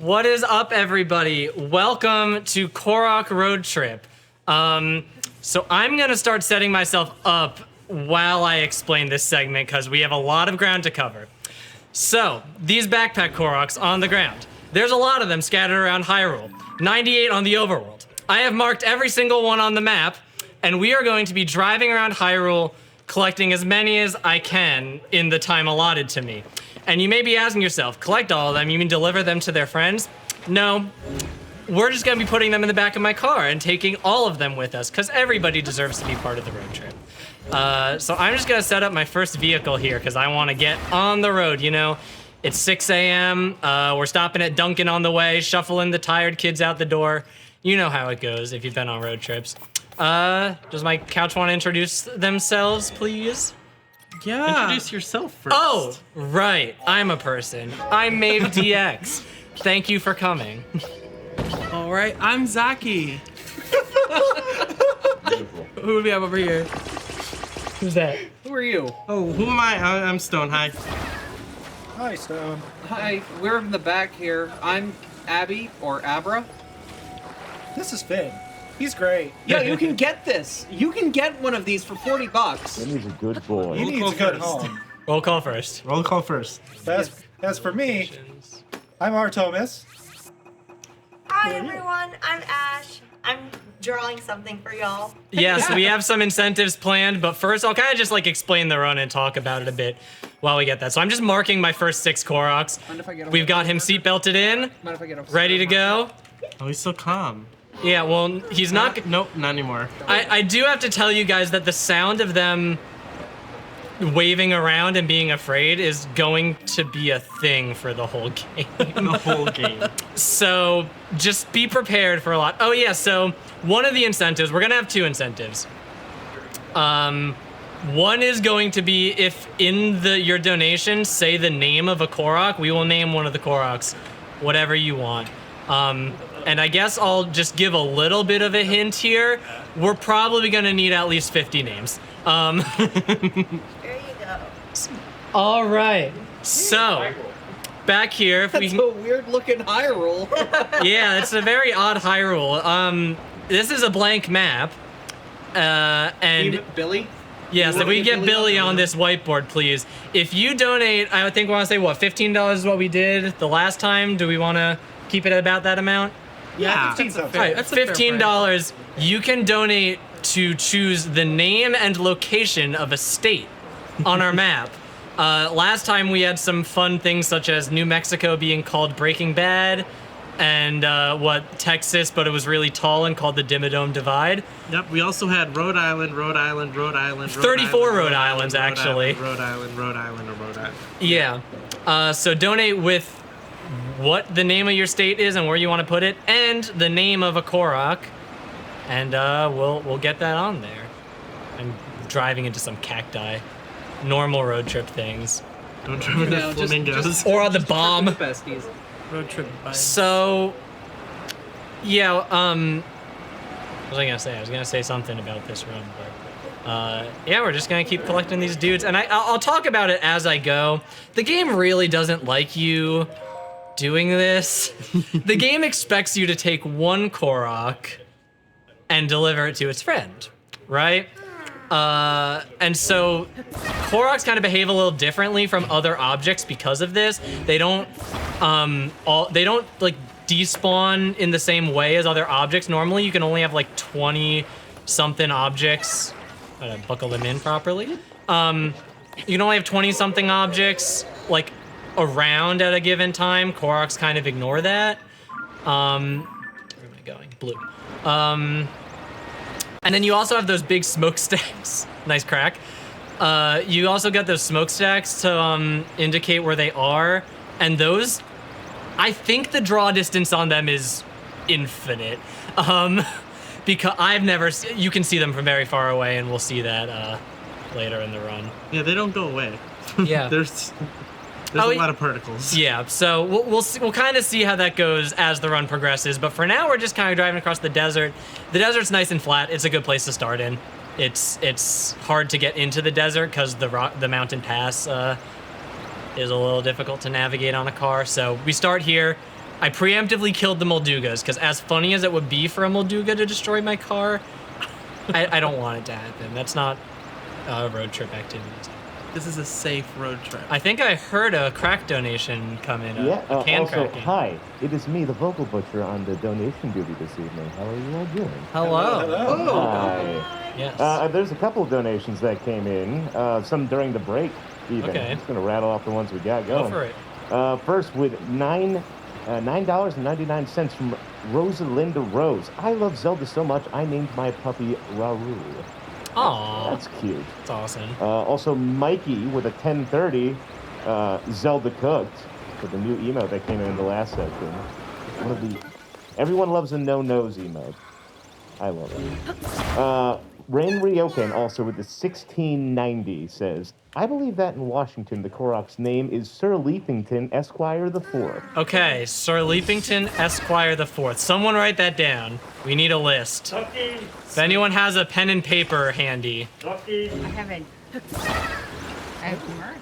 What is up, everybody? Welcome to Korok Road Trip. So I'm gonna start setting myself up while I explain this segment because we have a lot of ground to cover. So, these backpack Koroks on the ground. There's a lot of them scattered around Hyrule. 98 on the overworld. I have marked every single one on the map, and we are going to be driving around Hyrule, collecting as many as I can in the time allotted to me. And you may be asking yourself, collect all of them, you mean deliver them to their friends? No, we're just gonna be putting them in the back of my car and taking all of them with us, because everybody deserves to be part of the road trip. So I'm just gonna set up my first vehicle here, because I wanna get on the road, you know? It's 6 a.m., we're stopping at Dunkin' on the way, shuffling the tired kids out the door. You know how it goes if you've been on road trips. Does my couch want to introduce themselves, please? Yeah. Introduce yourself first. Oh, right. I'm a person. I'm Maeve DX. Thank you for coming. All right, I'm Zaki. Who do we have over here? Who's that? Who are you? Oh, who am I? I'm Stone. Hi. Hi, Stone. Hi, we're in the back here. I'm Abby, or Abra. This is Finn. He's great. Yeah, you can get this. You can get one of these for $40. He's a good boy. He needs a good home. Roll call first. Roll call first. As for me, I'm Artemis. Hi everyone, I'm Ash. I'm drawing something for y'all. Yes, we have some incentives planned, but first I'll kind of just like explain the run and talk about it a bit while we get that. So I'm just marking my first 6 Koroks. We've got him seatbelted in, ready to go. Oh, he's so calm. Yeah, well, he's not. Nope, not anymore. I do have to tell you guys that the sound of them waving around and being afraid is going to be a thing for the whole game. The whole game. So just be prepared for a lot. Oh yeah, so one of the incentives, we're gonna have 2 incentives. One is going to be if in your donation say the name of a Korok, we will name one of the Koroks whatever you want. And I guess I'll just give a little bit of a hint here. We're probably gonna need at least 50 names. There you go. All right. So, back here, if we That's can, a weird looking Hyrule. yeah, it's a very odd Hyrule. This is a blank map, and Billy? yes, if we get Billy on this whiteboard, please. If you donate, I think we want to say what, $15 is what we did the last time. Do we want to keep it at about that amount? Yeah. That's All right, That's a fair $15. You can donate to choose the name and location of a state on our map. Last time we had some fun things such as New Mexico being called Breaking Bad, and Texas, but it was really tall and called the Dimmadome Divide. Yep. We also had Rhode Island, Rhode Island, Rhode Island. 34 Rhode Islands, actually. Rhode Island, Rhode Island, or Rhode Island. Yeah. So donate with what the name of your state is and where you want to put it, and the name of a Korok, and we'll get that on there. I'm driving into some cacti. Normal road trip things. Don't drive into No, flamingos. Or on the bomb. Besties. Road trip. Bye. So, yeah, what was I gonna say? I was gonna say something about this run, but yeah, we're just gonna keep collecting these dudes, and I'll talk about it as I go. The game really doesn't like you doing this. The game expects you to take one Korok and deliver it to its friend, right? And so Koroks kind of behave a little differently from other objects because of this. They don't like despawn in the same way as other objects. Normally you can only have like 20 something objects. Gotta buckle them in properly. You can only have 20 something objects like around at a given time. Koroks kind of ignore that. Where am I going? Blue. And then you also have those big smokestacks. Nice crack. You also got those smokestacks to indicate where they are. And those, I think the draw distance on them is infinite. Because I've never, you can see them from very far away, and we'll see that later in the run. Yeah, they don't go away. Yeah. There's a lot of particles. Yeah, so we'll kind of see how that goes as the run progresses. But for now, we're just kind of driving across the desert. The desert's nice and flat. It's a good place to start in. It's hard to get into the desert because the mountain pass is a little difficult to navigate on a car. So we start here. I preemptively killed the Moldugas because as funny as it would be for a Molduga to destroy my car, I don't want it to happen. That's not road trip activities. This is a safe road trip. I think I heard a crack donation come in. A can also, cracking. hi, it is me, the Vocal Butcher, on the donation duty this evening. How are you all doing? Hello. Hi. Yes. There's a couple of donations that came in, some during the break, even. Okay. I'm just going to rattle off the ones we got Go going. for it. First, with $9.99 from Rosalinda Rose. I love Zelda so much, I named my puppy Raru. Aw. That's cute. That's awesome. Also, Mikey with a 1030 Zelda Cooked for the new emote that came in the last section. One of the everyone loves a no-nose emote. I love it. Rain Ryoken also with the 1690 says, I believe that in Washington the Korok's name is Sir Leapington Esquire the Fourth. Okay, Sir Leapington Esquire the Fourth. Someone write that down. We need a list. If anyone has a pen and paper handy. I have merch.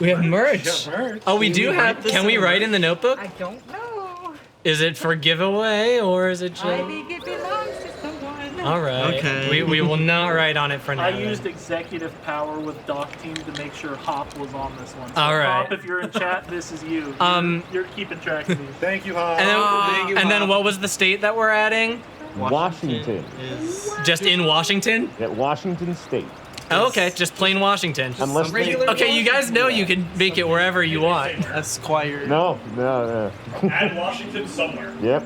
We have merch. Yeah, merch. Oh, we do have. Can we write in the notebook? I don't know. Is it for giveaway or is it just? Maybe it belongs to someone. All right. Okay. We will not write on it for now. I used executive power with Doc Team to make sure Hop was on this one. So All right. Hop, if you're in chat, this is you. You're keeping track of these. Thank you, Hop. And then, Thank you, and then Bob. what was the state that we're adding? Washington. Is Just in Washington? At Washington State. Oh, okay, just plain Washington. Unless they... regular- Okay, you guys know you can make it wherever you want. Esquire. No. Add Washington somewhere. Yep.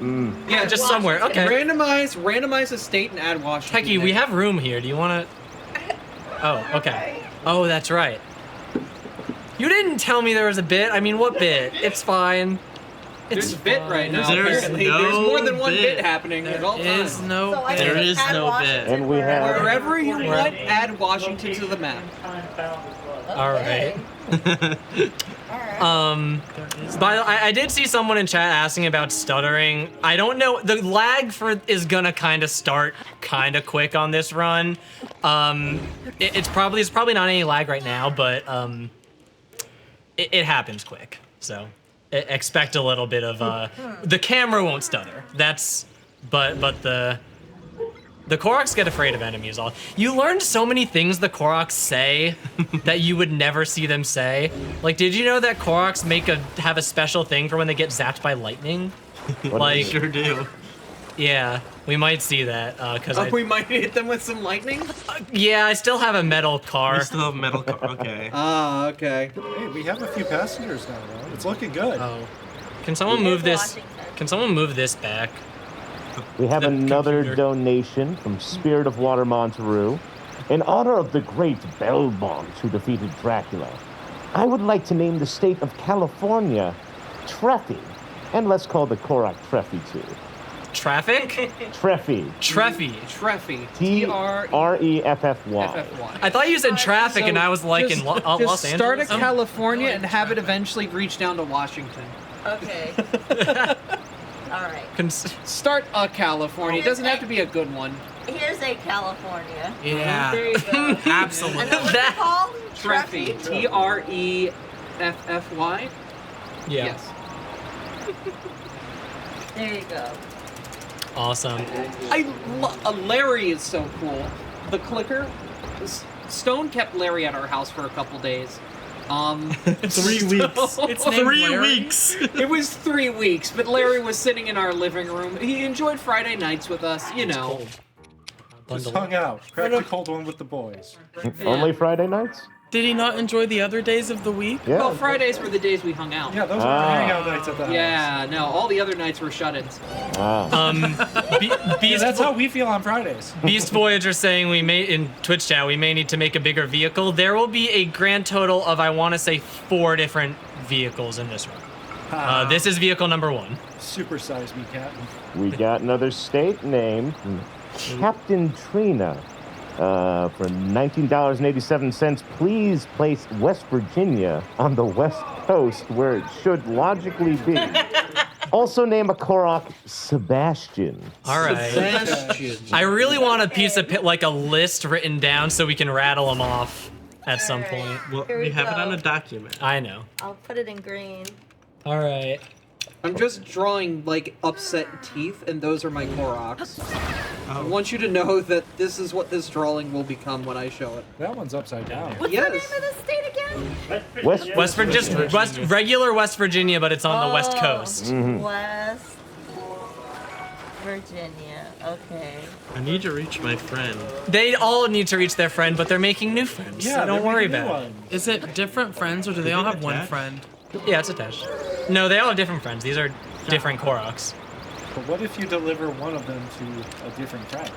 Yeah, Just somewhere. Okay. Randomize a state and add Washington. Hecky, we have room here. Do you want to? Oh, okay. Oh, that's right. You didn't tell me there was a bit. I mean, what bit? It's fine. There's a bit right now. There's apparently. no There's more than one bit. bit happening at all There is times. no. So I There can is add no Washington bit. And we have- Wherever you want, add Washington to the map. All right. Alright. But I did see someone in chat asking about stuttering. I don't know. The lag is gonna kind of start kind of quick on this run. It's probably not any lag right now, but it happens quick. So expect a little bit of the camera won't stutter. But the Koroks get afraid of enemies. You learned so many things the Koroks say that you would never see them say. Like, did you know that Koroks have a special thing for when they get zapped by lightning? Like, Sure do. yeah, we might see that because We might hit them with some lightning. yeah, I still have a metal car. We still have metal car. Okay. Ah, okay. Hey, we have a few passengers now, though. It's looking good. Oh, can someone move this? Can someone move this back? We have The another computer. donation from Spirit of Water Monteru. In honor of the great Belmont who defeated Dracula, I would like to name the state of California Treffy. And let's call the Korok Treffy too. Traffic? Treffy. Treffy. Treffy. Treffy. T-R-E-F-F-Y. I thought you said traffic, and I was like just, in Los just Angeles. start at California and have it eventually reach down to Washington. Okay. Alright. Start a California. It doesn't have to be a good one. Here's a California. Yeah. There you go. Absolutely. And then what's it called? Treffy. T-R-E-F-F-Y. Yeah. Yes. There you go. Awesome. Larry is so cool. The clicker. Stone kept Larry at our house for a couple days. 3 weeks. It's 3 weeks. It was 3 weeks, but Larry was sitting in our living room. He enjoyed Friday nights with us, you know. Just hung out. Cracked a cold one with the boys. Only Friday nights? Did he not enjoy the other days of the week? Yeah. Well, Fridays were the days we hung out. Yeah, those were hangout nights at the house. Yeah, no, all the other nights were shut-ins. Yeah, Beast, that's how we feel on Fridays. Beast Voyager saying we may in Twitch chat we may need to make a bigger vehicle. There will be a grand total of I want to say 4 different vehicles in this run. This is vehicle number 1. Supersize me, Captain. We got another state named Captain Trina. For $19.87, please place West Virginia on the West Coast where it should logically be. Also name a Korok Sebastian. All right. I really want a piece of like a list written down so we can rattle them off at some point. Well, Here we we have it go. on a document. I know. I'll put it in green. All right. I'm just drawing, like, upset teeth, and those are my Koroks. I want you to know that this is what this drawing will become when I show it. That one's upside down. What's the name of the state again? Regular West Virginia, but it's on the West Coast. West Virginia. Okay. I need to reach my friend. They all need to reach their friend, but they're making new friends. Yeah, so don't worry about it. Is it different friends, or do they all have one friend? Yeah, it's attached. No, they all have different friends. These are different Koroks. But what if you deliver one of them to a different friend?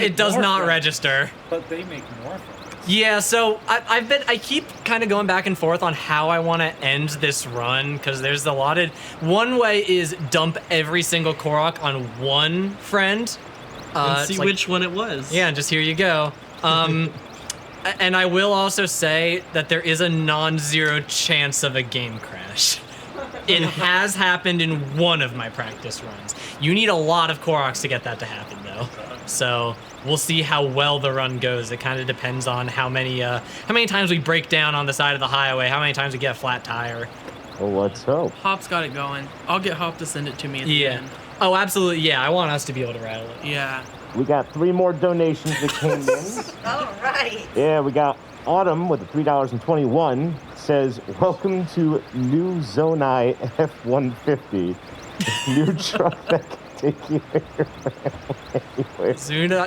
It does more not friends. register. But they make more friends. Yeah, so I keep kind of going back and forth on how I want to end this run, because there's a lot of... One way is dump every single Korok on one friend. And see which one it was. Yeah, and just here you go. And I will also say that there is a non-zero chance of a game crash. It has happened in one of my practice runs. You need a lot of Koroks to get that to happen, though. So we'll see how well the run goes. It kind of depends on how many times we break down on the side of the highway, how many times we get a flat tire. Well, let's hope. Hop's got it going. I'll get Hop to send it to me at the end. Oh, absolutely. Yeah, I want us to be able to rattle it. Yeah. We got 3 more donations that came in. All right. Yeah, we got Autumn with the $3.21. Says, welcome to new Zonai F-150. New truck that can take you anywhere.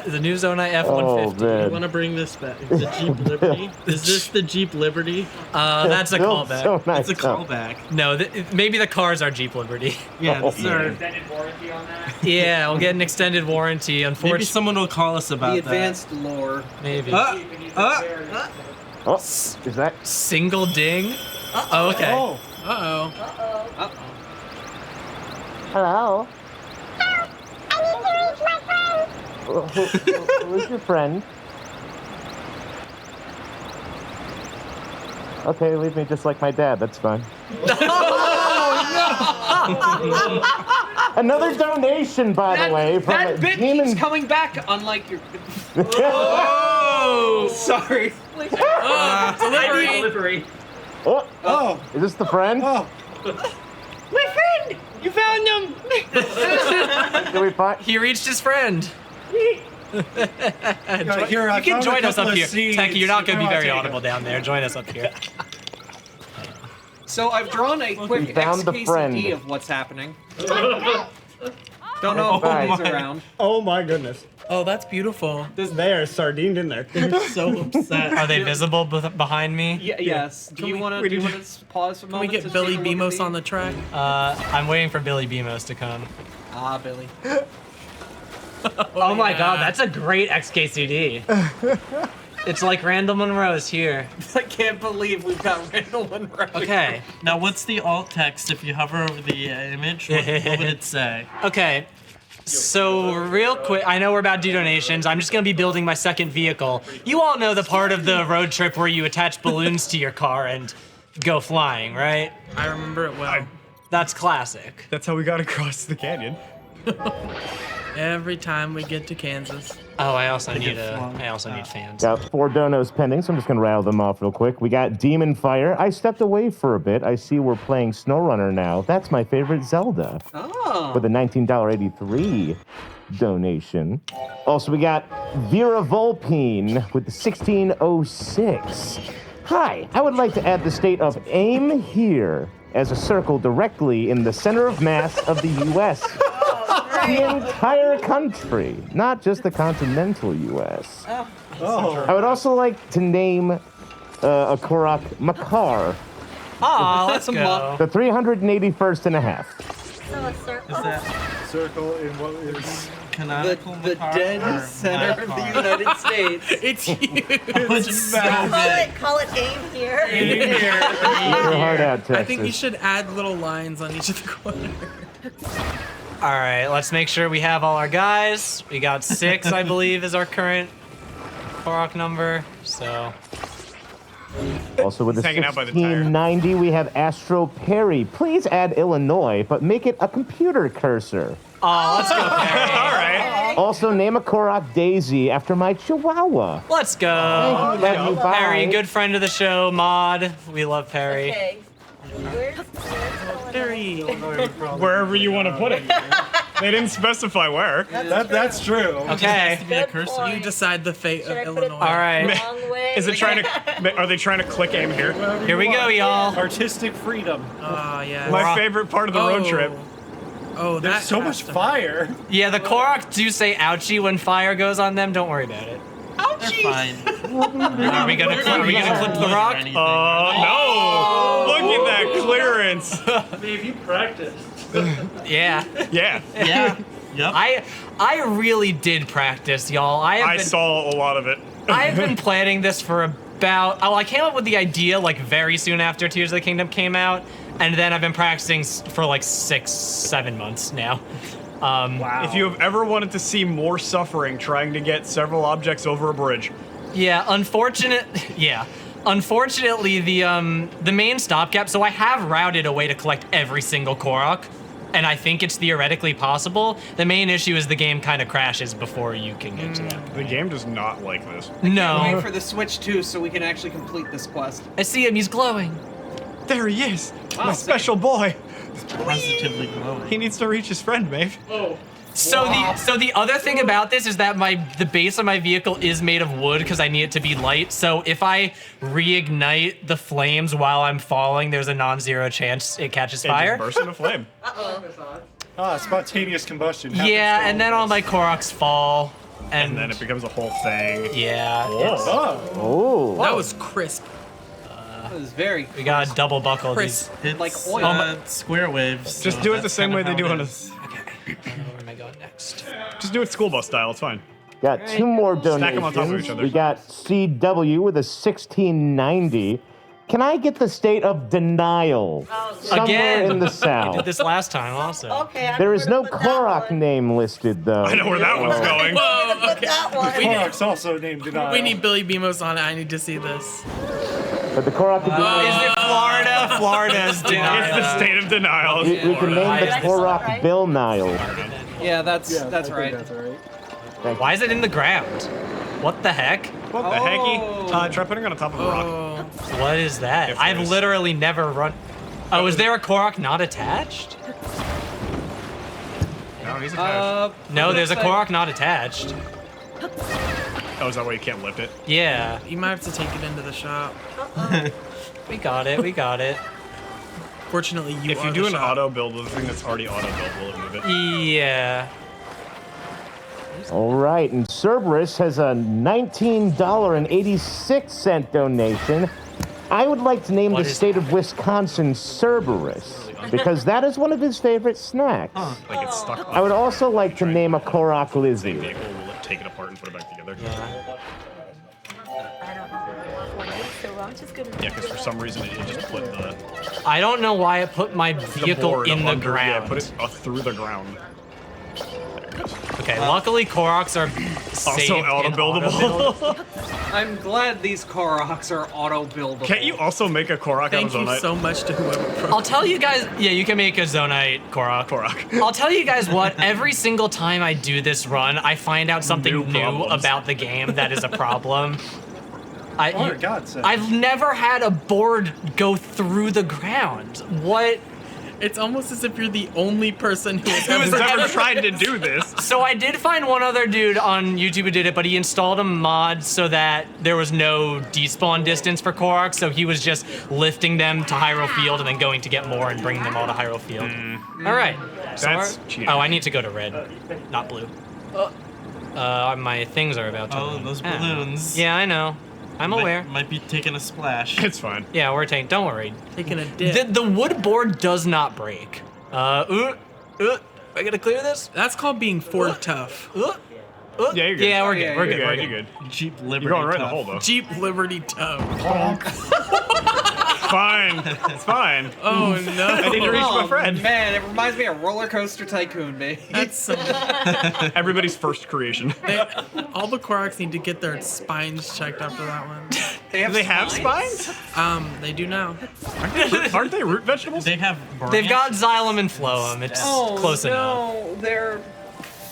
The new Zonai F-150. Oh, man. You want to bring this back? The Jeep Liberty? Is this the Jeep Liberty? That's a callback. So nice. It's a callback. No, maybe the cars are Jeep Liberty. Yeah, Oh, this is our... Extended warranty on that? Yeah, we'll get an extended warranty. Maybe Unfortunately, someone will call us about The that. advanced lore. maybe. Oh, is that? Single ding. Oh, okay. Oh, Uh-oh. Hello? Who's your friend? Okay, leave me just like my dad. That's fine. Another donation, by the way, from That a bit demon. keeps coming back, unlike your... Oh! Sorry. Delivery. Oh, is this the friend? oh. My friend! You found him! Did we find? He reached his friend. Here, I You can found a join us couple up of here. seeds. Techie, you're not going to be Come on, very take audible down there. Join us up here. So I've drawn a quick found the friend. XKCD of what's happening. Don't know if Billy's around. Oh my goodness. Oh, that's beautiful. They are sardined in there. They're so upset. Are they visible behind me? Yes. Do you want to pause for a Can we moment? get to Billy take a look at Beamos on the track? I'm waiting for Billy Beamos to come. Ah, Billy. Oh my god, that's a great XKCD. It's like Randall Monroe's here. I can't believe we've got Randall Monroe. Okay. Now, what's the alt text if you hover over the image? What would it say? Okay. So real quick, I know we're about to do donations. I'm just gonna be building my second vehicle. You all know the part of the road trip where you attach balloons to your car and go flying, right? I remember it well. That's classic. That's how we got across the canyon. Every time we get to Kansas. Oh, I also need fans. Got 4 donos pending, so I'm just gonna rattle them off real quick. We got Demon Fire. I stepped away for a bit. I see we're playing SnowRunner now. That's my favorite Zelda. Oh. With a $19.83 donation. Also, we got Vera Volpine with the 1606. Hi, I would like to add the state of aim here as a circle directly in the center of mass of the U.S. The entire country, not just the continental U.S. Oh. I would also like to name a Korok Makar, Aw, let's go. the 381st and a half. So a circle. Is that Circle in what is... canonical? The dead center of the United States. It's huge. It's so big. Call it aim here. Get your heart out, Texas. I think you should add little lines on each of the corners. All right, let's make sure we have all our guys. We got 6, I believe, is our current Korok number. So Also with the hanging out by the tire. 1690, we have Astro Perry. Please add Illinois, but make it a computer cursor. oh, let's go, Perry. All right. Also, name a Korok Daisy after my Chihuahua. Let's go. Love you, bye. Perry, good friend of the show, Mod. We love Perry. Okay. Where's Very. Wherever you want to put it. They didn't specify where. That's true. Okay. Be a cursor. point. You decide the fate Should I of put it Illinois. All right. Long way. Is it trying to? Are they trying to click aim here? Here we go, y'all. Artistic freedom. Oh yeah. My favorite part of the road trip. Oh, There's that so has much to- fire. Yeah, the Korok do say ouchie when fire goes on them. Don't worry about it. They're fine. Are we gonna clip the rock? No! Look at that clearance. Dave, you practiced. Yeah. Yeah. Yeah. Yep. I really did practice, y'all. I saw a lot of it. I've been planning this for about. Oh, I came up with the idea like very soon after Tears of the Kingdom came out, and then I've been practicing for like 6-7 months now. Wow. If you have ever wanted to see more suffering trying to get several objects over a bridge, Yeah, unfortunately, the main stopgap. So I have routed a way to collect every single Korok, and I think it's theoretically possible. The main issue is the game kind of crashes before you can get to that. the game does not like this. Wait No, for the Switch 2 so we can actually complete this quest. I see him. He's glowing. There he is, Wow, my special boy. Positively glowing. He needs to reach his friend, Maeve. So the other thing about this is that the base of my vehicle is made of wood because I need it to be light. So if I reignite the flames while I'm falling, there's a non-zero chance it catches It fire. just bursts into flame. Spontaneous combustion. happens Yeah, to and then all my Koroks fall, And then it becomes a whole thing. yeah, Oh. That was crisp. That was very we gotta double buckle these. Crisp. It's Like oil. square waves. Just so do it the that's same kinda way they how do it on a. is. Where am I going next? Just do it school bus style. It's fine. Got two more donations. Stack 'em on top of each other. We got CW with a 1690. Can I get the state of denial? Somewhere Again. in the I south. did this last time also. Okay. There is no Korok name listed, though. I know where that one's going. Whoa, Put that one. Korok's also named Denial. We need Billy Beamos on it. I need to see this. But the Korok could be Is it Florida? Florida's It's denial. the state of denial. we can name the Yeah. Korok Right? Bill Nile. Yeah, that's I right. think that's all right. Why is it in the ground? What the heck? What the hecky? Try putting it on top of a rock. Oh, What is that? If I've there's- literally never run. Oh, is there a Korok not attached? No, he's attached. No, there's a looks Korok not attached. Oh, is that why you can't lift it? Yeah, you might have to take it into the shop. we got it. We got it. Fortunately, you If are you the do an shop. auto build with a thing that's already auto build, will it move it? Yeah. All right, and Cerberus has a $19.86 donation. I would like to name What the is state of Wisconsin Cerberus because that is one of his favorite snacks. Like it's stuck. I would also like to name a Korok Lizzie. Vehicle will take it apart and put it back together. I don't know what it is, so I'm just gonna. Yeah, because for some reason it just put the I don't know why it put my vehicle board in the under, ground. Yeah, put it through the ground. Okay, luckily Koroks are saved Also auto in buildable. I'm glad these Koroks are auto buildable. Can't you also make a Korok out Thank of you Zonite? so much to whoever. I'll tell you guys. Yeah, you can make a Zonite Korok. Korok. I'll tell you guys what. Every single time I do this run, I find out something New new problems. about the game that is a problem. Oh, God, sir. I've never had a board go through the ground. What? It's almost as if you're the only person who has Who's ever. ever tried to do this? So I did find one other dude on YouTube who did it, but he installed a mod so that there was no despawn distance for Korok, so he was just lifting them to Hyrule Field and then going to get more and bringing them all to Hyrule Field. All right. So That's our- cheating. Oh, I need to go to red, not blue. My things are about to. Oh, run those out. balloons. Yeah, I know. I'm aware. Might be taking a splash. It's fine. Yeah, we're taking. Don't worry. Taking a dip. The wood board does not break. I gotta clear this. That's called being Ford tough. Yeah, you're good. Yeah, we're good. yeah, We're you're good. We're good. You're good. Jeep Liberty. You're going right in the tough. hole though. Jeep Liberty tough. Fine. It's fine. Oh I no. need to reach my friend. Man, it reminds me of Roller Coaster Tycoon, baby. That's some. Everybody's first creation. All the Koroks need to get their spines checked after that one. Do they have spines? They do now. Aren't they root vegetables? They have. They've got xylem and phloem. It's close enough. No, they're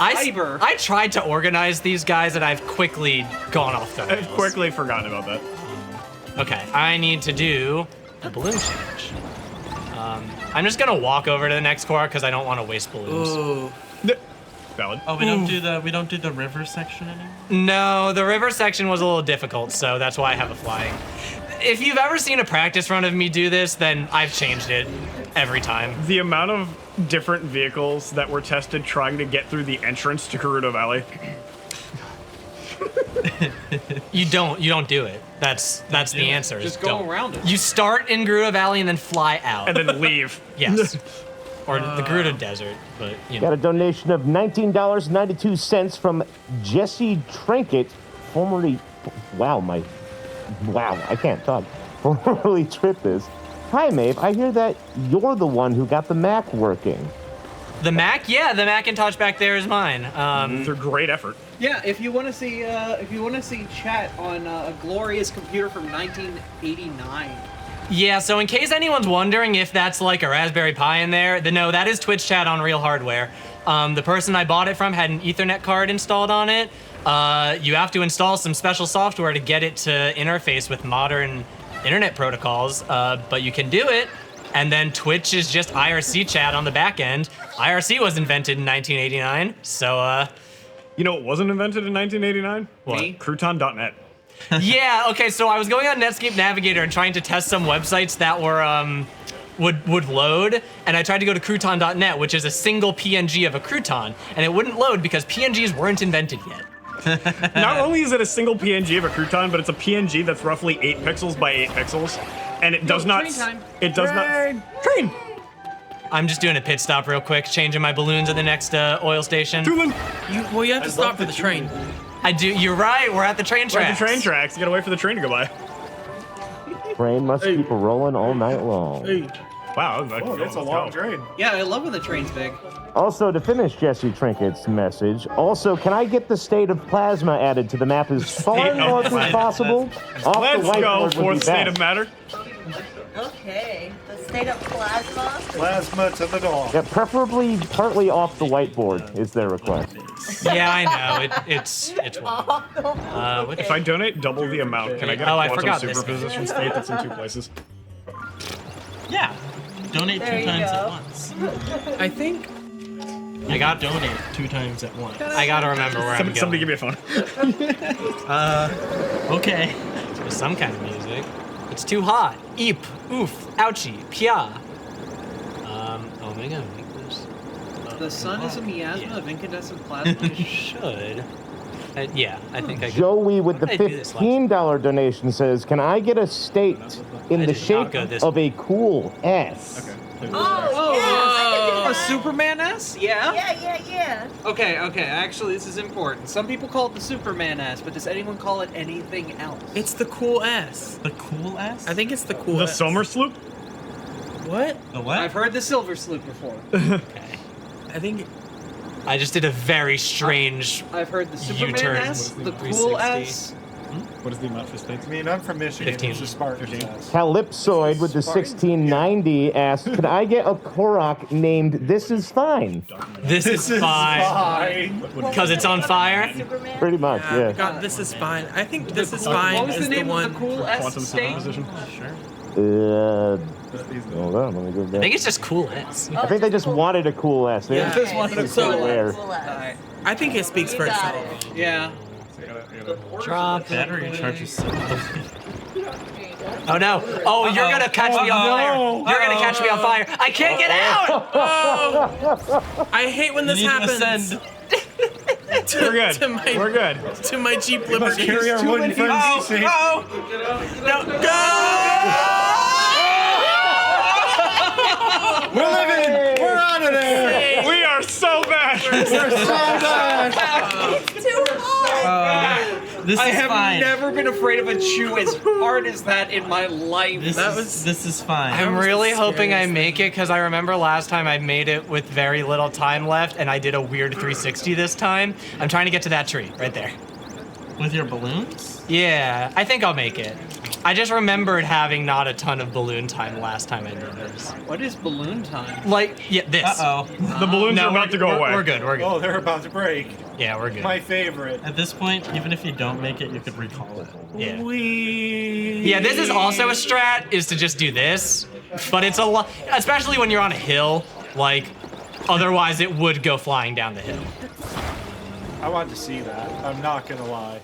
I fiber. tried to organize these guys and I've quickly gone off the rails. I've quickly forgotten about that. Okay, I need to do a balloon change. I'm just gonna walk over to the next Korok because I don't want to waste balloons. Ooh. Valid. Oh, we don't do the river section anymore. No, the river section was a little difficult, so that's why I have a flying. If you've ever seen a practice run of me do this, then I've changed it every time. The amount of different vehicles that were tested trying to get through the entrance to Gerudo Valley. You don't do it. That's the answer. Just is go don't. around it. You start in Gerudo Valley and then fly out. And then leave. Yes. Or the Gerudo Desert, but you know. Got a donation of $19.92 from Jesse Trinket, formerly, wow, I can't talk. Formerly Trippis. Hi, Maeve. I hear that you're the one who got the Mac working. The Mac? Yeah, the Macintosh back there is mine. It's a great effort. Yeah, if you want to see chat on a glorious computer from 1989. Yeah, so in case anyone's wondering if that's like a Raspberry Pi in there, no, that is Twitch chat on real hardware. The person I bought it from had an Ethernet card installed on it. You have to install some special software to get it to interface with modern internet protocols, but you can do it. And then Twitch is just IRC chat on the back end. IRC was invented in 1989, so You know what wasn't invented in 1989? What? Me? Crouton.net. yeah, okay, so I was going on Netscape Navigator and trying to test some websites that were would load, and I tried to go to crouton.net, which is a single PNG of a crouton, and it wouldn't load because PNGs weren't invented yet. Not only is it a single PNG of a crouton, but it's a PNG that's roughly 8 pixels by 8 pixels, and it does not. train time. It does not. Train. I'm just doing a pit stop real quick, changing my balloons at the next oil station. Tulin. You have to stop for the train. I do. You're right. We're at the train We're at tracks. the train tracks. You gotta wait for the train to go by. Train must keep rolling all night long. Wow. That's a long train. Yeah, I love when the train's big. Also, to finish Jesse Trinket's message, also, can I get the state of plasma added to the map as far State of north as plasma. possible? Off Let's the whiteboard go. would be Fourth state best. of matter. Okay, the state of plasma. Plasma to the dawn. Yeah, preferably partly off the whiteboard is their request. Yeah, I know. It's one. If I donate double the amount, can I get Oh, a I quantum forgot this superposition state that's in 2 places? Yeah. Donate There 2 you times go. at once. I think I got. donate 2 times at once. I gotta remember where I'm going. Somebody give me a phone. Okay. With some kind of music. It's too hot. Eep. Oof. Ouchie. Pia. Oh, am I gonna make this? The sun is a miasma of incandescent plasma. Should. Yeah, I think I could. Joey with the I did this last $15 donation says, can I get a state in I the did not shape go this of a cool S? A Superman S? Yeah? Yeah. Okay, actually, this is important. Some people call it the Superman S, but does anyone call it anything else? It's the cool S. The cool S? I think it's the cool The S. Somer Sloop? What? The what? I've heard the Silver Sloop before. I think I just did a very strange. I've heard the Superman U-turn. S, the 360. cool S. What is the amount for states? I mean, I'm from Michigan. 15. It's a Spartan 15. test. Calypsoid with the 1690 asks, can I get a Korok named This Is Fine? This is fine. Fine. Because it's on fire? Superman. Pretty much, yeah. God, this is fine. I think this is What fine was is the name one. of the cool S Quantum state? superposition? Hold on, let me go I back. think it's just cool S. I think they just wanted a cool S. They Yeah. Just wanted a So- cool rare. S. Alright. I think it speaks for You got itself. it. Yeah. Drop. Battery charges. Oh no. Oh, you're gonna catch me on fire. You're gonna catch me on fire. I can't get out! I hate when this happens. We're good. To my, We're good. To my Jeep Let's Liberty. carry our wooden friends safe. No, We're living. We're out of there. We are so bad. We're so done. It's too hot. This I is have fine. never been afraid of a chew as hard as that in my life. This is fine. I'm really hoping I make it because I remember last time I made it with very little time left and I did a weird 360 this time. I'm trying to get to that tree right there. With your balloons? Yeah, I think I'll make it. I just remembered having not a ton of balloon time last time I did this. What is balloon time? Like, yeah, this. Uh-oh. The balloons No, are about to go away. We're good, we're good. Oh, they're about to break. Yeah, we're good. My favorite. At this point, even if you don't make it, you could recall it. Yeah. We. Yeah, this is also a strat, is to just do this. but it's a lot, especially when you're on a hill. Like, otherwise it would go flying down the hill. I wanted to see that. I'm not gonna lie.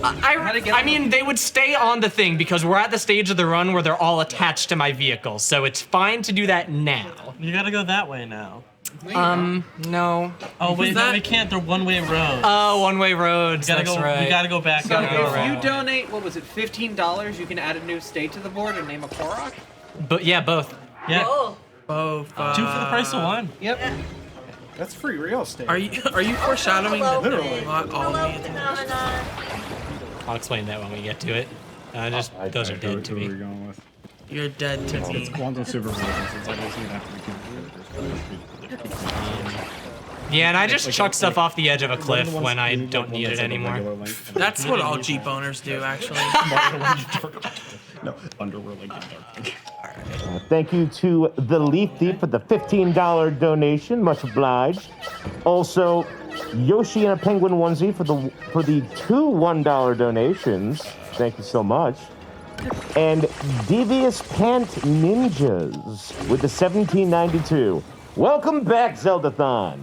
I mean, they would stay on the thing because we're at the stage of the run where they're all attached to my vehicle, so it's fine to do that now. You gotta go that way now. No. Oh wait, no, we can't. They're one-way roads. Oh, one-way roads. That's right. You gotta go back. So if you donate, what was it, $15, you can add a new state to the board and name a Korok? But yeah, both. Yeah. Both. 2 for the price of 1. Yep. That's free real estate. Are you foreshadowing Hello, the literally. not all Hello, me? phenomenon. I'll explain that when we get to it. Those are dead to me. You're dead to me. It's quantum superposition. So it's like I see that. Yeah, and I just chuck stuff off the edge of a cliff when I don't need it anymore. That's what all Jeep owners do, actually. No, underwear like dark pink. Thank you to the Leaf Thief for the $15 donation. Much obliged. Also, Yoshi and a Penguin onesie for the 2 $1 donations. Thank you so much. And Devious Pant Ninjas with the 1792. Welcome back, Zeldathon.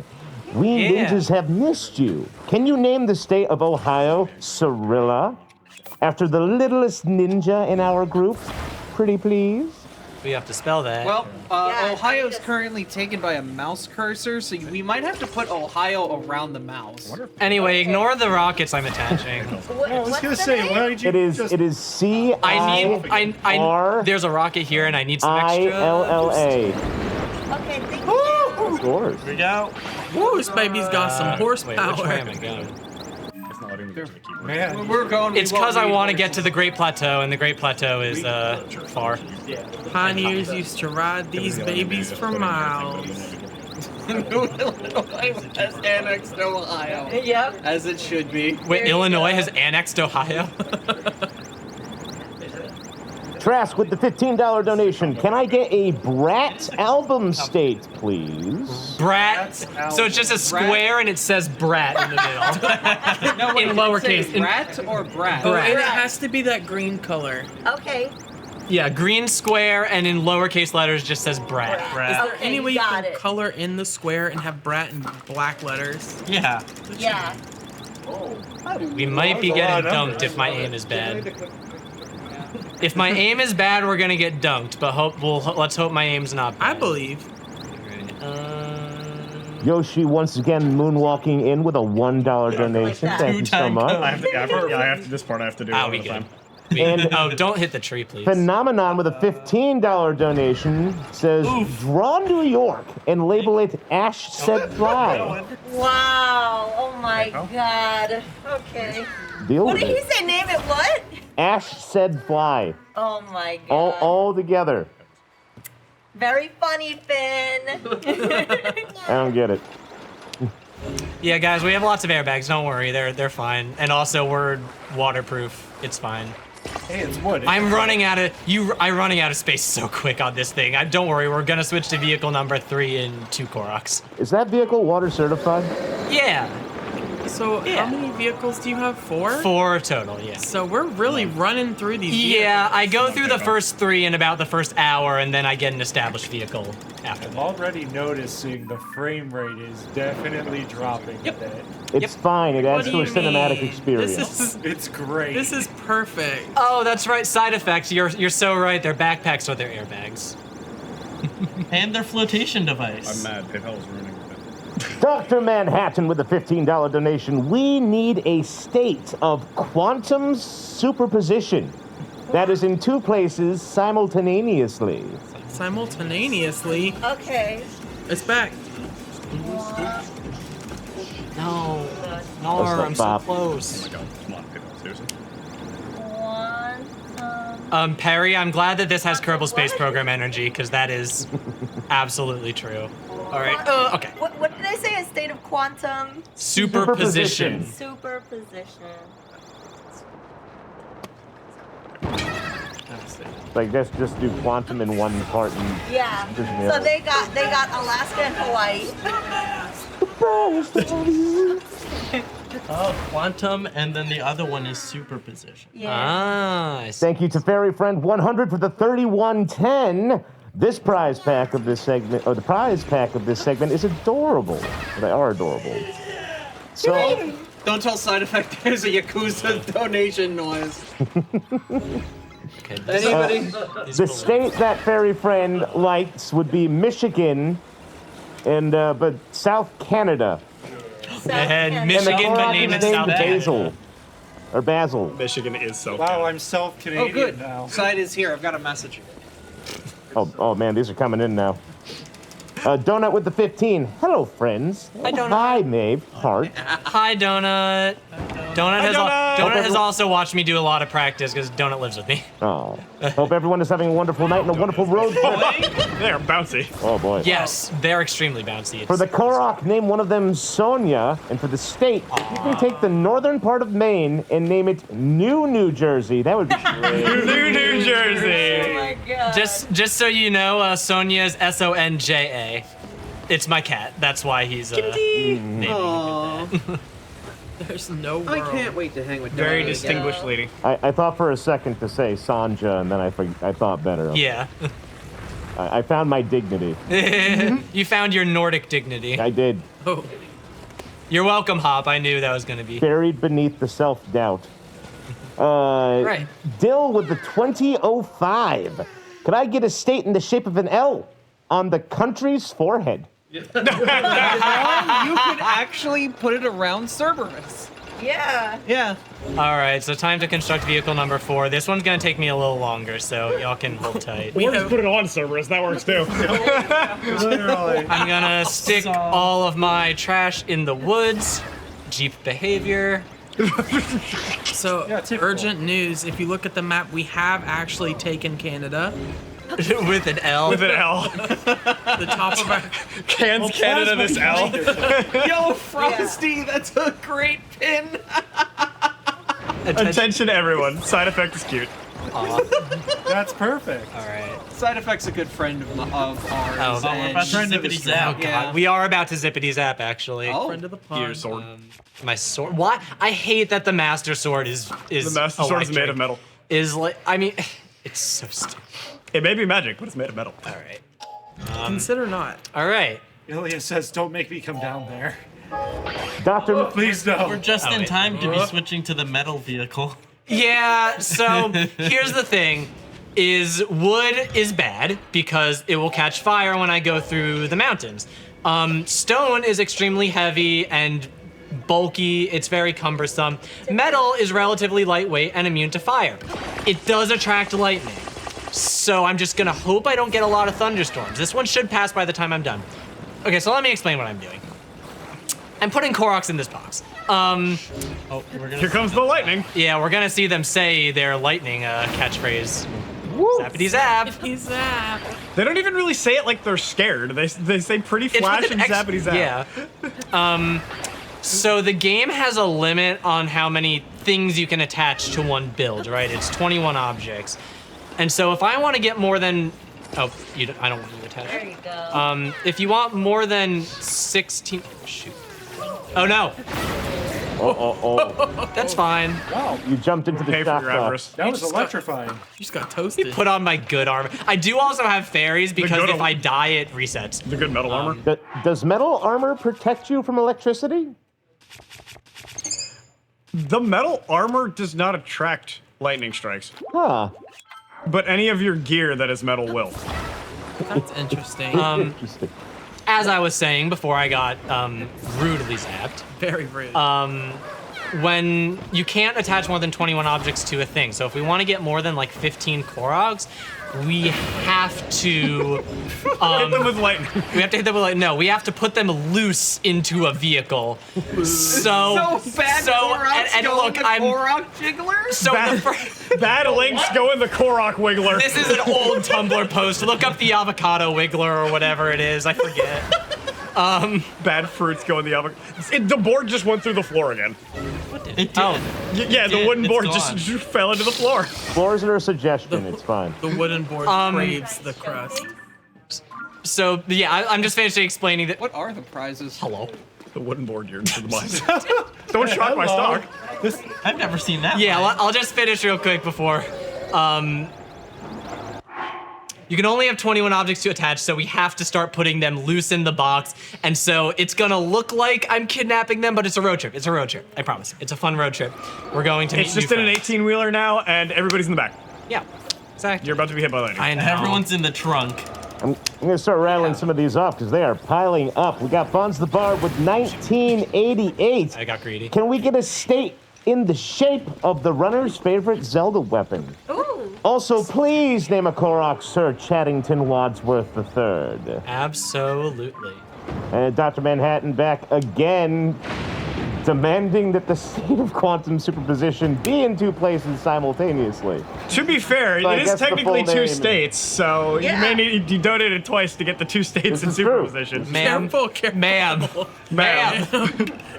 We ninjas have missed you. Can you name the state of Ohio, Cirilla, after the littlest ninja in our group? Pretty please. We have to spell that. Well, Ohio's currently taken by a mouse cursor, so we might have to put Ohio around the mouse. Anyway, ignore the rockets I'm attaching. I was gonna say, why did you It is C I there's a rocket here and I need some extra. ILLA. Okay, thank you. Of course. Here we go. Woo, this baby's got some horsepower. Wait, which way am I going? It's not letting me get to the keyboard. Man, We're going. It's because I want to get to the Great Plateau, and the Great Plateau is far. Pioneers used to ride these babies for miles. Illinois has annexed Ohio. Yep. As it should be. Wait, Illinois has annexed Ohio? Trask with the $15 donation. Can I get a Brat album state, please? Brat. So it's just a square and it says Brat in the middle. No, wait, In did it lowercase. say Rat or Brat? Oh, and it has to be that green color. Okay. Yeah, green square and in lowercase letters just says Brat. Is there Okay, any way you got can it. color in the square and have Brat in black letters? Yeah. Yeah. We might be getting dunked if my aim is bad. If my aim is bad, we're gonna get dunked. But let's hope my aim's not bad. I believe. Yoshi once again moonwalking in with a $1 donation. that. Thank you so much. I have to. This part I have to do all we the good. time. Don't hit the tree, please. Phenomenon with a $15 donation says, draw New York and label it Ash Said Fly. Wow. Oh my God. Okay. Deal What with did he it. say? Name it what? Ash Said Fly. Oh my God. All together. Very funny, Finn. I don't get it. Yeah, guys, we have lots of airbags. Don't worry, they're fine. And also, we're waterproof. It's fine. hey, it's wood. I'm running out of space so quick on this thing. Don't worry, we're gonna switch to vehicle number 3 in 2 Koroks. Is that vehicle water certified? Yeah. So how many vehicles do you have? 4? 4 total, yeah. So we're really running through these Yeah, vehicles. I go through the first 3 in about the first hour, and then I get an established vehicle after I'm that. already noticing the frame rate is definitely dropping a bit. It's fine. It adds What to a do you cinematic mean? experience. It's great. This is perfect. Oh, that's right, side effects. You're so right. Their backpacks are their airbags. And their flotation device. I'm mad. PayPal's ruining it. Dr. Manhattan with a $15 donation. We need a state of quantum superposition that is in 2 places simultaneously. Simultaneously. Okay. It's back. No. That's No, not I'm so Bob. close. Oh my god. Come on, PayPal. Seriously? Perry, I'm glad that this has Kerbal Space Program energy, because that is absolutely true. All right. Okay. What did I say? A state of quantum Superposition. superposition. Like, let's just do quantum in one part. And Yeah. Yeah. So they got Alaska and Hawaii. Oh, quantum, and then the other one is superposition. Yeah. Ah, I see. Thank you to Fairy Friend 100 for the 3110. This prize pack of this segment, or the prize pack of this segment, is adorable. They are adorable. So, Don't tell side effect there's a Yakuza donation noise. Anybody? the state that fairy friend likes would be Michigan, and but South Canada. And Michigan, but named it South Basil. Or Basil. Michigan is so. Wow, I'm South Canadian Oh, good. now. Side is here. I've got a message. Oh man, these are coming in now. Donut with the 15. Hello, friends. Hi, Donut. Hi, Maeve. Heart. Hi, Donut. Donut has also watched me do a lot of practice because Donut lives with me. Oh. Hope everyone is having a wonderful night and a wonderful road trip. They are bouncy. Oh boy. Yes, they're extremely bouncy. For the Korok, name one of them Sonia, and for the state, you can take the northern part of Maine and name it New Jersey. That would be great. New Jersey. Oh my god. Just so you know, Sonia is Sonja. It's my cat. That's why he's naming it that. There's no world. I can't wait to hang with Very Donut distinguished again. lady. I thought for a second to say Sanja, and then I thought better. Yeah. I found my dignity. You found your Nordic dignity. I did. Oh, You're welcome, Hop. I knew that was going to be. Buried beneath the self-doubt. Right. Dill with the 2005. Could I get a state in the shape of an L on the country's forehead? You could actually put it around Cerberus. Yeah. Yeah. All right, so time to construct vehicle number 4. This one's going to take me a little longer, so y'all can hold tight. Or just put it on Cerberus. That works too. Literally. I'm going to stick all of my trash in the woods. Jeep behavior. so typical. urgent news. If you look at the map, we have actually taken Canada. With an L. With an L. The top of our Cans Canada this L. Yo, Frosty, that's a great pin. Attention everyone. Side effect is cute. That's perfect. All right. Side effect's a good friend of ours. Oh, we're and about to friend of zippity the zap. God, Yeah. we are about to zippity zap, actually. Oh. friend of the pond. Your sword. My sword. What? I hate that the master sword is The master sword is made of metal. Is like, I mean, it's so stupid. It may be magic, but it's made of metal. All right. Consider not. All right. Ilya says, don't make me come down there. Doctor, Please We're no. just in wait. time to be switching to the metal vehicle. Yeah, so here's the thing, is wood is bad because it will catch fire when I go through the mountains. Stone is extremely heavy and bulky, it's very cumbersome. Metal is relatively lightweight and immune to fire. It does attract lightning. So I'm just gonna hope I don't get a lot of thunderstorms. This one should pass by the time I'm done. Okay, so let me explain what I'm doing. I'm putting Koroks in this box. Oh, we're gonna. Here comes the lightning. Yeah, we're gonna see them say their lightning catchphrase. Woo. Zappity zap. He's zap. They don't even really say it like they're scared. They say pretty It's flash with and an zappity zap. Yeah. So the game has a limit on how many things you can attach to one build, right? It's 21 objects. And so if I want to get more than, I don't want you to attach. There you go. If you want more than 16, shoot. Oh no, that's fine. Wow, you jumped into the Pay for shock your box. avarice. that was just got- electrifying. You just got toasted. Put on my good armor. I do also have fairies because good if I die, it resets. The good metal armor. Does metal armor protect you from electricity? The metal armor does not attract lightning strikes, Huh. but any of your gear that is metal will. That's interesting. Interesting. As I was saying before I got rudely zapped, Very rude. when you can't attach more than 21 objects to a thing. So if we want to get more than like 15 Koroks, we have to Hit them with lightning. we have to hit them with like no, we have to put them loose into a vehicle. So bad Koroks and go look, in the I'm Korok jiggler? so Bad, bad links go in the Korok Wiggler. this is an old Tumblr post. Look up the avocado wiggler or whatever it is. I forget. Bad fruits go in the oven. The board just went through the floor again. It did. Oh. Yeah, the did. wooden It's board gone. just fell into the floor. Floors are a suggestion. It's fine. the wooden board craves the crust. So yeah, I'm just finishing explaining that. What are the prizes? Hello. The wooden board yearns for the mines. Don't shock my stock. I've never seen that. Yeah, line. I'll just finish real quick before. You can only have 21 objects to attach, so we have to start putting them loose in the box. And so it's gonna look like I'm kidnapping them, but it's a road trip. It's a road trip. I promise. It's a fun road trip. We're going to meet It's just new in an friends. 18-wheeler now, and everybody's in the back. Yeah, exactly. You're about to be hit by lightning. I know. Everyone's in the trunk. I'm gonna start rattling some of these off because they are piling up. We got Fonz the Bard with 1988. I got greedy. Can we get a state in the shape of the runner's favorite Zelda weapon? Ooh. Also, please name a Korok Sir Chattington Wadsworth III. Absolutely. And Dr. Manhattan back again, demanding that the state of quantum superposition be in two places simultaneously. To be fair, So I it is guess the technically full two name- states, so Yeah. you may need you donated twice to get the two states in is true. superposition. Ma'am. Careful. Ma'am. Ma'am.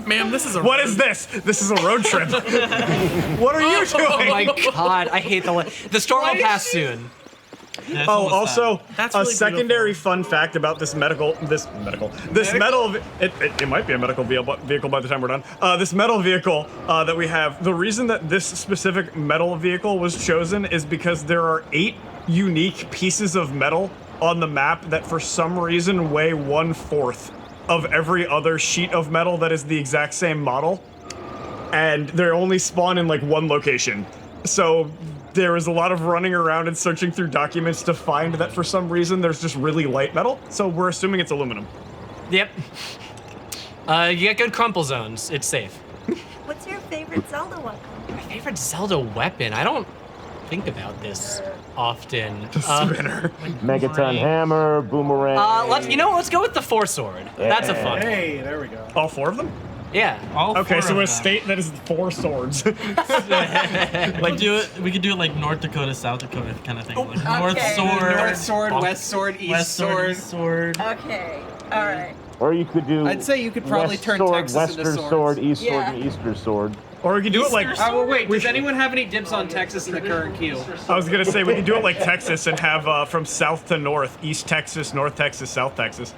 Ma'am, this is a. What is this? This is a road trip. What are you doing? Oh my god, I hate the storm will pass soon. Yeah, it's Oh, almost also, That's a really secondary fun fact about this metal, it might be a medical vehicle by the time we're done. This metal vehicle that we have, the reason that this specific metal vehicle was chosen is because there are 8 unique pieces of metal on the map that for some reason weigh 1/4 of every other sheet of metal that is the exact same model. And they only spawn in like one location. So there was a lot of running around and searching through documents to find that for some reason there's just really light metal. So we're assuming it's aluminum. Yep. You get good crumple zones. It's safe. What's your favorite Zelda weapon? My favorite Zelda weapon. I don't think about this often. Spinner. Megaton hammer, boomerang. Let's go with the 4-sword. That's a fun one. Hey, there we go. All 4 of them? Yeah. All Okay, 4 so of a them. state that is 4 swords. We could do it like North Dakota, South Dakota kind of thing. Like North Okay. Sword, North sword, west sword, east West Sword, East Sword. Okay. All right. Or you could do. I'd say you could probably West turn sword, Texas into Western swords. sword, East sword, Yeah. and Easter sword. Or we could do it like, Oh, well, wait. Does anyone have any dibs on Texas in the current queue? I was gonna say, we could do it like Texas and have from south to north, East Texas, North Texas, South Texas.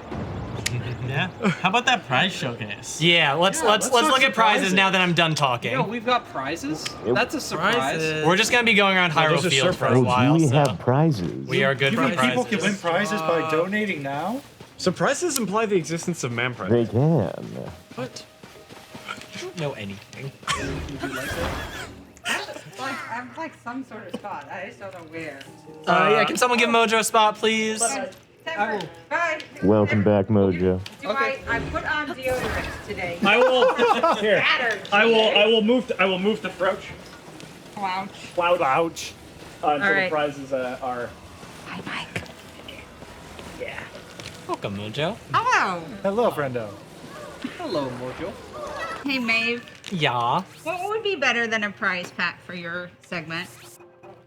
Yeah. How about that prize showcase? Yeah, let's look at prizes now that I'm done talking. Yo, we've got prizes? That's a surprise. Prizes. We're just gonna be going around Hyrule those are Field for a surprises. while, we so have prizes. we are good You for think people prizes. can win prizes by donating now? Surprises imply the existence of man They prizes. can. What? I don't know anything. I'm like some sort of spot. I just don't know where. Yeah, can someone give Mojo a spot, please? Temper. Bye. Welcome back, Mojo. Do I put on deodorant today. I will here. Battered. I will move to Frouch. Clouch. Ouch. Until All right. the prizes are. Hi, Mike. Welcome, Mojo. Hello. Hello, friendo. Hello, Mojo. Hey, Maeve. Yeah. What would be better than a prize pack for your segment?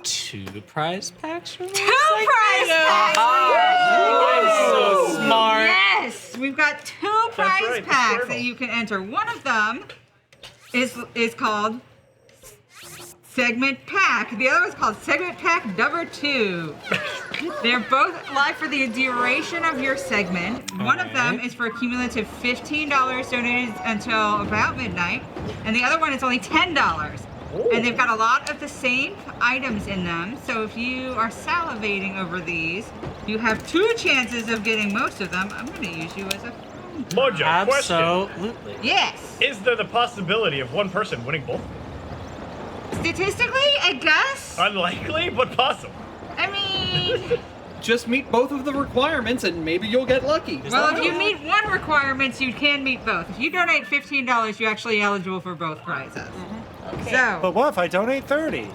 2 prize packs for me? 2 prize packs! I'm so smart. Yes, we've got 2 prize right, the packs Squirtle. that you can enter. One of them is called Segment Pack. The other is called Segment Pack number 2. They're both live for the duration of your segment. One of them is for a cumulative $15 donated until about midnight, and the other one is only $10. And they've got a lot of the same items in them, so if you are salivating over these, you have 2 chances of getting most of them. I'm going to use you as a phone. Mojo, question. Absolutely. Yes. Is there the possibility of one person winning both? Statistically, I guess. Unlikely, but possible. I mean, Just meet both of the requirements and maybe you'll get lucky. well, if you meet one requirement, you can meet both. If you donate $15, you're actually eligible for both prizes. So, But what if I donate 30?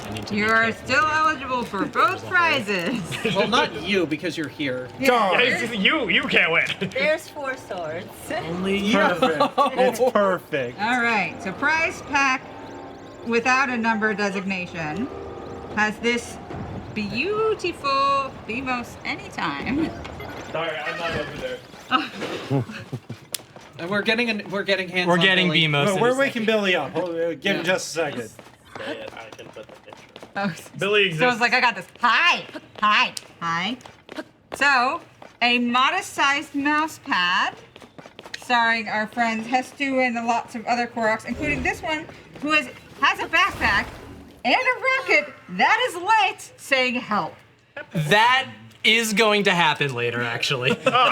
I need to be you're careful. still eligible for both prizes. Well, not you because you're here. You can't win. There's 4 swords. Only you. Perfect. It's perfect. All right, so prize pack without a number designation has this beautiful BMOS anytime. Sorry, I'm not over there. And we're getting hands We're on getting Billy. BMOS. No, in we're a waking Billy up. Give him just a second. I can put the picture. Oh, Billy so exists. it's like, I got this. Hi. So, a modest-sized mouse pad, starring our friends Hestu and lots of other Koroks, including this one, who has a backpack and a rocket that is lit saying help. That is going to happen later, actually. You're spoiling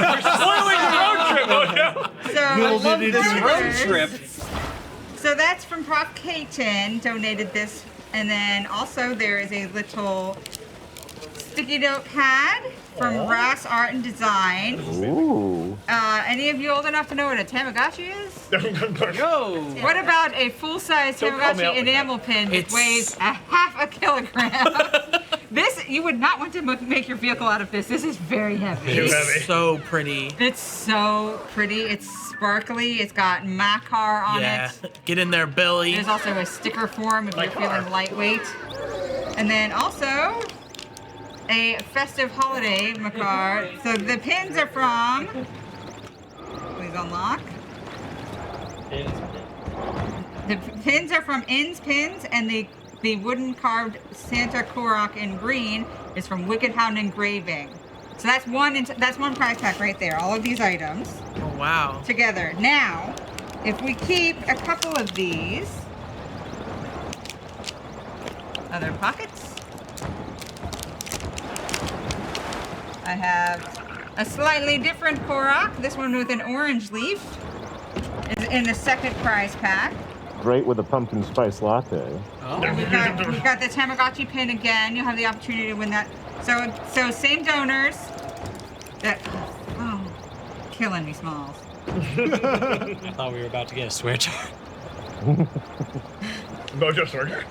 the road trip, Mojo. So I love this road trip. So that's from Prof. Kayton, donated this. And then also there is a little sticky note pad from Brass Art and Design. Ooh. Any of you old enough to know what a Tamagotchi is? Go. What about a full-size Don't call me out Tamagotchi like enamel pin that It's- weighs a half a kilogram? This, you would not want to make your vehicle out of this. This is very heavy. Too heavy. So pretty. It's so pretty. It's sparkly. It's got Makar on Yeah. it. Get in there, Billy. There's also a sticker form if you're feeling lightweight. And then also a festive holiday Makar. So the pins are from, please unlock. The pins are from In's Pins, and the wooden carved Santa Korok in green is from Wicked Hound Engraving. So that's one prize pack right there. All of these items Oh, wow. together. Now, if we keep a couple of these other pockets, I have a slightly different Korok. This one with an orange leaf is in the second prize pack. Great with a pumpkin spice latte. We've got the Tamagotchi pin again. You'll have the opportunity to win that. So same donors. Killing me, Smalls. I thought we were about to get a swear jar. Mojo Sorger.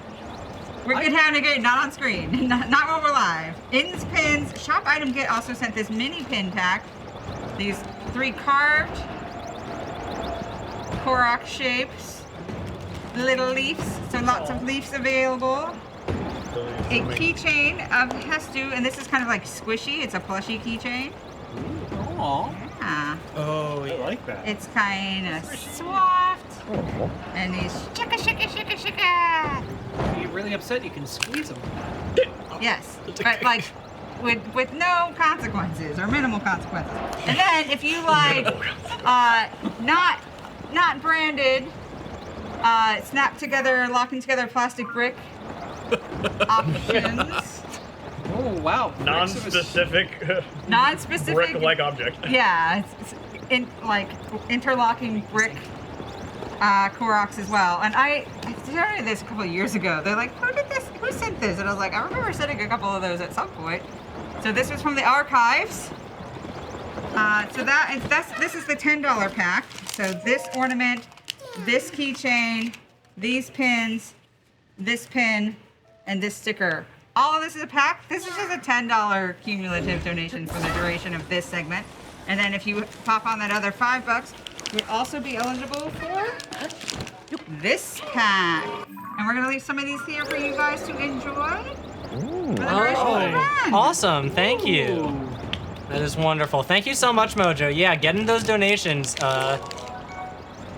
Wicked Hound again, not on screen. Not while we're live. In's Pins. Shop Item Kit also sent this mini pin pack. These 3 carved Korok shapes. Little leaves. So lots of leaves available. A keychain of Hestu, and this is kind of like squishy. It's a plushy keychain. Aw. Yeah. Oh, I yeah. like that. It's kind of soft. And these shika shika shika shika. If you're really upset, you can squeeze them. Yes, but like with no consequences or minimal consequences. And then if you like not branded, snap together, locking together plastic brick options. Oh wow. Non-specific. Non-specific. Brick-like object. Yeah, it's in like interlocking brick Koroks as well. And I started this a couple of years ago. They're like, who sent this? And I was like, I remember sending a couple of those at some point. So this was from the archives. So this is the $10 pack. So this ornament, this keychain, these pins, this pin, and this sticker. All of this is a pack. This is just a $10 cumulative donation for the duration of this segment. And then if you pop on that other $5, you'd also be eligible for this pack. And we're gonna leave some of these here for you guys to enjoy. For the duration of the run. Awesome, thank you. That is wonderful. Thank you so much, Mojo. Yeah, getting those donations.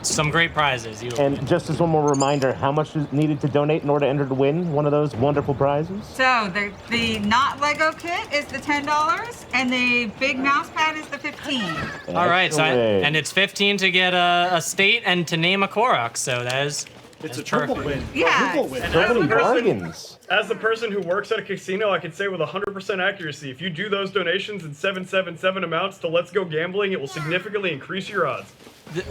Some great prizes. And just as one more reminder, how much is needed to donate in order to enter to win one of those wonderful prizes? So the not Lego kit is the $10, and the big mouse pad is the $15. All right, so Excellent. and it's 15 to get a state and to name a Korok. So that is It's a that's triple perfect. win. Yeah. Triple win. And So as many a person, bargains. as the person who works at a casino, I could say with 100% accuracy, if you do those donations in 777 amounts to Let's Go Gambling, it will significantly increase your odds. The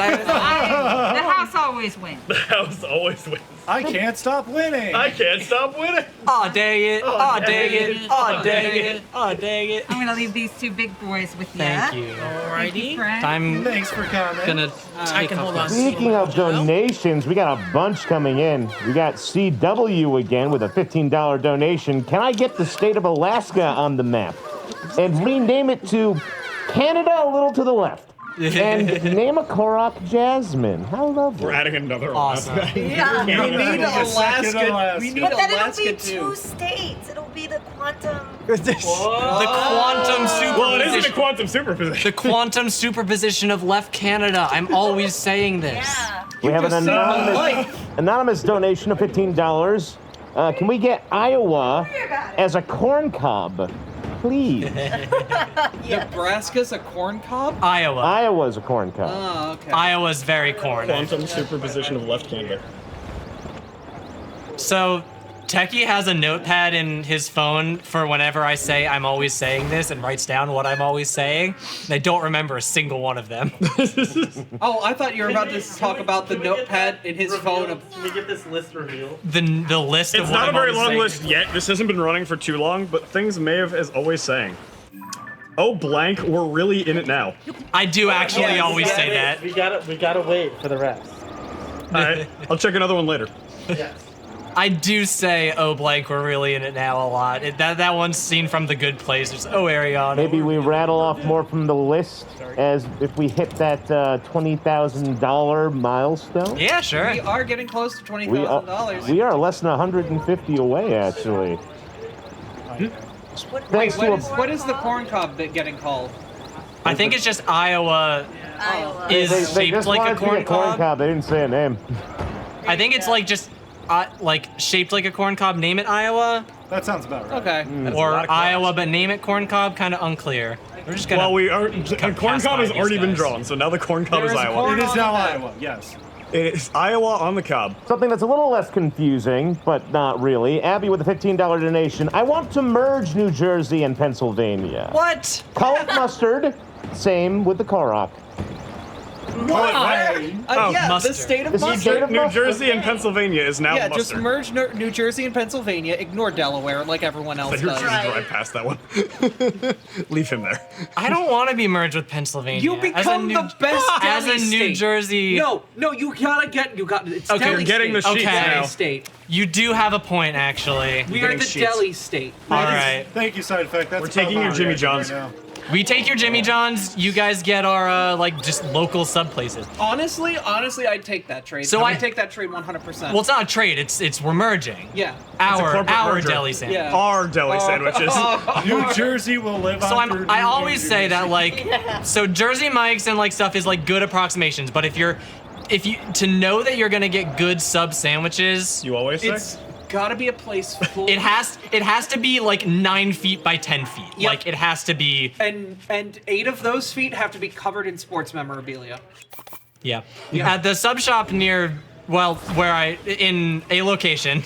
house always wins. The house always wins. I can't stop winning. I can't stop winning. Aw, dang it. Aw, dang it. Aw, dang it. Aw, dang it. I'm gonna leave these 2 big boys with you. Thank you. Thank you, Alrighty. friend. I'm Thanks for coming. gonna I take can hold on. Speaking of donations, we got a bunch coming in. We got CW again with a $15 donation. Can I get the state of Alaska on the map? And rename it to Canada a little to the left. And name a Korok Jasmine. How lovely. We're adding another Awesome. Yeah. We need Alaska. We need But then it'll Alaska be too. 2 states. It'll be the quantum. the quantum Well, it isn't a superposition. quantum superposition. The quantum superposition of left Canada. I'm always saying this. Yeah. We have an just said anonymous donation of $15. Can we get Iowa as a corn cob? Please. Nebraska's a corn cob? Iowa. Iowa's a corn cob. Oh, okay. Iowa's very corny. Quantum superposition of left Canada. So, Techie has a notepad in his phone for whenever I say I'm always saying this and writes down what I'm always saying. And I don't remember a single one of them. Oh, I thought you were about to talk about the notepad in his phone. Can we get this list revealed? The list of It's what not a I'm very always long saying. list yet. This hasn't been running for too long, but things Maeve is always saying. Oh, blank, we're really in it now. I do actually always say that. We gotta wait for the rest. Alright, I'll check another one later. Yes. I do say, oh, blank, we're really in it now a lot. That one's seen from The Good Place. There's, oh, Ariana. Maybe we rattle off more from the list as if we hit that $20,000 milestone. Yeah, sure. We are getting close to $20,000. We are less than 150 away, actually. Thanks to What is the corn cob bit getting called? I think it's just Iowa is they shaped just like a wanted to be corn cob. They didn't say a name. I think it's like just like shaped like a corn cob. Name it Iowa. That sounds about right. Okay. Or Iowa, but name it corn cob. Kind of unclear. We're just gonna. Well, we are. The corn pass cob by has these already been guys. drawn, so now the corn cob There is is Iowa. corn It is on now the map. Iowa, yes. It's Iowa on the cob. Something that's a little less confusing, but not really. Abby with a $15 donation. I want to merge New Jersey and Pennsylvania. What? Call it mustard. Same with the Korok. Yeah, mustard. the state of This is mustard. state of New mustard. Jersey and Pennsylvania is now Yeah, mustard. just merge New Jersey and Pennsylvania. Ignore Delaware like everyone else But you're does. just Right. drive past that one. Leave him there. I don't want to be merged with Pennsylvania. You become the best as deli a New state. Jersey. No, you gotta get. It's Okay, deli you're getting state. the sheets Okay. now. Deli state. You do have a point, actually. We are getting the sheets. deli state. All right. Thank you, side effect. That's We're taking your Jimmy John's. We take your Jimmy John's. You guys get our like just local sub places. Honestly, I'd take that trade. So I'd I- take that trade 100%. Well, it's not a trade. It's we're merging. Yeah. Our corporate merger. deli sandwich. Yeah. Our deli sandwiches. New Jersey will live So on. I always say that like so Jersey Mike's and like stuff is like good approximations, but if you to know that you're gonna get good sub sandwiches, You always say? It's gotta be a place full. it has to be like 9 feet by 10 feet. Yep. Like it has to be. And 8 of those feet have to be covered in sports memorabilia. Yeah. At the sub shop near, well, in a location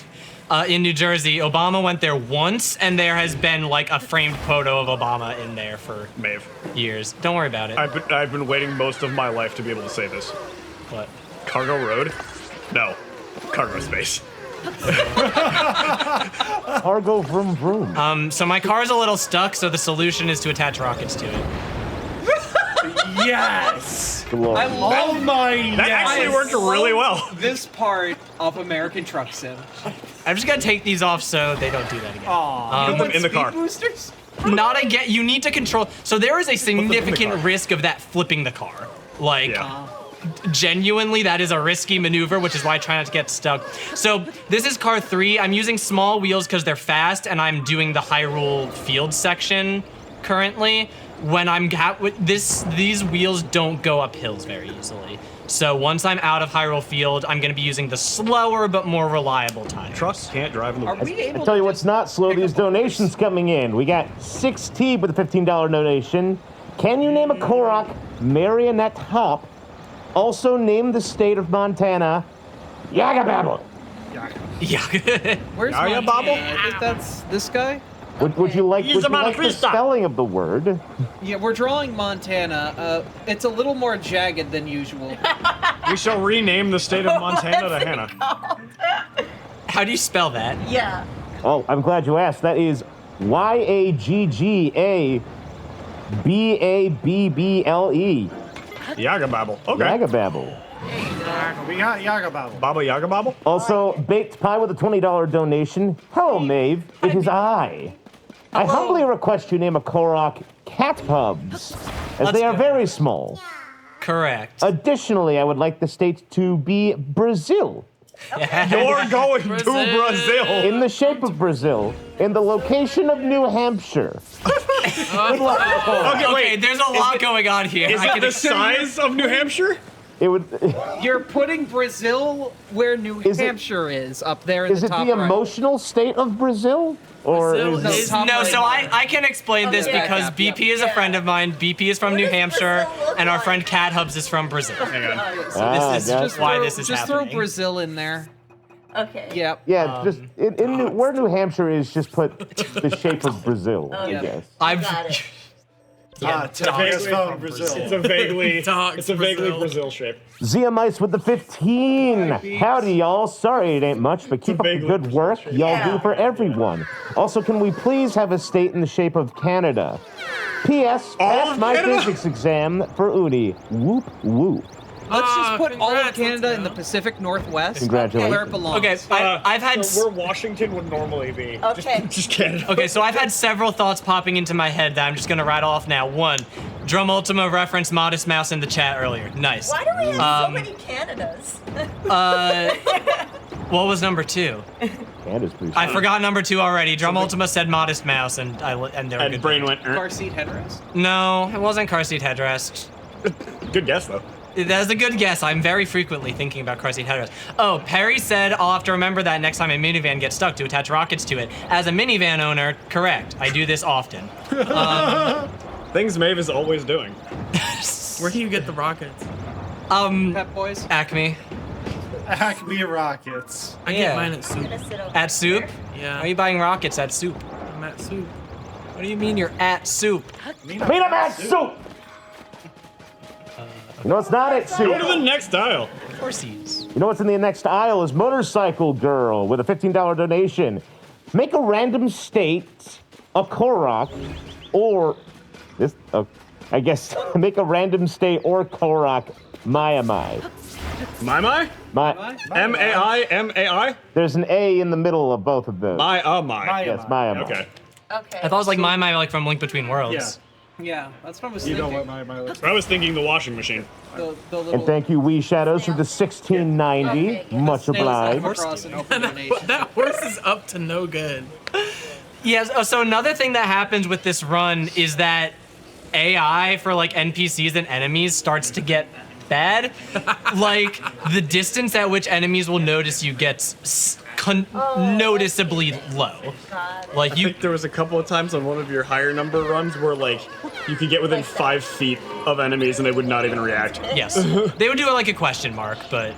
in New Jersey, Obama went there once, and there has been like a framed photo of Obama in there for Maeve. years. Don't worry about it. I've been waiting most of my life to be able to say this. What? Cargo road? No. Cargo space. Cargo vroom vroom. So my car's a little stuck, so the solution is to attach rockets to it. Yes! Glory. I love Oh my That actually worked really well. this part of American Truck Sim. I'm just gonna take these off so they don't do that again. Put them in the car. Boosters? Not again. You need to control. So there is a them in the significant car. risk of that flipping the car. Like, Yeah. genuinely, that is a risky maneuver, which is why I try not to get stuck. So this is car 3. I'm using small wheels because they're fast, and I'm doing the Hyrule Field section currently. When I'm these wheels don't go up hills very easily. So once I'm out of Hyrule Field, I'm going to be using the slower but more reliable tires. Trucks can't drive in the Are woods. we able I tell you to what's just not slow, pick these up a horse? donations coming in. We got 6T with a $15 donation. Can you name a Korok marionette hop? Also name the state of Montana. Yagababble. Yeah. Where's Are ya, Montana? Bobble? I think that's this guy. Would you like the spelling of the word? Yeah, we're drawing Montana. It's a little more jagged than usual. We shall rename the state of Montana to Hannah. How do you spell that? Yeah. Oh, I'm glad you asked. That is Yaggababble. Yaga Babble. Okay. Yagababble. We got Yaga Babble. Baba Yaga Babble? Also, Baked Pie with a $20 donation. Hello, Maeve. It is I. I humbly request you name a Korok cat pubs, as Let's they are go. very small. Correct. Additionally, I would like the state to be Brazil, You're going to Brazil. in the shape of Brazil, in the location of New Hampshire. Good luck, Korok. Okay, Okay, wait. there's a lot going on here. Is I it can the accept- size of New Hampshire? It would. You're putting Brazil where New Is it- Hampshire is, up there in Is the it top the right. emotional state of Brazil, or Brazil is No, is- top no, right. so I can explain this yeah, because yeah, BP is a yeah. friend of mine. BP is from New does Hampshire, Brazil look and our like? friend Cat Hubs is from Brazil. Hang on. So this is gotcha. just why this is Just happening. throw Brazil in there. Okay. Yep. Yeah, just where New Hampshire is, just put the shape of Brazil, I Okay. guess. I've Got it. Today's phone, Brazil. It's a vaguely, Dogs, Brazil. Brazil shape. Zia Mice with the 15. Howdy, y'all. Sorry it ain't much, but keep up the vaguely good work y'all Yeah. do for everyone. Also, can we please have a state in the shape of Canada? P.S. Pass of my Canada? physics exam for Uni. Whoop, whoop. Let's just put all of congrats, Canada let's in the go. Pacific Northwest. Congratulations. Where it belongs. okay. I've had where Washington would normally be. Okay. Just Canada. okay. So I've had several thoughts popping into my head that I'm just gonna rattle off now. One, Drum Ultima referenced Modest Mouse in the chat earlier. Nice. Why do we have so many Canadas? What was number 2? Canada's pretty I sweet. forgot number 2 already. Drum Ultima said Modest Mouse, and they were And good. brain went. Car seat headrest. No, it wasn't car seat headrest. Good guess though. That's a good guess. I'm very frequently thinking about car seat headrest. Oh, Perry said I'll have to remember that next time a minivan gets stuck to attach rockets to it. As a minivan owner, correct. I do this often. Things Maeve is always doing. Where do you get the rockets? Pep Boys. Acme. Acme Rockets. I Yeah. get mine at soup. Gonna sit over At Soup? there. Yeah. Why are you buying rockets at Soup? I'm at soup. What do you mean you're at Soup? Meet 'em at soup! You know it's not at soup. Go to the next aisle. Of course he is. You know what's in the next aisle is Motorcycle Girl with a $15 donation. Make a random state, a Korok, or this. I guess make a random state or Korok. My. My? My. M-A-I? There's an A in the middle of both of those. My. Yes, my. Okay. Okay. I thought it was like my like from Link Between Worlds. Yeah, that's what I was You thinking. know what my looks I was thinking the washing machine. The little And thank you, Wee Shadows, for the 1690. Okay, yeah. Much snails that obliged. come across an open donation. That horse is up to no good. Yes. So another thing that happens with this run is that AI for like NPCs and enemies starts to get bad. Like the distance at which enemies will notice you gets noticeably low. Like I you. think there was a couple of times on one of your higher number runs where like you could get within 5 feet of enemies and they would not even react. Yes. They would do it like a question mark, but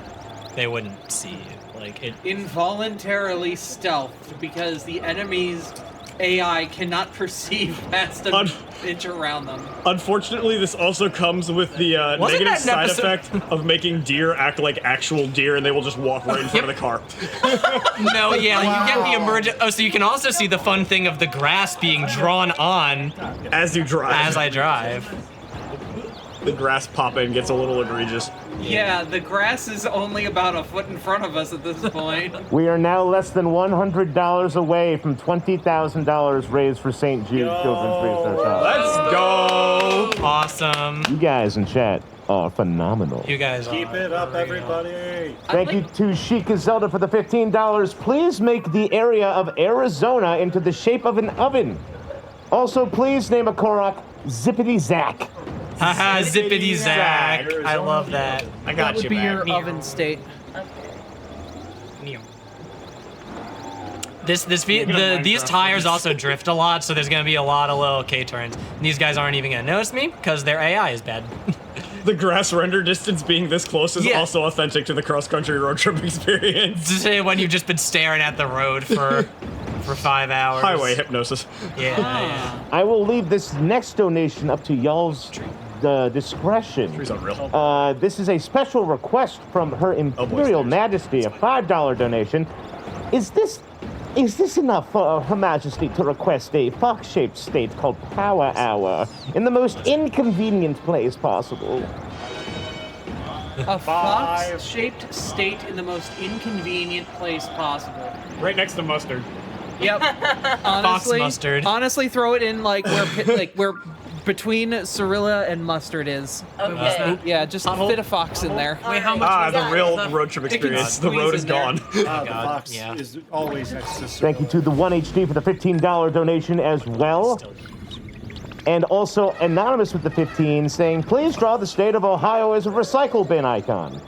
they wouldn't see you. Like it. Involuntarily stealthed because the enemy's AI cannot perceive past an inch around them. Unfortunately, this also comes with the Wasn't negative that an side effect of making deer act like actual deer and they will just walk right in front of the car. No, yeah, you get the emergent. Oh, so you can also see the fun thing of the grass being drawn on As you drive. as I drive. The grass popping gets a little egregious. Yeah, the grass is only about a foot in front of us at this point. We are now less than $100 away from $20,000 raised for St. Jude Children's Research Hospital. Let's go! Awesome. You guys in chat are phenomenal. You guys are. Keep it up, everybody. Thank you to Sheikah Zelda for the $15. Please make the area of Arizona into the shape of an oven. Also, please name a Korok Zippity Zack. Haha, zippity zack. I love that. I got That would you, be man. your oven state. These tires also drift a lot, so there's gonna be a lot of little K-turns. And these guys aren't even gonna notice me because their AI is bad. The grass render distance being this close is Yeah. also authentic to the cross-country road trip experience. To say when you've just been staring at the road for 5 hours. Highway hypnosis. Yeah. I will leave this next donation up to y'all's discretion. Tree's unreal. This is a special request from Her Imperial Majesty, a $5 donation. Is this enough for Her Majesty to request a fox-shaped state called Power Hour in the most inconvenient place possible? A fox-shaped state in the most inconvenient place possible. Right next to mustard. Yep. Honestly, mustard. Honestly, throw it in like where between Cirilla and mustard is. Okay. Yeah, just fit a fox in there. Wait, how much? The real road trip experience. The road is gone. The fox yeah. is always next to Thank you to the 1HD for the $15 donation as well. And also Anonymous with the 15 saying, please draw the state of Ohio as a recycle bin icon.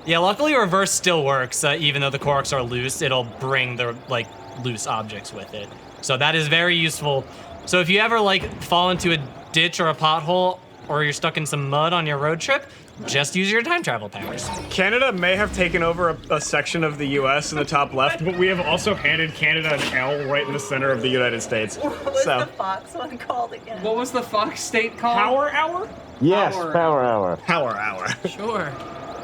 Yeah, luckily reverse still works. Even though the Koroks are loose, it'll bring the like loose objects with it. So that is very useful. So if you ever like fall into a ditch or a pothole, or you're stuck in some mud on your road trip, just use your time travel powers. Canada may have taken over a section of the U.S. in the top left, but we have also handed Canada an L right in the center of the United States. What was the Fox one called again? What was the Fox state called? Power Hour? Yes, Power Power Hour. Power Hour. Sure.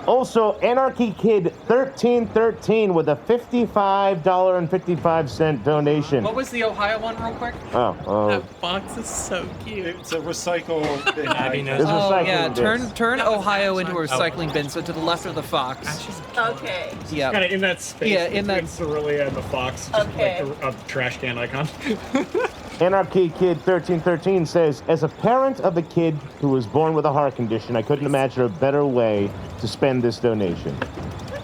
Also, Anarchy Kid 1313 with a $55.55 donation. What was the Ohio one, real quick? That fox is so cute. It's a recycle bin. Abby knows. It's Oh recycling yeah, bins. turn Ohio into a recycling bin, so to the left of the Fox. Okay. Yeah. Kind of in that space Yeah, in between that- Cerulean and the Fox, just Okay. like a trash can icon. Anarchy Kid 1313 says, as a parent of a kid who was born with a heart condition, I couldn't imagine a better way to spend this donation.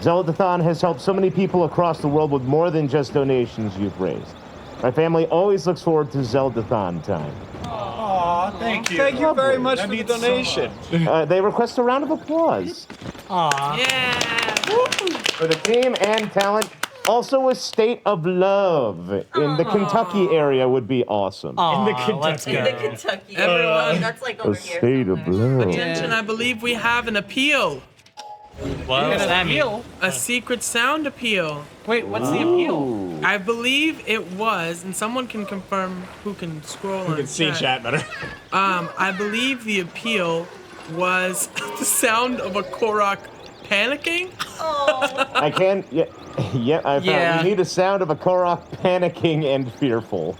Zeldathon has helped so many people across the world with more than just donations you've raised. My family always looks forward to Zeldathon time. Aw, thank you. Thank you very much That for the means so donation. They request a round of applause Aw. Yeah. for the team and talent. Also, a state of love in the Kentucky area would be awesome. Aw, In the Kentucky. let's go. In the Kentucky. Everyone. That's like A over here. state of somewhere. love. Attention, I believe we have an appeal. What does that mean? A secret sound appeal. Wait, what's the appeal? Ooh. I believe it was, and someone can confirm who can scroll You on can see chat better. I believe the appeal was the sound of a Korok panicking. Oh. I can, yeah, I found Yeah. we need a sound of a Korok panicking and fearful.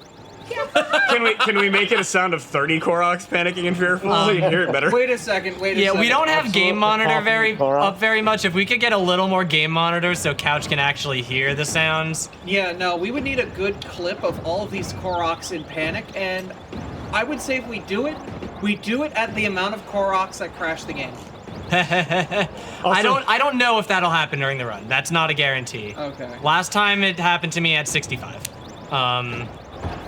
Can we make it a sound of 30 Koroks panicking and fearful so you can hear it better? Wait a second. Wait a Yeah, second. we don't have Absolutely game monitor coughing Korok. up very much. If we could get a little more game monitor so Couch can actually hear the sounds. Yeah, no, we would need a good clip of all of these Koroks in panic, and I would say if we do it at the amount of Koroks that crash the game. I don't know if that'll happen during the run. That's not a guarantee. Okay. Last time it happened to me at 65.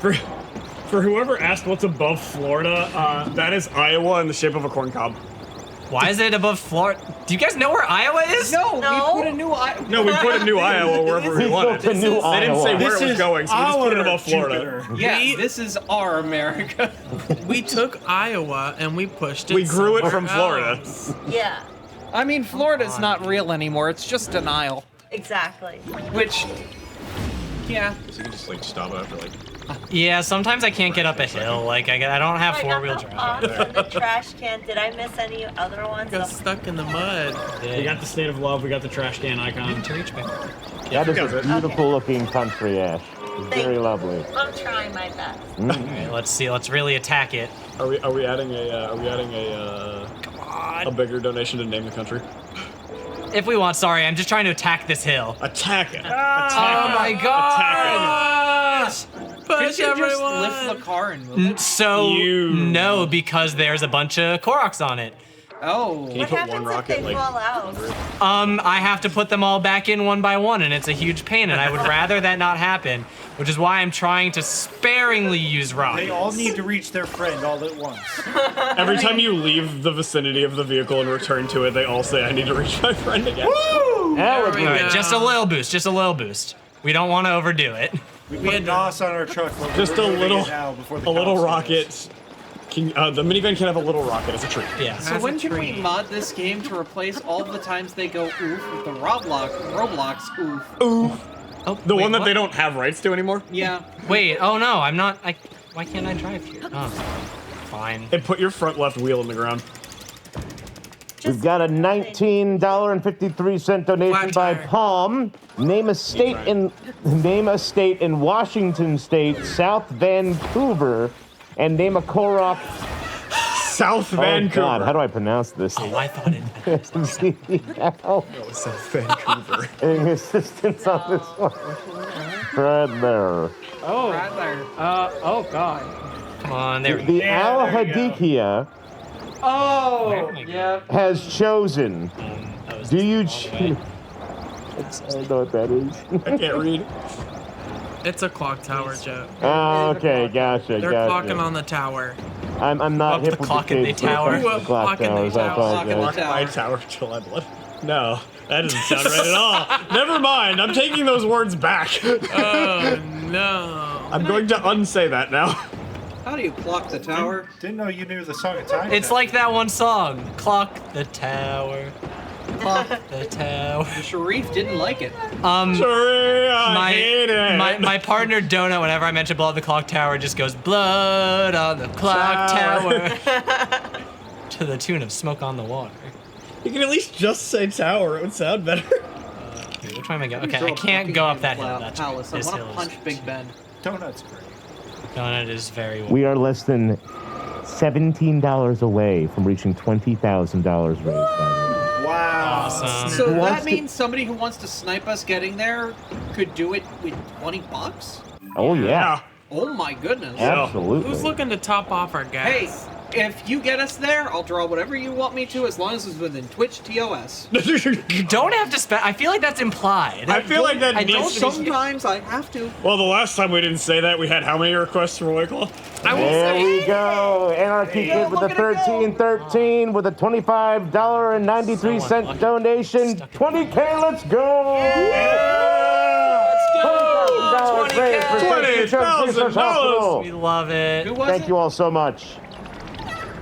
For whoever asked what's above Florida, that is Iowa in the shape of a corn cob. Why is it above Florida? Do you guys know where Iowa is? No, No. we put a new No, we put a new Iowa wherever we We wanted. built a new They didn't say Iowa. where it was going, so we just put it above Florida. Jupiter. Yeah, We- this is our America. We took Iowa and we pushed it. We grew it somewhere from Florida. else. Yeah. I mean, Florida's not real anymore. It's just denial. Exactly. Which, yeah. So you can just like stop after like. Yeah, sometimes I can't get up a hill. Like I don't have I got four-wheel the drive. box and the trash can. Did I miss any other ones? Got stuck in the mud. We got the state of love, we got the trash can icon. To reach me. That is got a it. beautiful looking country, Ash. Very lovely. I'm trying my best. Alright, let's see. Let's really attack it. Are we adding a bigger donation to name the country? If we want. Sorry, I'm just trying to attack this hill. Attack it. Oh my gosh! Push Could you everyone. just lift the car and move it? So You- no, because there's a bunch of Koroks on it. Oh. Can you What put happens one if rocket they like? fall out? I have to put them all back in one by one, and it's a huge pain, and I would rather that not happen, which is why I'm trying to sparingly use rockets. They all need to reach their friend all at once. Every time you leave the vicinity of the vehicle and return to it, they all say, "I need to reach my friend again." That would we be All right, go. just a little boost, just a little boost. We don't want to overdo it. We put NOS on our truck. But Just we're a moving little, it now before the a little cops see us. rocket. The minivan can have a little rocket as a treat. Yeah. So As when a can we tree. mod this game to replace all of the times they go oof with the Roblox oof? Oh, The wait, one that what? they don't have rights to anymore. Yeah. Wait, oh no, I'm not. Why can't I drive here? Oh, fine. And put your front left wheel in the ground. We've got a $19.53 donation Flat by tire. Palm. Name a state in Washington State, South Vancouver, and name a Korok. South Oh Vancouver. God, how do I pronounce this? Oh, I thought it. CDL. South Vancouver. Any assistance on this one? Right there. Oh. Oh God. Come on, there we The go. Al Hadikia Oh. Where am I Yeah. has chosen. That was Do you all the way. choose? I don't know what that is. I can't read. It's a clock tower, Joe. Oh, okay, gotcha, They're gotcha. clocking on the tower. I'm not Up hip the with clock the in the kids when it tower. comes to Up clock clock in the towers. I tower. apologize. Clock in My tower till I blood. No, that doesn't sound right at all. Never mind. I'm taking those words back. Oh no. I'm going to unsay that now. How do you clock the tower? Didn't know you knew the song of time. It's like that one song, Clock the Tower. Clock the tower. The Sharif didn't like it. Sorry, I hate it. My partner Donut, whenever I mention blood on the clock tower, just goes blood on the clock tower to the tune of Smoke on the Water. You can at least just say tower. It would sound better. Which way am I going? Okay, I can't go up that hill. That's Palace. I this want hill to is punch Big Ben. Donut's great. Donut is very. We are less than $17 away from reaching $20,000 raised. By the way. Wow. Awesome. So Who wants that to- means somebody who wants to snipe us getting there could do it with $20? Oh yeah, Oh my goodness. absolutely. Who's looking to top off our Hey, gas? if you get us there, I'll draw whatever you want me to as long as it's within Twitch TOS. You don't have to spend. I feel like that's implied. I feel like that I needs don't to be. Sometimes I have to. Well, the last time we didn't say that, we had how many requests for Wickle? There we go. Anarchy Yeah, Kid with look a at it go. 1313 with a $25.93 Someone lucky. donation. Stuck in 20K, let's go! $20,000 raised for St. John's Research Hospital. We love it. Who was Thank it? you all so much.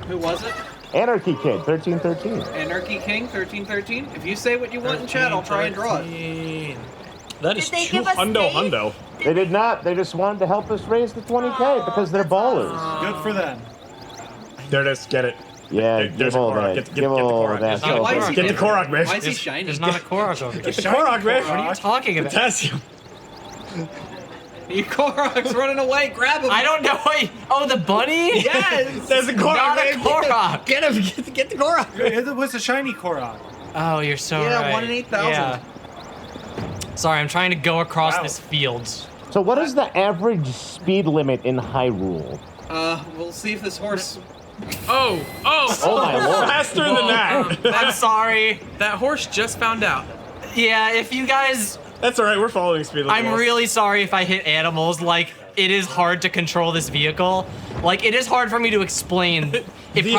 Who was it? Anarchy Kid, 1313. Anarchy King 1313. If you say what you want in chat, I'll try and draw it. 13. That is Did they two give us hundo space? hundo. They did not. They just wanted to help us raise the 20K because they're ballers. Good for them. There it is. Get it. Yeah, There's give a all Korok. that. Get Give the all Korok. of that. There's not a Why is Korok. he Get the different? Korok, man. Why is he shiny? There's not a Korok over here. Get the Korok, man. What are you talking about? Potassium. You Korok's running away. Grab him. I don't know. Wait. Oh, the bunny? Yes. There's a Korok, Not a man. Korok. Get him. Get the Korok. It was a shiny Korok. Oh, you're so Yeah, right. 1 in 8,000. Yeah. Sorry, I'm trying to go across Wow. this field. So what is the average speed limit in Hyrule? We'll see if this horse. Oh, Oh my lord. Faster than that. I'm sorry. that horse just found out. Yeah, if you guys, That's all right. We're following speed limit. I'm laws. really sorry if I hit animals. Like, it is hard to control this vehicle. Like, it is hard for me to explain. It She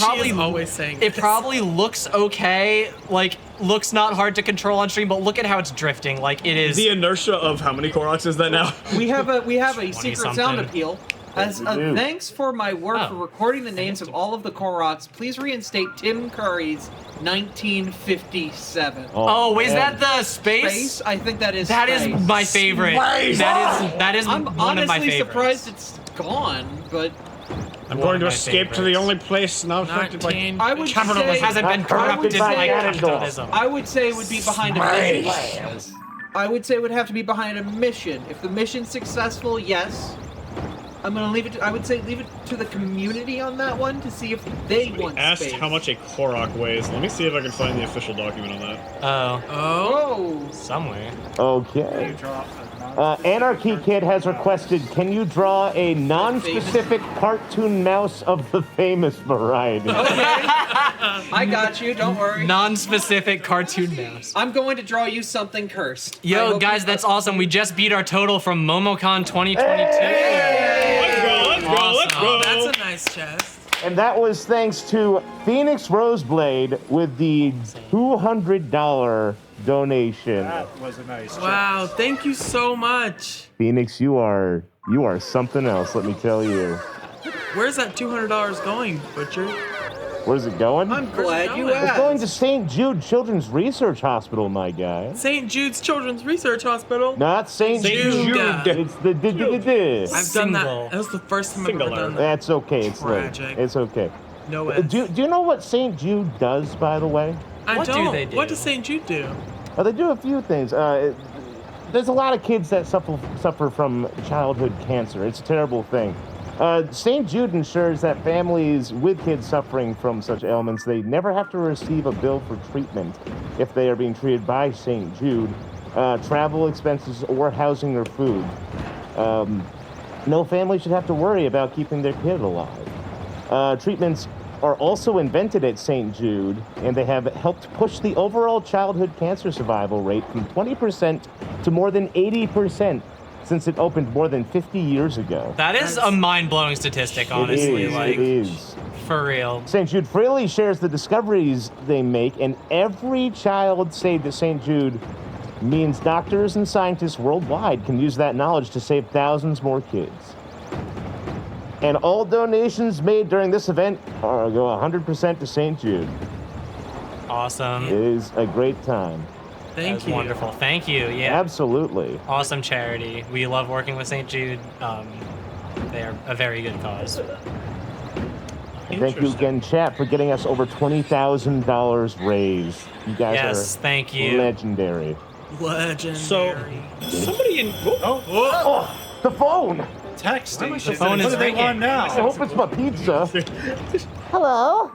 probably is always saying it this. probably looks okay. Like, looks not hard to control on stream, but look at how it's drifting. Like, it is. The inertia of how many Koroks is that now? We have a secret sound 20-something. appeal. As Yes, we do. thanks for my work for recording the names of all of the Koroks, please reinstate Tim Curry's 1957. Oh, is man. that the space? Space? I think that is. That is Space. my favorite. Space! That is I'm one of my honestly favorites. surprised it's gone, but I'm One going of to my escape to the favorites. only place now affected by 19. I would Capitalism say hasn't been I'm corrupted corrupted by by Ganondorf. capitalism. I would say it would be behind a mission. I would say it would have to be behind a mission. If the mission's successful, yes. I'm gonna leave it. I would say leave it to the community on that one to see if they want asked space. how much a Korok weighs. Let me see if I can find the official document on that. Oh, Oh, somewhere. Okay. You draw a Anarchy Kid has requested, can you draw a non-specific cartoon mouse of the famous variety? I got you. Don't worry. Non-specific cartoon mouse. I'm going to draw you something cursed. I Yo, hope guys, you- that's awesome. We just beat our total from MomoCon 2022. Let's go, let's go, let's Awesome. go. That's a nice chest. And that was thanks to Phoenix Roseblade with the $200 donation. That was a nice Wow, thank you so much. Phoenix, you are something else, let me tell you. Where's that $200 going, Butcher? Where's it going? I'm glad you going? It's going asked. to St. Jude Children's Research Hospital, my guy. St. Jude's Children's Research Hospital. Not St. Jude. Jude. It's the I've done Single. that. That was the first time I've ever Singular. done that. That's okay. It's late. Tragic. It's okay. No S. Do you know what St. Jude does, by the way? I What do don't. they do? What does St. Jude do? They do a few things. There's a lot of kids that suffer from childhood cancer. It's a terrible thing. St. Jude ensures that families with kids suffering from such ailments, they never have to receive a bill for treatment if they are being treated by St. Jude, travel expenses or housing or food. No family should have to worry about keeping their kid alive. Treatments are also invented at St. Jude, and they have helped push the overall childhood cancer survival rate from 20% to more than 80% since it opened more than 50 years ago. That is a mind-blowing statistic, honestly. It is. For real. St. Jude freely shares the discoveries they make, and every child saved at St. Jude means doctors and scientists worldwide can use that knowledge to save thousands more kids. And all donations made during this event go 100% to St. Jude. Awesome. It is a great time. Thank That's you. wonderful. Thank you. Yeah. Absolutely. Awesome charity. We love working with St. Jude. They are a very good cause. Thank you again, chat, for getting us over $20,000 raised. You guys Yes, are thank you. legendary. Legendary. So, somebody in. Oh, the phone! Texting. The phone is What do they ringing. want now? I hope it's my pizza. Hello?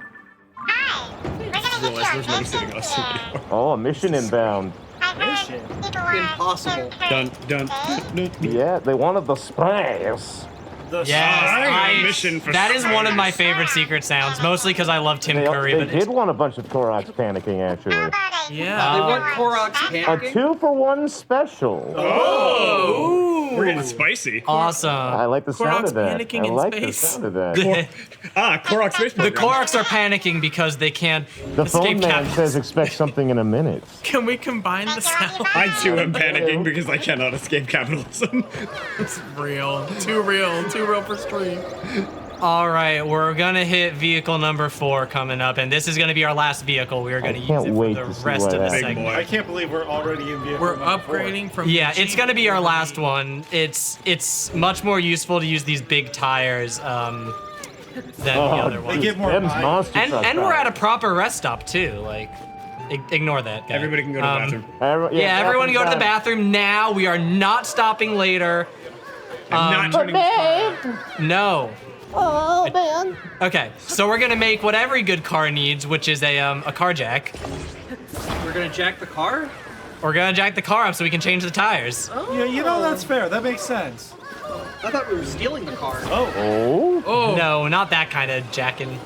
Realize there's nobody sitting us anymore. Oh, a mission inbound. Impossible. Dun, dun, dun. Yeah, they wanted the spice. The Yes, mission for that is one of my spiders. favorite secret sounds, mostly because I love Tim Curry. They But it's, did want a bunch of Koroks panicking, actually. Yeah. They want Korok's A panicking? 2-for-1 special. Oh! We're getting spicy. awesome. I like the sound Korok's of that. panicking I in like space. the sound of that. Korok Space The Program. Koroks are panicking because they can't The phone escape man capture. says expect something in a minute. Can we combine the sound? I too am panicking because I cannot escape capitalism. It's real. Too real. Too real for stream. All right, we're gonna hit vehicle number 4 coming up, and this is gonna be our last vehicle. We are gonna I use can't it for wait the to see rest what of the happens. Big segment. I boy. can't believe we're already in vehicle. We're number 4. upgrading from. Yeah, the it's gonna be our cheap last one. It's much more useful to use these big tires than the other They ones. get more Them's mileage. monster And truck we're at a tires. proper rest stop too. Like, ignore that. Guy. Everybody can go to the bathroom. Yeah, everyone go to the bathroom. bathroom now. We are not stopping later. I'm not turning. No. Oh, man. Okay, so we're gonna make what every good car needs, which is a car jack. We're gonna jack the car? We're gonna jack the car up so we can change the tires. Yeah, you know that's fair. That makes sense. I thought we were stealing the car. Oh. Oh. No, not that kind of jacking.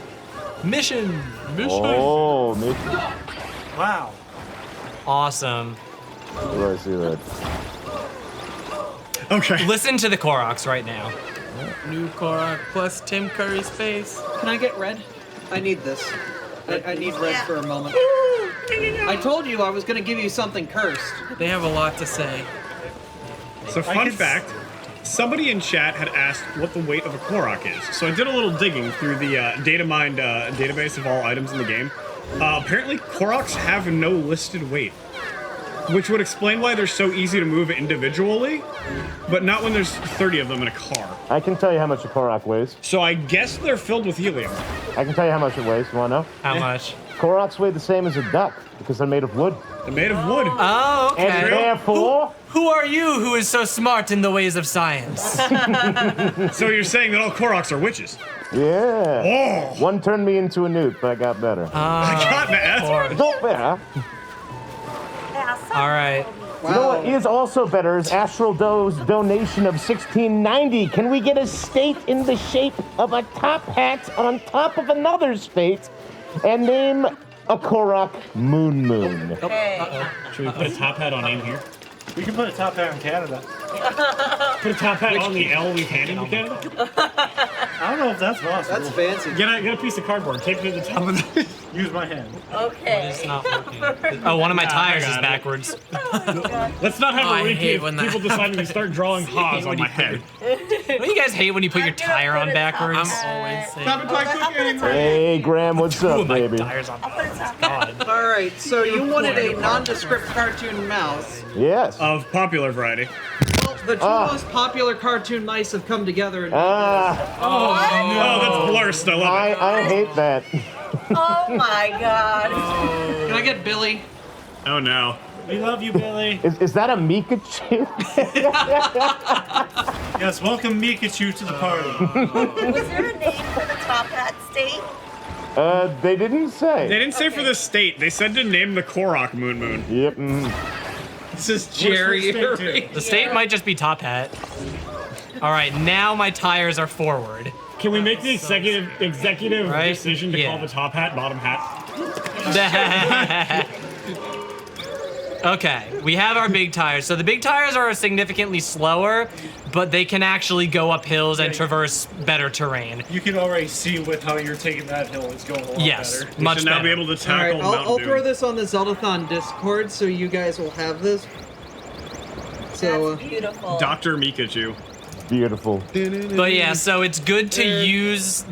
Mission. Oh, maybe. Wow. Awesome. Where do I see that? Okay. Listen to the Koroks right now. New Korok plus Tim Curry's face. Can I get red? I need this. I need red for a moment. I told you I was gonna give you something cursed. They have a lot to say. So fun fact, somebody in chat had asked what the weight of a Korok is. So I did a little digging through the DataMind database of all items in the game. Apparently Koroks have no listed weight, which would explain why they're so easy to move individually, but not when there's 30 of them in a car. I can tell you how much a Korok weighs. So I guess they're filled with helium. I can tell you how much it weighs. You want to know? How much? Koroks weigh the same as a duck because they're made of wood. They're made of wood. Oh, okay. And therefore, Who are you who is so smart in the ways of science? So you're saying that all Koroks are witches? yeah. Oh! One turned me into a newt, but I got better. I got that. Don't better. All right. You know what is also better is Astral Doe's donation of $16.90. Can we get a state in the shape of a top hat on top of another state and name a Korok Moon? Should we put a top hat on aim here? We can put a top hat in Canada. Put a top hat on the L we've handed to Canada? I don't know if that's possible. That's fancy. Get a piece of cardboard, tape it to the top of the... Use my hand. Okay. It's not working. Oh, one of my tires is backwards. Let's not have Oh, I a repeat hate of when that people deciding to start drawing haws on my head. Don't you guys hate when you put your tire on backwards? I'm always saying. Hey, Graham, what's Two up, of my baby? tires on backwards. God. All right, so you wanted a nondescript cartoon mouse. Yes. Of popular variety. Well, the two most popular cartoon mice have come together. And Oh, that's blurst. I love it. I hate that. Oh my god. Can I get Billy? Oh, no. We love you, Billy. Is that a Mikachu? Yes, welcome Mikachu to the party. Was there a name for the top hat state? They didn't say. They didn't say for the state. They said to name the Korok Moon. Yep. This is Jerry. The state might just be top hat. All right, now my tires are forward. Can we make the executive Right? decision to Yeah. call the top hat bottom hat? Okay, we have our big tires. So the big tires are significantly slower, but they can actually go up hills and traverse better terrain. You can already see with how you're taking that hill, it's going a lot Yes, better. much We should now better. be able to All right, tackle I'll Mountain throw Dew. this on the Zeldathon Discord so you guys will have this. So, That's beautiful. Dr. Mikachu. Beautiful. But yeah, so it's good to use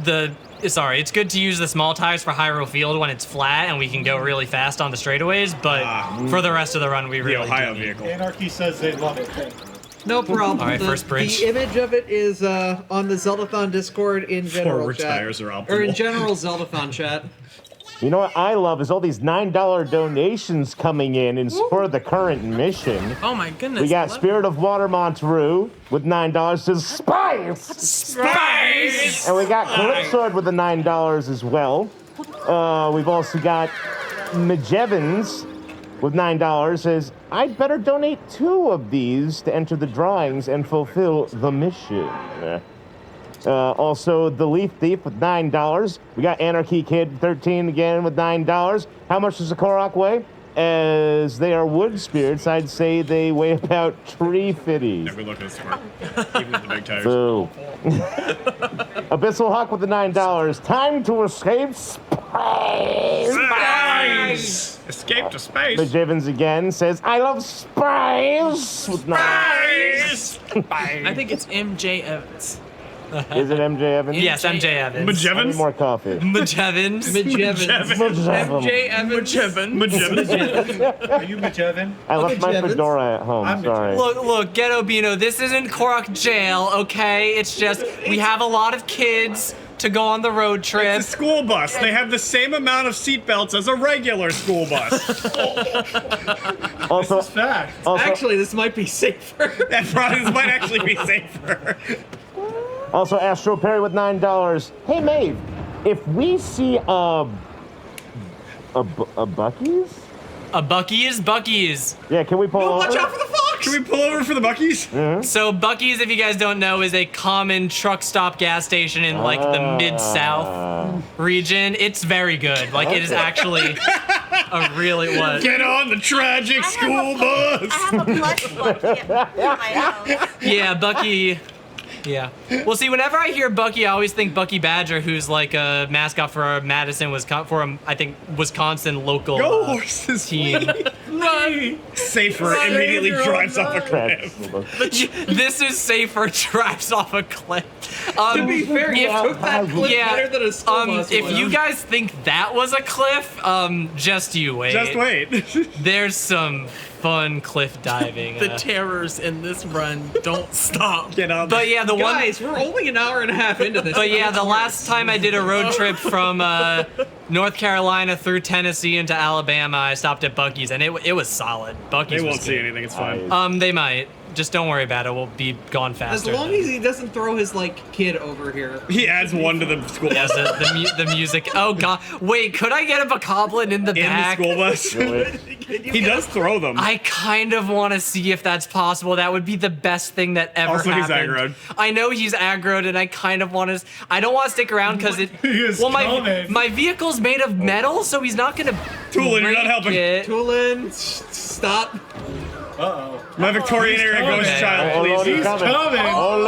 it's good to use the small tires for Hyrule Field when it's flat and we can go really fast on the straightaways, but for the rest of the run, we really Ohio do need- vehicle. Anarchy says they love it. No problem. All right, first bridge. The image of it is on the Zeldathon Discord in general Forward chat. tires are optimal. Or in general Zeldathon chat. You know what I love is all these $9 donations coming in support of the current mission. Oh my goodness. We got I love Spirit of Water Monterey with $9 says Spice! Spice! And we got Calypsword with the $9 as well. We've also got Majevans with $9 says, I'd better donate 2 of these to enter the drawings and fulfill the mission. Also, the Leaf Thief with $9. We got Anarchy Kid 13 again with $9. How much does the Korok weigh? As they are wood spirits, I'd say they weigh about 350. Never look at smart. Even with the big tires. Boo. Abyssal Hawk with the $9. Time to escape space. Space! Escape to space. Majevans again says, I love space with Space! I think it's MJ Evans. Is it MJ Evans? Yes, MJ Evans. I need Majevans? more coffee. Majevans. Majevans. Are you Majevin? I left my Majevans. fedora at home, I'm sorry. Look, Ghetto Bino, this isn't Korok jail, okay? It's just, we have a lot of kids to go on the road trip. It's a school bus. They have the same amount of seatbelts as a regular school bus. Also, Fact. Actually, this might be safer. That probably might actually be safer. Also, Astro Perry with $9. Hey, Maeve, if we see a Buc-ee's? A Buc-ee's. Yeah, can we pull over? Watch out for the fox! Can we pull over for the Buc-ee's? So Buc-ee's, if you guys don't know, is a common truck stop gas station in like the Mid-South region. It's very good. Like it is actually a really what? Get on the tragic school bus. I have a plush Bucky at my house. Yeah, Bucky. Yeah. Well, see, whenever I hear Bucky, I always think Bucky Badger, who's like a mascot for Madison, Wisconsin, I think Wisconsin local Go horses, team. Run! Safer immediately drives off a cliff. This is safer. Drives off a cliff. To be fair, you took that clip better than a school bus if would. you guys think that was a cliff, just you wait. Just wait. There's some fun cliff diving. The terrors in this run don't stop. Get on. But yeah, Guys, we're only an hour and a half into this. But yeah, the last time I did a road trip from North Carolina through Tennessee into Alabama, I stopped at Buc-ee's, and it was solid. Buc-ee's They was won't see good. anything. It's fine. They might. Just don't worry about it. We'll be gone As faster. long as he doesn't throw his like kid over here. He adds one to the school bus. Yes, the music. Oh god. Wait, could I get a bokoblin in the In the back? school bus. He does throw them. I kind of want to see if that's possible. That would be the best thing that ever Also, he's happened. aggroed. I know he's aggroed, and I kind of want to. I don't want to stick around because it. He is coming. my vehicle's made of metal, so he's not gonna. Toolin, you're not break helping. it. Tulin, stop. Uh-oh. My Victorian era ghost coming. child, Oh, Lord, please. he's coming. Coming. Oh,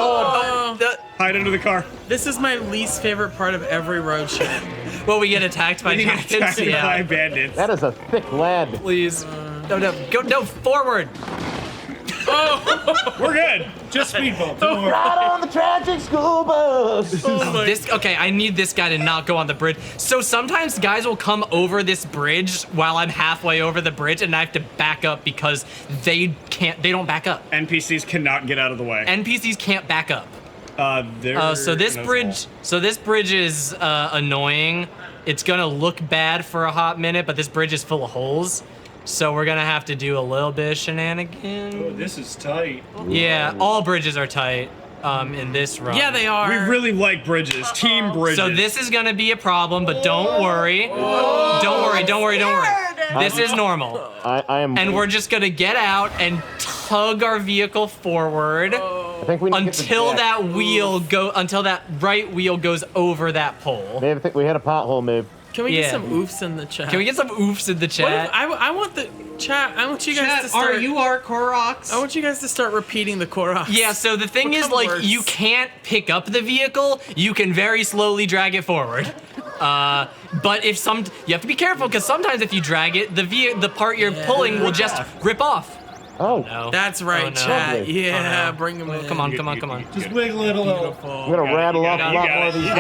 Lord. Hide under the car. This is my least favorite part of every road trip. Well, we get attacked by We get giants. attacked by Yeah. bandits. That is a thick lad. Please. No, forward. We're good. Just speed bump. Don't worry. Right on the tragic school bus. I need this guy to not go on the bridge. So sometimes guys will come over this bridge while I'm halfway over the bridge, and I have to back up because they don't back up. NPCs cannot get out of the way. NPCs can't back up. So this bridge is annoying. It's gonna look bad for a hot minute, but this bridge is full of holes. So we're gonna have to do a little bit of shenanigans. Oh, this is tight. Yeah, all bridges are tight in this run. Yeah, they are. We really like bridges. Team bridges. So this is gonna be a problem, but don't worry. Don't worry. This is normal. I am. And we're just gonna get out and tug our vehicle forward I think we need to get the until jack. until that right wheel goes over that pole. Maeve, I think we had a pothole, Maeve. Can we get Yeah. some oofs in the chat? Can we get some oofs in the What chat? if, I want the chat. I want you guys Chat, to start. R-U-R, Koroks. I want you guys to start repeating the Korok. Yeah, so the thing is, Become like, worse. you can't pick up the vehicle. You can very slowly drag it forward. But you have to be careful because sometimes if you drag it, the part you're pulling will just rip off. Oh, No. That's right, Oh, no. chat. Lovely. Yeah, Oh, no. bring him in. Come on, come on, come on. Just wiggle it a little. Beautiful. I'm gonna rattle off a lot more of these $9.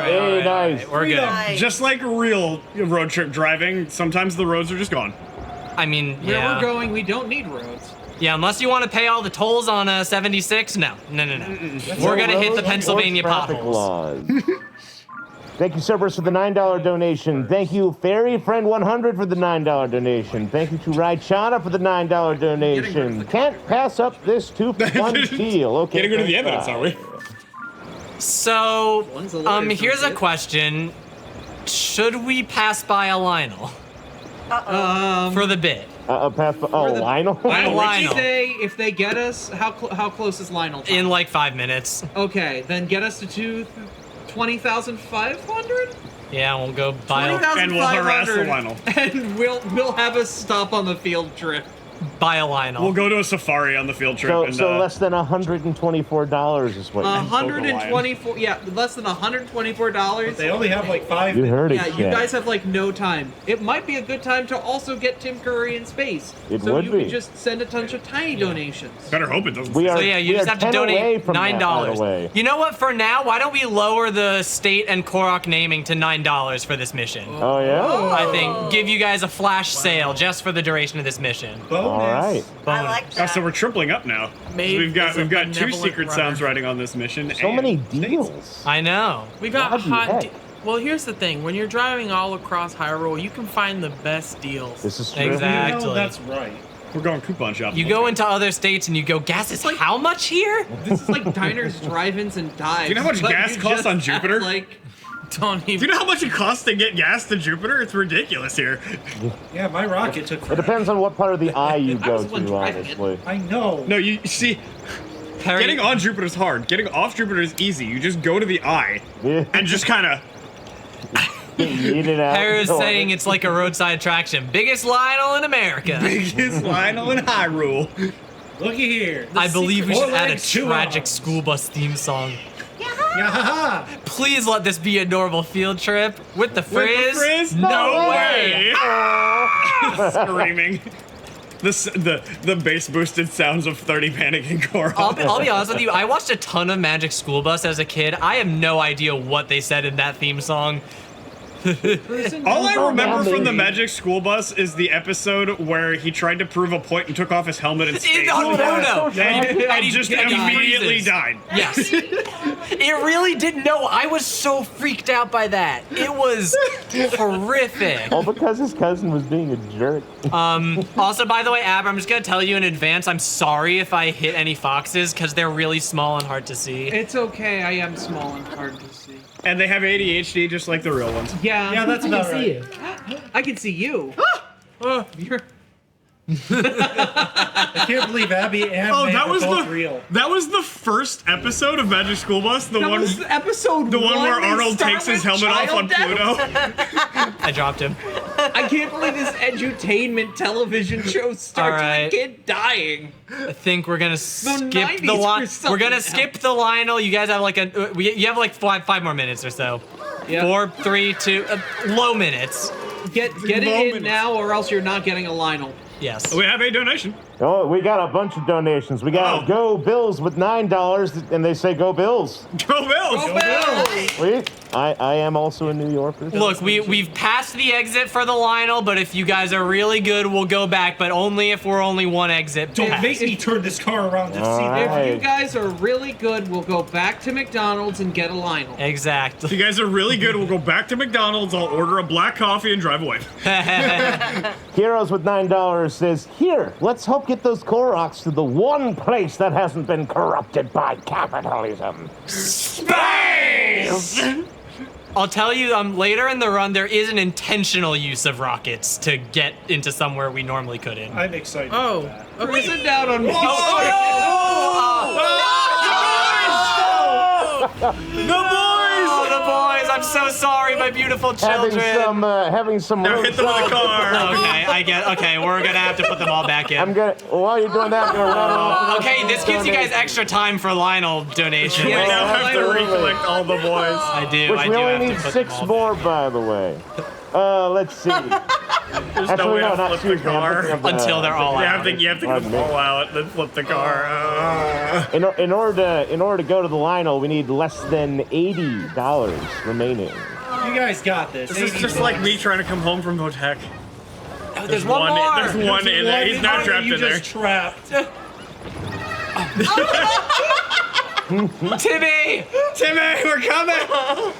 Hey, nice. We're good. Nice. Just like real road trip driving, sometimes the roads are just gone. I mean, Where yeah. we're going, we don't need roads. Yeah, unless you want to pay all the tolls on 76, no. We're gonna hit the Pennsylvania Traffic potholes. laws. Thank you, Cerberus, for the $9 donation. Thank you, Fairy Friend 100 for the $9 donation. Thank you to Raichana for the $9 donation. Can't pass up this 2-for-1 deal. Okay. Can't go to the thanks, evidence, bye. are we? So, One's a lawyer, here's a some question. Should we pass by a Lionel for the bit? Pass. Oh, the- Lionel. I would Lionel. say if they get us, how close is Lionel? Time? In like 5 minutes. Okay, then get us to 20,500. Yeah, we'll go by And we'll harass the 20,500, Lionel. and we'll have a stop on the field trip. a Lionel. We'll go to a safari on the field trip. and, So less than $124 is what you 124. Yeah, less than $124. They only have like 5 You heard it, Yeah, you Jack. guys have like no time. It might be a good time to also get Tim Curry in space. It so would you be. could just send a bunch of tiny donations. Better hope it doesn't. We are, So yeah, you we just are have to 10 away donate from that, by the $9. way. You know what? For now, why don't we lower the state and Korok naming to $9 for this mission? Oh, yeah? I think give you guys a flash sale just for the duration of this mission. bonus. All right. I like Oh, that. so we're tripling up now. Maeve We've got is a two benevolent secret runner. sounds riding on this mission. So and many deals. I know. We got Bloody hot. heck. Well, here's the thing: when you're driving all across Hyrule, you can find the best deals. This is true. Exactly. No, that's right. We're going coupon shopping. You go into other states and you go, gas is how much here? This is like diners, drive-ins, and dives. Do you know how much but gas you costs just on have, Jupiter? Like, Don't Do even. you know how much it costs to get gas to Jupiter? It's ridiculous here. Yeah, my rocket took It forever. depends on what part of the eye you I go was the one to, driving it. honestly. I know. No, you see, Perry, getting on Jupiter is hard. Getting off Jupiter is easy. You just go to the eye Yeah. and just kind of. Eat it out. Perry is saying it's like a roadside attraction. Biggest Lionel in America. Biggest Lionel in Hyrule. Looky here. I believe we should add a legs, 2 tragic arms. school bus theme song. Yeah. Please let this be a normal field trip with the frizz. Frizz? No way. Screaming. The bass boosted sounds of 30 panicking Korok. I'll be honest with you. I watched a ton of Magic School Bus as a kid. I have no idea what they said in that theme song. All I remember from the Magic School Bus is the episode where he tried to prove a point and took off his helmet in space. No. And he just immediately freezes. died. Yes. It really didn't. No, I was so freaked out by that. It was horrific. All because his cousin was being a jerk. Also, by the way, Ab, I'm just gonna tell you in advance, I'm sorry if I hit any foxes because they're really small and hard to see. it's okay. I am small and hard to see. And they have ADHD just like the real ones. Yeah. Yeah, that's about right. I can see you. You're. I can't believe Abby and Oh, Maeve that are was both the real. that was the first episode of Magic School Bus. The That one was episode the one where they Arnold start takes his with helmet off on child death. Pluto. I dropped him. I can't believe this edutainment television show starts All with right. a kid dying. I think we're gonna skip 90s the line. or something We're gonna now. skip the Lionel. You guys have like you have like five more minutes or so. Yeah. 4, 3, 2, low minutes. Get it in Moments. now, or else you're not getting a Lionel. Yes. We have a donation. Oh, we got a bunch of donations. We got Oh. Go Bills with $9, and they say Go Bills. Go Bills! Sweet. I am also a New Yorker. Look, we've passed the exit for the Lionel, but if you guys are really good, we'll go back, but only if we're only one exit. Don't past. make me turn this car around to All see right. that. If you guys are really good, we'll go back to McDonald's and get a Lionel. If Exactly. you guys are really good, we'll go back to McDonald's, I'll order a black coffee and drive away. Heroes with $9 says, here, let's help get those Koroks to the one place that hasn't been corrupted by capitalism. Space! I'll tell you, later in the run, there is an intentional use of rockets to get into somewhere we normally couldn't. I'm excited Oh. for that. Okay. Cruising down on The boys! Oh, the boys! I'm so sorry, my beautiful children. Having some Now hit them with a roadside- car. Okay, I get. Okay, we're gonna have to put them all back I'm in. gonna, while you're doing that, I'm gonna run off. Okay, this gives you guys extra time for Lionel donations. We Yeah. now have to Absolutely. recollect all the boys. I do. Which I we do only have to need put 6 them all more, by the way. Let's see. There's Actually, no way no, to not flip the excuse me, I'm car. thinking of the- Until they're all You out. have to get Pardon them me. all out, then flip the car. In order to go to the Lionel, we need less than $80 remaining. You guys got this. This is just like me trying to come home from Votech. Oh, there's one more. There's one in there. He's not trapped you in there. just trapped. Timmy! Timmy, we're coming!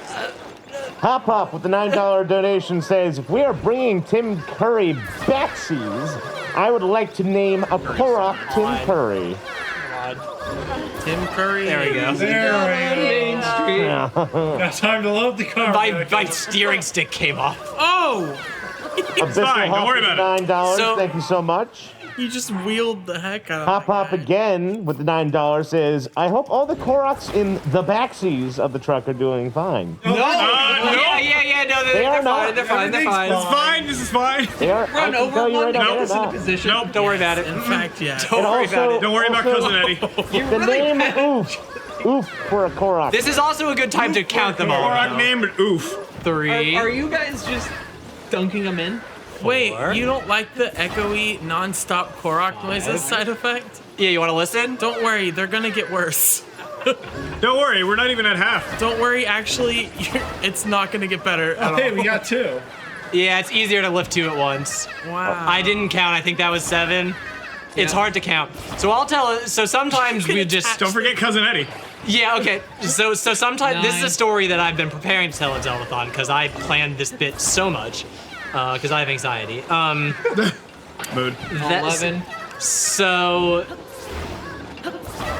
Hop with the $9 donation says, if we are bringing Tim Curry backsies, I would like to name a Korok Tim Curry. Tim Curry. There we go. There we go. Got time to load the car. My steering stick came off. Oh! Abyssal fine, don't Hop worry with about it. $9. So- Thank you so much. You just wheeled the heck out of Hop again with the $9 says, I hope all the Koroks in the backsies of the truck are doing fine. No! no. Yeah, no, They they're are not. fine, they're fine, they're Everything's fine. It's fine, this is fine. They are. Run I can over tell you one right to now, get they're us into not. position. Nope. Don't worry about it. In fact, yeah. Don't worry about it. Don't worry about Also- Cousin Eddie. The name Oof for a Korok. This is also a good time to count them all. Korok name, but oof. 3. Are you guys just dunking them in? Wait, you don't like the echoey, non-stop Korok noises side effect? Yeah, you want to listen? Don't worry, they're gonna get worse. Don't worry, we're not even at half. Don't worry, actually, it's not gonna get better at all. Hey, we got 2. Yeah, it's easier to lift 2 at once. Wow. I didn't count. I think that was 7. It's hard to count. So I'll tell. So sometimes we just. Don't forget Cousin Eddie. Yeah. Okay. So sometimes this is a 9. story that I've been preparing to tell at Zeldathon because I planned this bit so much because I have anxiety. Mood. 11. So.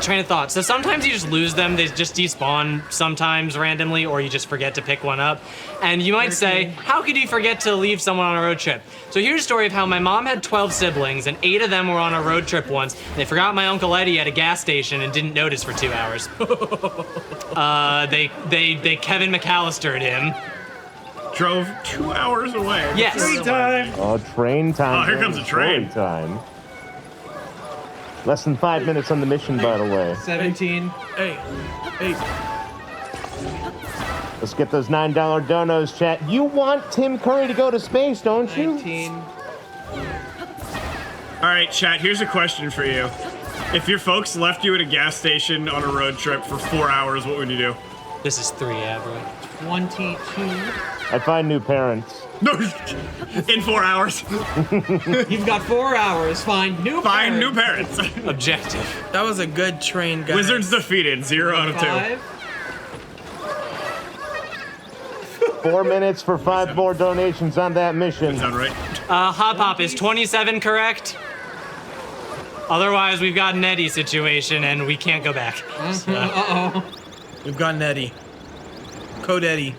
Train of thought. So sometimes you just lose them. They just despawn sometimes randomly, or you just forget to pick one up. And you might say, how could you forget to leave someone on a road trip? So here's a story of how my mom had 12 siblings, and 8 of them were on a road trip once. They forgot my Uncle Eddie at a gas station and didn't notice for 2 hours. They Kevin McAllistered him. Drove 2 hours away. Yes. Free time. Oh, train time. Oh, here comes the train. Story time. Less than 5 minutes on the mission, by the way. 17. Hey. Let's get those $9 donos, chat. You want Tim Curry to go to space, don't you? 19. All right, chat, here's a question for you. If your folks left you at a gas station on a road trip for 4 hours, what would you do? This is 3, bro. 22. I'd find new parents. No, in 4 hours. You've got 4 hours. Find new Find new parents. parents. Objective. That was a good train, guys. Wizards defeated, 0 out of 2. 5. 4 minutes for 5 more donations on that mission. Sound right? Hop is 27 correct? Otherwise, we've got an Eddie situation and we can't go back. Uh-oh. We've got an Eddie. Code Eddie.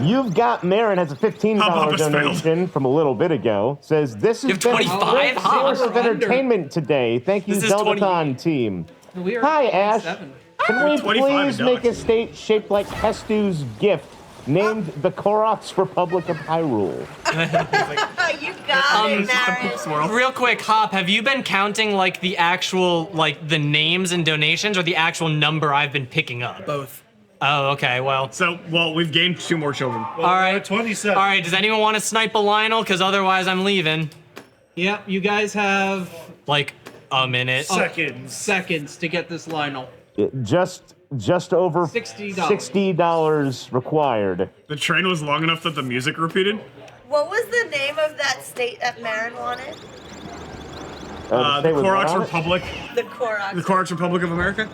You've Got Marin has a $15 Hop has donation from a little bit ago. Says, this has You have been a 25? great source of Under. entertainment today. Thank you, This is 28. Zeldathon team. We are Hi, Ash. 27. Can we 25 please make a ducks. state shaped like Hestu's gift, named the Korok's Republic of Hyrule? You got it, Marin. Swirl. Real quick, Hop, have you been counting like the actual, like the names and donations or the actual number I've been picking up? Both. Oh, okay, well. So, well, we've gained 2 more children. Well, All we're right. at 27. All right, does anyone want to snipe a Lionel? Because otherwise I'm leaving. Yep, you guys have Like a minute. seconds to get this Lionel. Just over $60. $60 required. The train was long enough that the music repeated. What was the name of that state that Marin wanted? The The state was Korok's on it? Republic. The Korok. The Korok's Republic of America?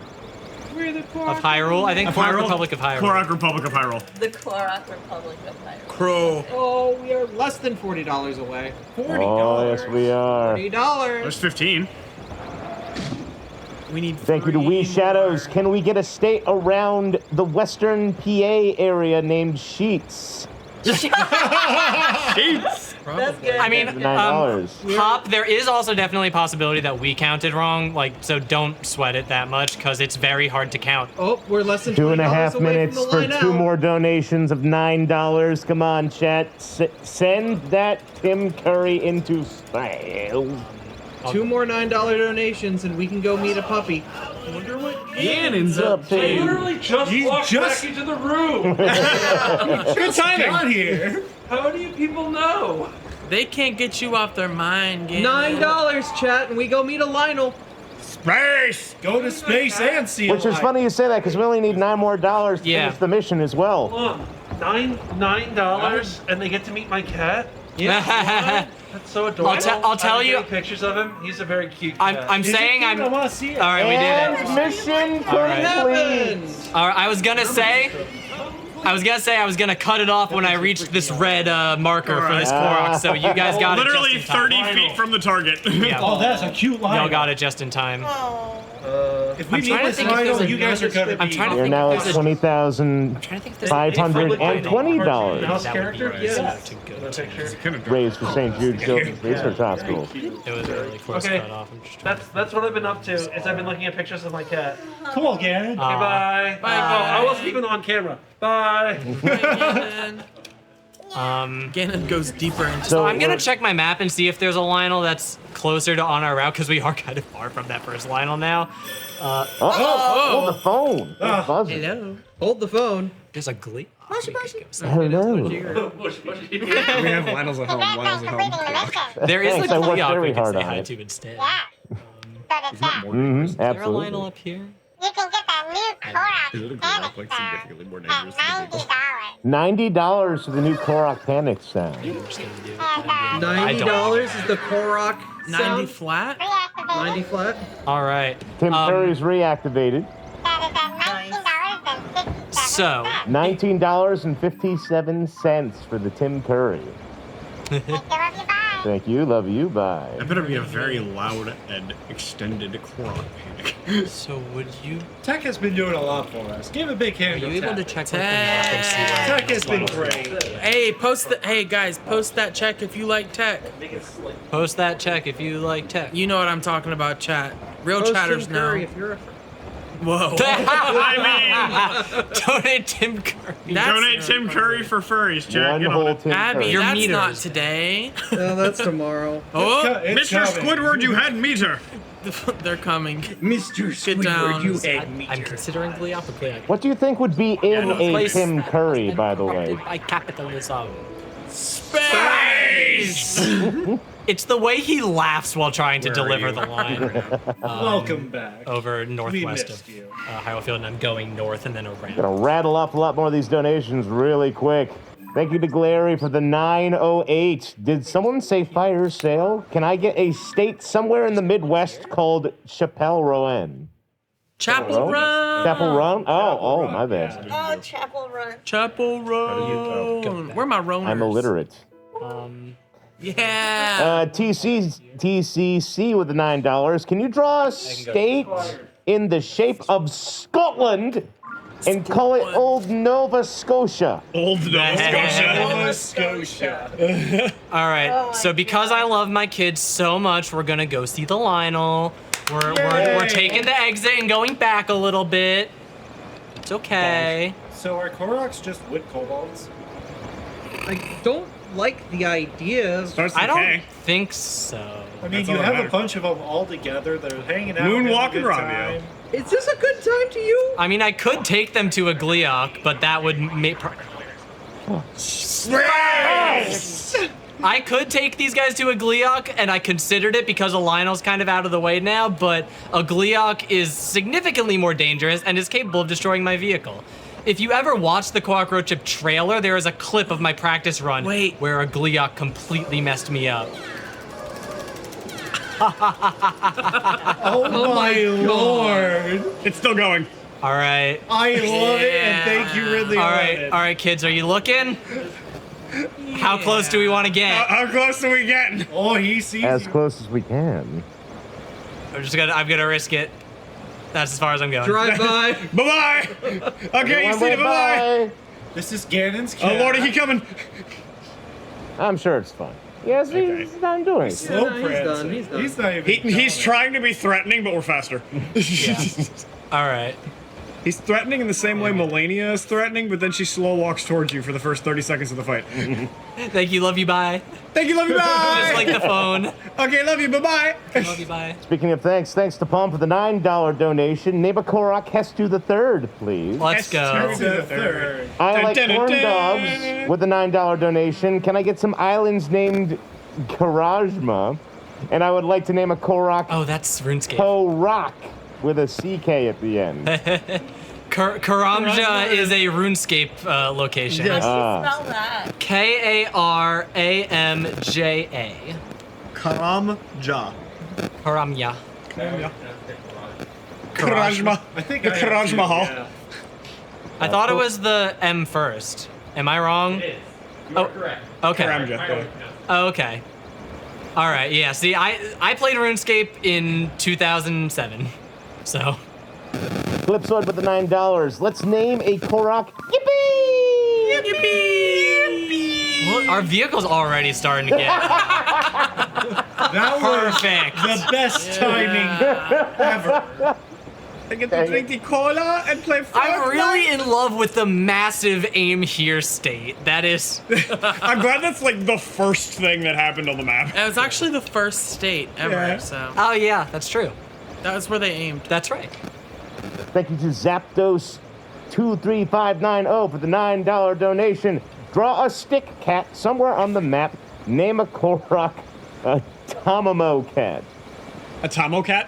Of Hyrule? I think Korok Republic of Hyrule. Korok Republic of Hyrule. The Korok Republic of Hyrule. Crow. Oh, we are less than $40 away. $40. Oh, yes, we are. $40. There's 15. We need Thank you to Wee Shadows. Can we get a state around the western PA area named Sheets? Sheets. That's good. I mean, $9. Hop, there is also definitely a possibility that we counted wrong, like, so don't sweat it that much, because it's very hard to count. Oh, we're less than 2.5 $20 away minutes from the for Lionel. 2 more donations of $9. Come on, chat. Send that Tim Curry into style. 2 more $9 donations, and we can go meet a puppy. I wonder what Gannon's up to. I literally just walked back into the room. Good timing. Got here. How do you people know? They can't get you off their mind. $9, chat, and we go meet a Lionel. Space! Go to space and see Which is funny you say that because we only need $9 more to finish the mission as well. Hold on. $9 and they get to meet my cat? Yeah. That's so adorable. I'll tell you. Pictures of him. He's a very cute cat. I'm saying I'm. I want to see it. All right, we did it. Mission complete. All right, I was gonna say I was gonna cut it off when I reached this red marker for this Korok, so you guys got literally it just in time. 30 feet from the target. Yeah. Oh, that's a cute line. Y'all got it just in time. If we meet this Lionel, you guys are gonna be. You're now at $20,520 House character? Yes. raised for St. Jude Children's Research Hospital. It was a really close Okay, cut off. that's what I've been up to. Is I've been looking at pictures of my cat. Cool, Gannon. Okay, bye. Bye. Oh, I wasn't even on camera. Bye. Gannon goes deeper into. So I'm gonna check my map and see if there's a Lionel that's closer to on our route because we are kind of far from that first Lionel now. Oh, the phone. It's buzzing. Hello. Hold the phone. There's a glee. Hello. We have Lionel's at home. Lionel's at home. There is Thanks, a I worked Gleeok we very can hard say on hi it. to instead. Mm-hmm, Is there a Lionel absolutely. up here? You can get that new Korok Is it a Gleeok, like, significantly more dangerous than a $90. $90 for the new Korok Panic sound. $90 is the Korok 90 sound. flat. 90 flat. All right. Tim Curry's reactivated. So. $19.57 for the Tim Curry. Thank you, love you, bye. That better be a very loud and extended Korok panic. So would you? Tech has been doing a lot for us. Give a big hand. Are you able to check Tech. Tech has been great. Hey, hey guys, post that check if you like tech. Post that check if you like tech. You know what I'm talking about, chat. Real Post chatters Tim know. Curry if you're a Whoa. Donate Tim Curry. Donate Tim Curry for furries, Jack. One Get on whole it. Tim Abby, Curry. Your that's meters. not today. No, that's tomorrow. Oh, It's Mr. coming. Squidward, you had meter. they're coming. Mr. Get down. I'm considering Gleeok, but Gleeok. What do you think would be in a Place Tim that Curry, has been by the corrupted way? by capitalism. Space! It's the way he laughs while trying to deliver the line Welcome back. over northwest missed of you. Ohio Field, and I'm going north and then around. Gonna rattle off a lot more of these donations really quick. Thank you to Glary for the 908. Did someone say fire sale? Can I get a state somewhere in the Midwest called Chappelle Rowan? Chapel Run! Chapel Run? Oh, my bad. Oh, Chapel Run. Chapel Run! Where are my Roners? I'm illiterate. Yeah! TCC with the $9. Can you draw a state in the shape of Scotland and call it Old Nova Scotia? Old Nova Scotia. All right, so because I love my kids so much, we're gonna go see the Lionel. We're taking the exit and going back a little bit. It's okay. So are Koroks just wood kobolds? I don't like the idea. Starts I with don't K. think so. I mean, That's you all that have a matters. bunch of them all together. They're hanging out. Moonwalk having a and good Romeo. time. Is this a good time to you? I mean, I could take them to a Gleeok, but that would make. I could take these guys to a Gleeok, and I considered it because a Lionel's kind of out of the way now, but a Gleeok is significantly more dangerous and is capable of destroying my vehicle. If you ever watch the Korok Road Trip trailer, there is a clip of my practice run where a Gleeok completely messed me up. Oh my lord! It's still going. All right. I love it, and thank you, Ridley. All right, kids, are you looking? How close do we want to get? How close are we getting? Oh, he sees As you. close as we can. I'm gonna risk it. That's as far as I'm going. Drive by. Bye-bye. Okay, you see it. Bye-bye. This is Gannon's Oh, cat. Lordy, he coming. I'm sure it's fun. Yes, he's not doing it. Slow Yeah, he's prancing. done, he's done. He's not even. He's trying to be threatening, but we're faster. All right. He's threatening in the same way Melania is threatening, but then she slow walks towards you for the first 30 seconds of the fight. Thank you, love you, bye. Thank you, love you, bye! Just like the phone. Okay, love you, bye-bye. Love you, bye. Speaking of thanks to Palm for the $9 donation. Name a Korok Hestu the Third, please. Let's go. Hestu the Third. I like corn dogs with the $9 donation. Can I get some islands named Karajma? And I would like to name a Korok. Oh, that's RuneScape. Korok with a CK at the end. Karamja is a RuneScape location. How do you spell that? Karamja. Karamja. Karamja. Karajma. I think the Karajma Hall. Yeah. I thought it was the M first. Am I wrong? It is. You are correct. Okay. Karamja. Oh, okay. All right. Yeah. See, I played RuneScape in 2007, so. Flipsword with the $9. Let's name a Korok. Yippee! Yippee! Well, our vehicle's already starting to get That was perfect. the best timing ever. I get to drink the cola and play Fortnite. I'm really in love with the massive aim here state. That is. I'm glad that's like the first thing that happened on the map. It was actually the first state ever, Yeah. so Oh yeah, that's true. that was where they aimed. That's right. Thank you to Zapdos23590 for the $9 donation. Draw a stick cat somewhere on the map. Name a Korok Tamamo cat. A Tomo cat?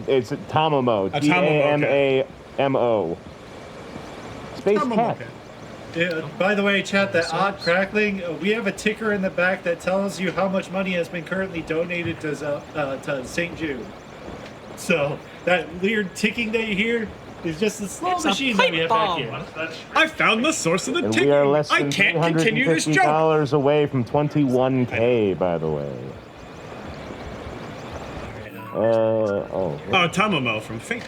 It's a Tamamo. A Tamamo Tamamo. Space cat. Yeah, by the way, chat, that odd crackling, we have a ticker in the back that tells you how much money has been currently donated to St. Jude. So that weird ticking that you hear is just the slow machine that we have back here. I found the source of the And ticket. we are less I than can't continue this joke. $350 away from 21K, by the way. Oh, Tamamo from Fate.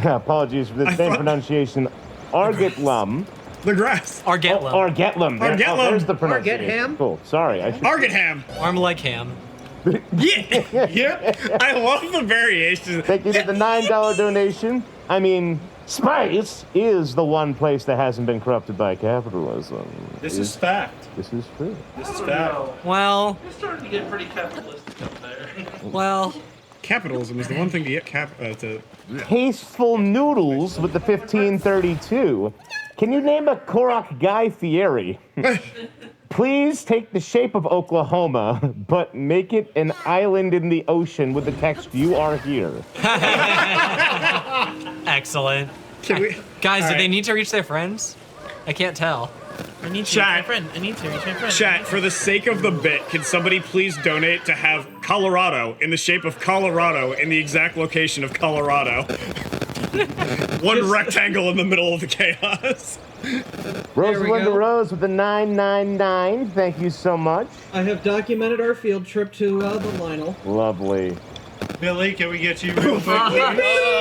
Apologies for the same pronunciation. Argetlum. The grass. Argetlum. Argetlum. Argetlum. There's the pronunciation. Argetham? Cool. Sorry. I should... Argetham. Arm like ham. Yeah. Yeah. I love the variations. Thank you to the $9 donation. I mean, space is the one place that hasn't been corrupted by capitalism. This is fact. This is true. This is fact. Well. It's starting to get pretty capitalistic up there. Well. Capitalism is the one thing to get to. Tasteful Noodles with the 1532. Can you name a Korok Guy Fieri? Please take the shape of Oklahoma, but make it an island in the ocean with the text, "You are here." Excellent. Can we? Guys, do they need to reach their friends? I can't tell. I need to Chat. reach my friend. I need to reach my friend. Chat, for the sake of the bit, can somebody please donate to have Colorado in the shape of Colorado in the exact location of Colorado? One rectangle in the middle of the chaos. go. Rosalinda Rose with the 999. Thank you so much. I have documented our field trip to the Lionel. Lovely. Billy, can we get you real quickly?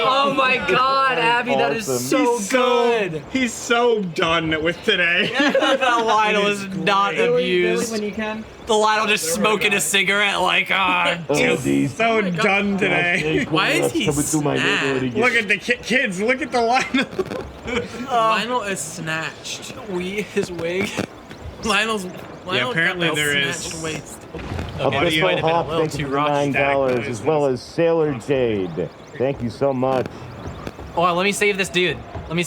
Oh my God, Abby, that is Awesome. so good. He's so done with today. The Lionel is not Billy, abused. when you can. The Lionel just smoking a cigarette like, These So done today. Why is he snatched? Look at the kids. Look at the line. Lionel is snatched. his wig. Lionel apparently got that there is- snatched waist. Okay, you might Abyssal have been a Hawk, little thank you too for the rocky. $9, as well as Sailor Jade. Thank you so much. Oh, let me save this dude. And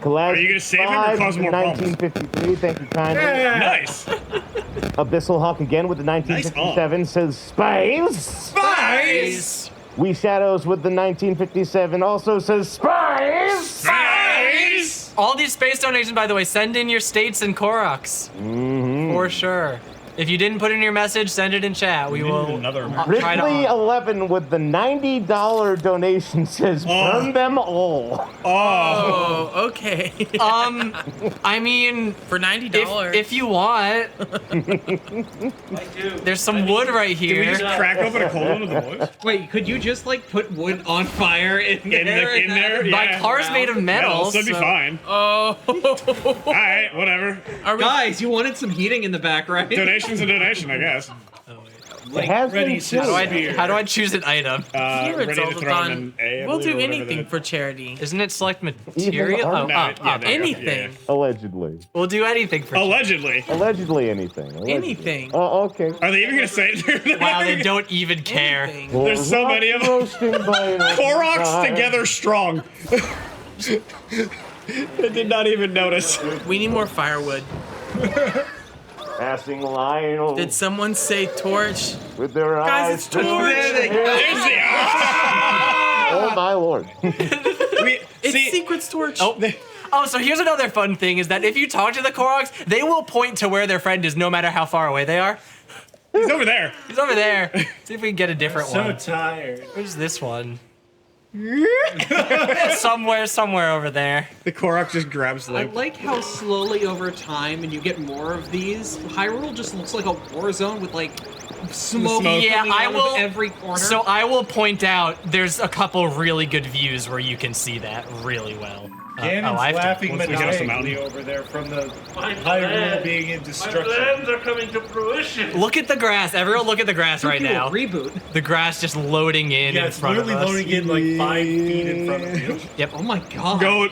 Collage Are you gonna save him or 5 cause more problems? 1953, thank you kindly. Nice. Abyssal Hawk again with the 1957 says Spice. Spice. We Shadows with the 1957 also says Spice. Spice. All these space donations, by the way, send in your states and Koroks. For sure. If you didn't put in your message, send it in chat. We will try to. Ridley 11 with the $90 donation says burn them all. Oh, okay. I mean, for $90. if you want, there's some wood right Did we here. just crack open a cold one of the boys? Wait, could you just like put wood on fire in there? In there? My Yeah. car's made of metal, so it'd be so- fine. Oh. All right, whatever. Guys, you wanted some heating in the back, right? Donation's a donation, I guess. Like, has been ready to too. How do I choose an item? Here at ready to throw him in Zeldathon, A, I we'll believe, do or whatever anything that- for charity. Isn't it select material? Even Oh, art? No, up, yeah, up. there you go. Anything. Allegedly. We'll do anything for charity. Allegedly. Allegedly anything. Allegedly. Anything. Oh, okay. Are they even gonna say it? Wow, they don't even care. Anything. There's so many of them. Roasting by an open Korok's fire. together strong. I did not even notice. We need more firewood. Passing Lionel Did someone say torch? with their Guys, eyes. it's torch. There's the Oh my lord. It's see, Secret's torch. Oh, so here's another fun thing is that if you talk to the Koroks, they will point to where their friend is no matter how far away they are. he's over there. He's over there. See if we can get a different So one. tired. Where's this one? somewhere over there. The Korok just grabs I Link. like how slowly over time, and you get more of these. Hyrule just looks like a war zone with like smoke Yeah, coming I out will. of every corner. So I will point out there's a couple really good views where you can see that really well. Ganon's I have to- laughing once we get us a maniacally mountain. over there from the My Hyrule plans- being in My destruction. plans are coming to fruition. Look at the grass. Everyone look at the grass right Do a now. reboot. The grass just loading in Yeah, it's front of literally us. loading in like 5 feet in front of you. Yep. Oh my god. Go.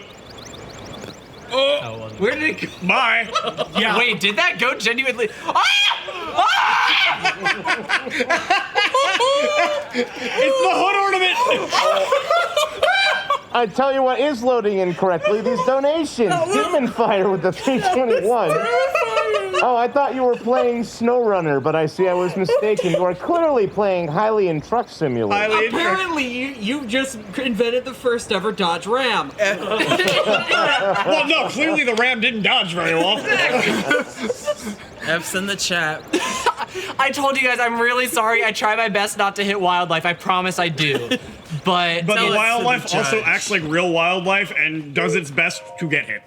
Oh, well, Where did it go? Bye. Yeah. Wait, did that go genuinely? Ah! It's the hood ornament. I tell you what is loading in correctly. These donations. Demon Fire with the 321. Oh, I thought you were playing SnowRunner, but I see I was mistaken. You are clearly playing Hylian Truck Simulator. Highly interesting. Apparently, you just invented the first ever Dodge Ram. Well, no, clearly the ram didn't dodge very well. F's in the chat. I told you guys I'm really sorry. I try my best not to hit wildlife. I promise I do. But But Tell the us wildlife to the also judge. acts like real wildlife and does its best to get hit.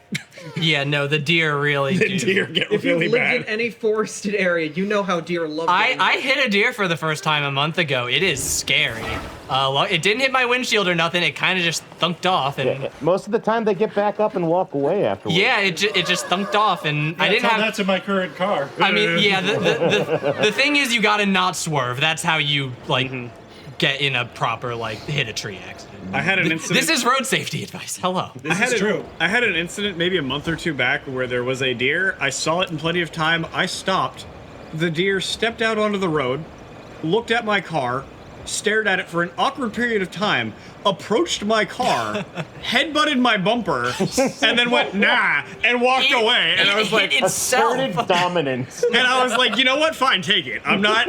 yeah, no, the deer really The do. deer get If you've really lived bad. in any forested area, you know how deer love getting I hit a deer for the first time a month ago. It is scary. It didn't hit my windshield or nothing. It kind of just thunked off, and Yeah, most of the time they get back up and walk away afterwards. yeah, it just thunked off, and I didn't Tell have. that to my current car. I mean, yeah, the thing is, you gotta not swerve. That's how you like get in a proper like hit a tree accident. I had an incident. This is road safety advice. Hello. I had I had an incident maybe a month or two back where there was a deer. I saw it in plenty of time. I stopped. The deer stepped out onto the road, looked at my car, stared at it for an awkward period of time, approached my car, headbutted my bumper, and then went nah and walked away. And I was like, hit itself. Assertive dominance. and I was like, you know what? Fine, take it. I'm not.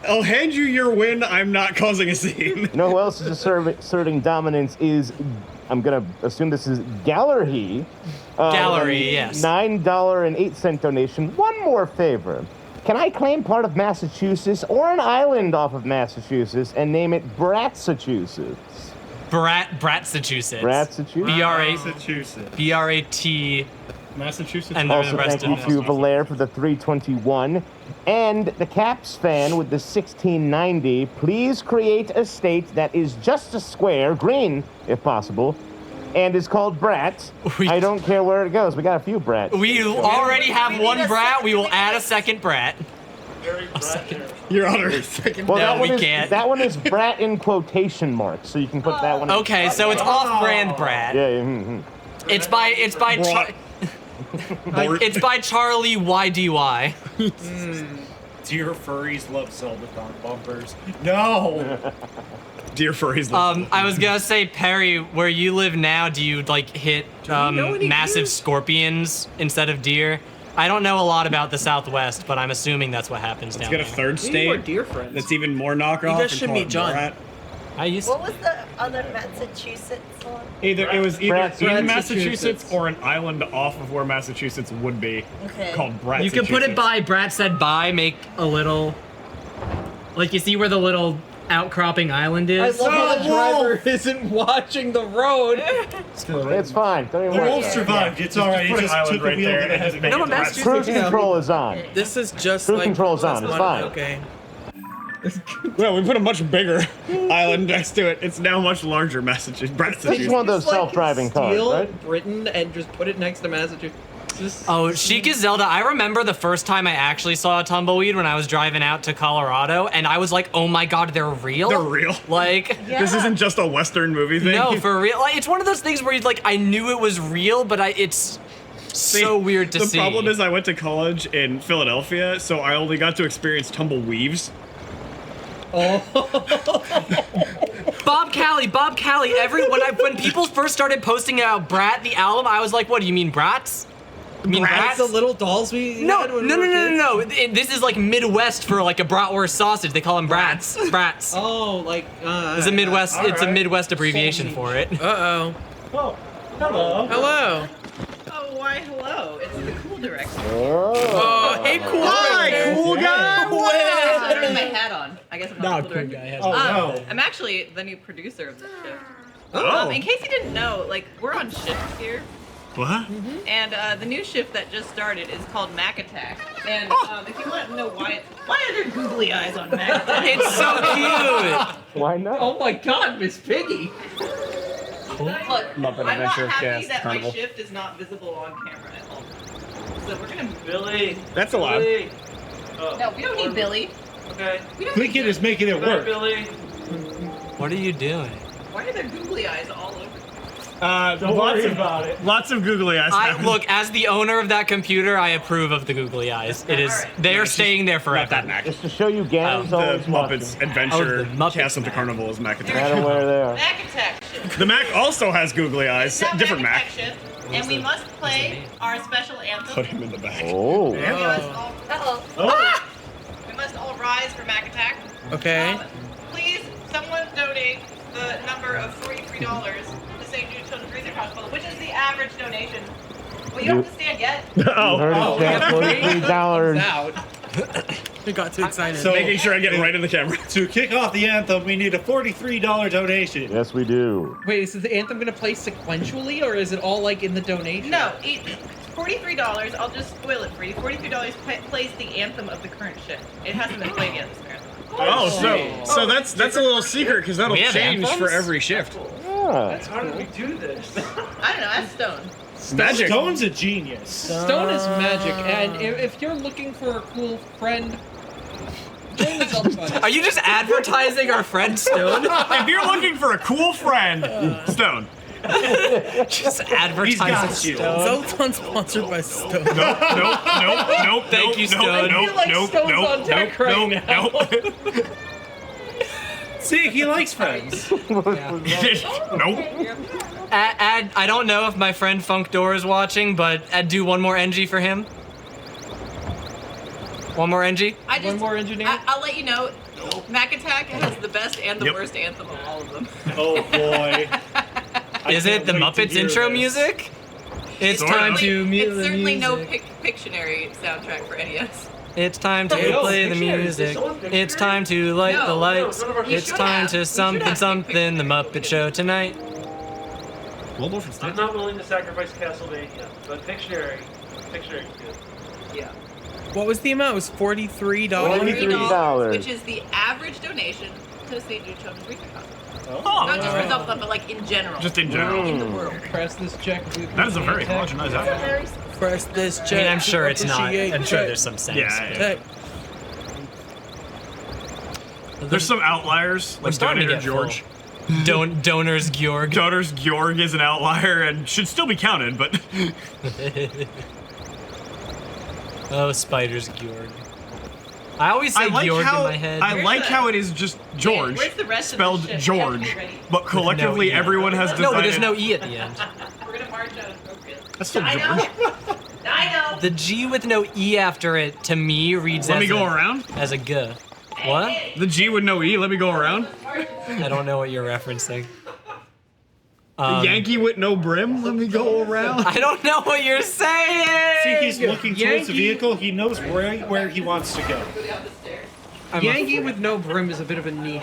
I'll hand you your win. I'm not causing a scene. You know who else is asserting dominance is, I'm gonna assume this is Gallery. Gallery, yes. $9.08 donation. One more favor. Can I claim part of Massachusetts or an island off of Massachusetts and name it Bratsachusetts? Bratsachusetts. Bratsachusetts? Massachusetts. B-R-A-T. Massachusetts. And the Also, rest thank of you them. to Valaire for the 321. And the Caps fan with the 1690. Please create a state that is just a square, green if possible, and is called Brat. I don't care where it goes. We got a few Brats. We already have one brat. We will add a second brat. Your Honor. Second. Well, No, that one we is, can't. That one is Brat in quotation marks, so you can put that one. Okay, so it's off-brand brat. Yeah. Mm-hmm. It's by it's by Charlie YDY. Dear furries love Zeldathon bumpers. No! Dear furries. I was gonna say, Perry, where you live now, do you like hit know any massive deers? scorpions instead of deer? I don't know a lot about the Southwest, but I'm assuming that's what happens down Let's get a there. third We need more state deer friends. that's even more knockoff. You guys and should call meet it John. Brat. I used What was the other Massachusetts one? It was either Brat- in Massachusetts. Massachusetts or an island off of where Massachusetts would be Okay. called Brat. You can put it by Brat said by, make a little, like you see where the little outcropping island I is. love how the driver isn't watching the road. It's fine. Don't even The worry. wolf survived. It's alright. He put an just island took the right wheel there to the and just head. make No, it but Brat. Cruise control is on. This is just Cruise like control's on, it's fine. Okay. Well, we put a much bigger island next to it. It's now much larger, Massachusetts. This is one of those It's like self-driving cars, steal right? Britain and just put it next to Massachusetts. Oh, Chic is Zelda. I remember the first time I actually saw a tumbleweed when I was driving out to Colorado, and I was like, oh my god, they're real? They're real. Like, This isn't just a Western movie thing. no, for real. Like, it's one of those things where like I knew it was real, but it's so weird to see. The problem is I went to college in Philadelphia, so I only got to experience tumbleweaves. Oh. Bob Callie. When people first started posting about Brat the album, I was like, what do you mean brats? You mean brats? The little dolls we No. had when we were kids? This is like Midwest for like a bratwurst sausage. They call them brats. Brats. Oh, like It's a Midwest. It's a Midwest abbreviation for it. Uh-oh. Oh, hello. Hello. Oh, why hello? It's the cool director. Oh, hey, cool Hi, cool guy. I don't have my hat on. I guess I'm not the cool director. Guy has Oh, no. I'm actually the new producer of this show. Oh. In case you didn't know, like, we're on shift here. What? And the new shift that just started is called Mac Attack. And if you want to know why are there googly eyes on Mac Attack? It's so cute. Why not? Oh my god, Miss Piggy! Look, Muppet I'm Adventure not happy Cast that Carnival. my shift is not visible on camera at all. So we're gonna. Billy. That's allowed. Billy. Oh, No, we don't need Billy. okay. We don't Quick need It is making it Good night, work. Billy. What are you doing? Why are there googly eyes all over? Don't worry about it. Lots of googly eyes. Look, as the owner of that computer, I approve of the googly eyes. It is. Alright. They are staying there Not forever. that Mac. Just to show you Ganon's The always Muppets watching. Adventure Oh, the Muppets Cast of the Mac. Carnival is Mac No Attack. matter where they are. Mac Attack shift. The Mac also has googly eyes. It's now Different Mac Mac. Attack shift, and we must play our special anthem. Put him in the back. Oh. We must all, we must all rise for Mac Attack. Okay. Please, someone donate the number of $43 to St. Jude Children's Research Hospital, which is the average donation. Well, you don't have to stand yet. You heard it, Jack. $43. Out. I got too excited. So- Making sure I get it right in the camera. To kick off the anthem, we need a $43 donation. Yes, we do. Wait, is the anthem gonna play sequentially, or is it all like in the donation? No, $43. I'll just spoil it for you. $43 plays the anthem of the current shift. It hasn't been played yet this current. Oh, so that's a little secret because that'll We have change anthems? for every shift. Yeah. How did we do this? I don't know. That's Stone. Magic. Stone's a genius. Stone is magic, and if you're looking for a cool friend, join the Zelda Fund. Are you just advertising our friend Stone? If you're looking for a cool friend, Stone. Just He's advertising got you. Stone. Zeldathon sponsored by Stone. Nope. Thank you, Stone. I feel like Stone's on deck right now. See, he likes friends. Nope. I don't know if my friend Funk Door is watching, but I'd do one more NG for him. One more NG? One more engineer. I'll let you know. Mac Attack has the best and the Yep. worst anthem of all of them. Oh boy. Is it the Muppets intro music? It's Sort time of. to mute It's the certainly no music. Pictionary soundtrack for NES. It's time to No, play the Pictionary. music. Is someone It's Pictionary? time to light No, the lights. none of our- You It's should time have. to You something should have something. The Muppet Show tonight. I'm not willing to sacrifice Castlevania, but Pictionary is good. Yeah. What was the amount? It was $43. $43. Which is the average donation to St. Jude Children's Research Hospital. Not just Oh, for Zeldathon, but like in general. just in general. in the world. Press this check. That is a very homogenized outfit. Press this I check. mean, I'm sure it's not. Appreciate I'm sure check. there's some sense. Yeah, yeah. Hey, There's some outliers, We're like starting to Donator get George. Donors Georg. Donors Georg is an outlier and should still be counted, but Oh, Spiders Georg. I always say I like Georg how in my head. I like how it is just George, Where's the rest of spelled the ship? George, Yeah, ready. but collectively No E. everyone has decided. No, but there's no E at the end. We're gonna march out appropriately. That's still I George. know. I know. The G with no E after it, to me, reads Let as me go a, around. as a G. What? The G with no E. Let me go around. I don't know what you're referencing. The Yankee with no brim. Let me go around. I don't know what you're saying! See, he's looking towards the Yankee. vehicle. He knows where he wants to go. Yankee with no brim is a bit of a niche.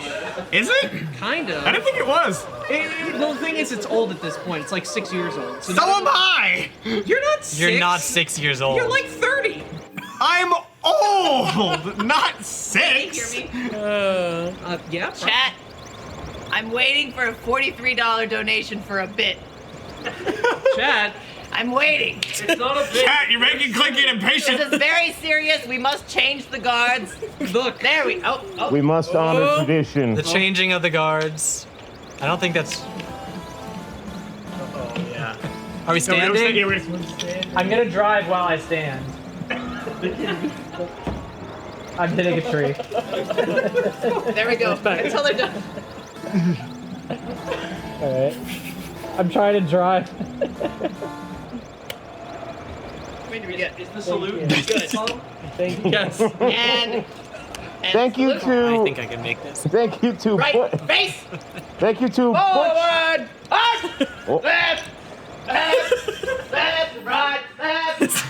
Is it? Kinda. I didn't think it was. Well, the thing is, it's old at this point. It's like 6 years old. So am I. You're not 6. You're not 6 years old. You're like 30. I'm old, not Can you 6. hear me? Yeah. Chat. I'm waiting for a $43 donation for a bit. Chad, I'm waiting. It's not a big. Cat, you're making Clinky impatient. This is very serious. We must change the guards. Look. There we. Oh. We must honor tradition. The changing of the guards. I don't think that's. Oh yeah. Are we standing? Yeah, we're I'm gonna drive while I stand. I'm hitting a tree. There we go. Until they're done. Alright. I'm trying to drive. Wait, did we get? Is the salute Good. Thank you. Yes. And Thank you I to. think I can make this. Thank you to. right face. Thank you to. Forward. Up. Oh. Left. Left. Right. Left.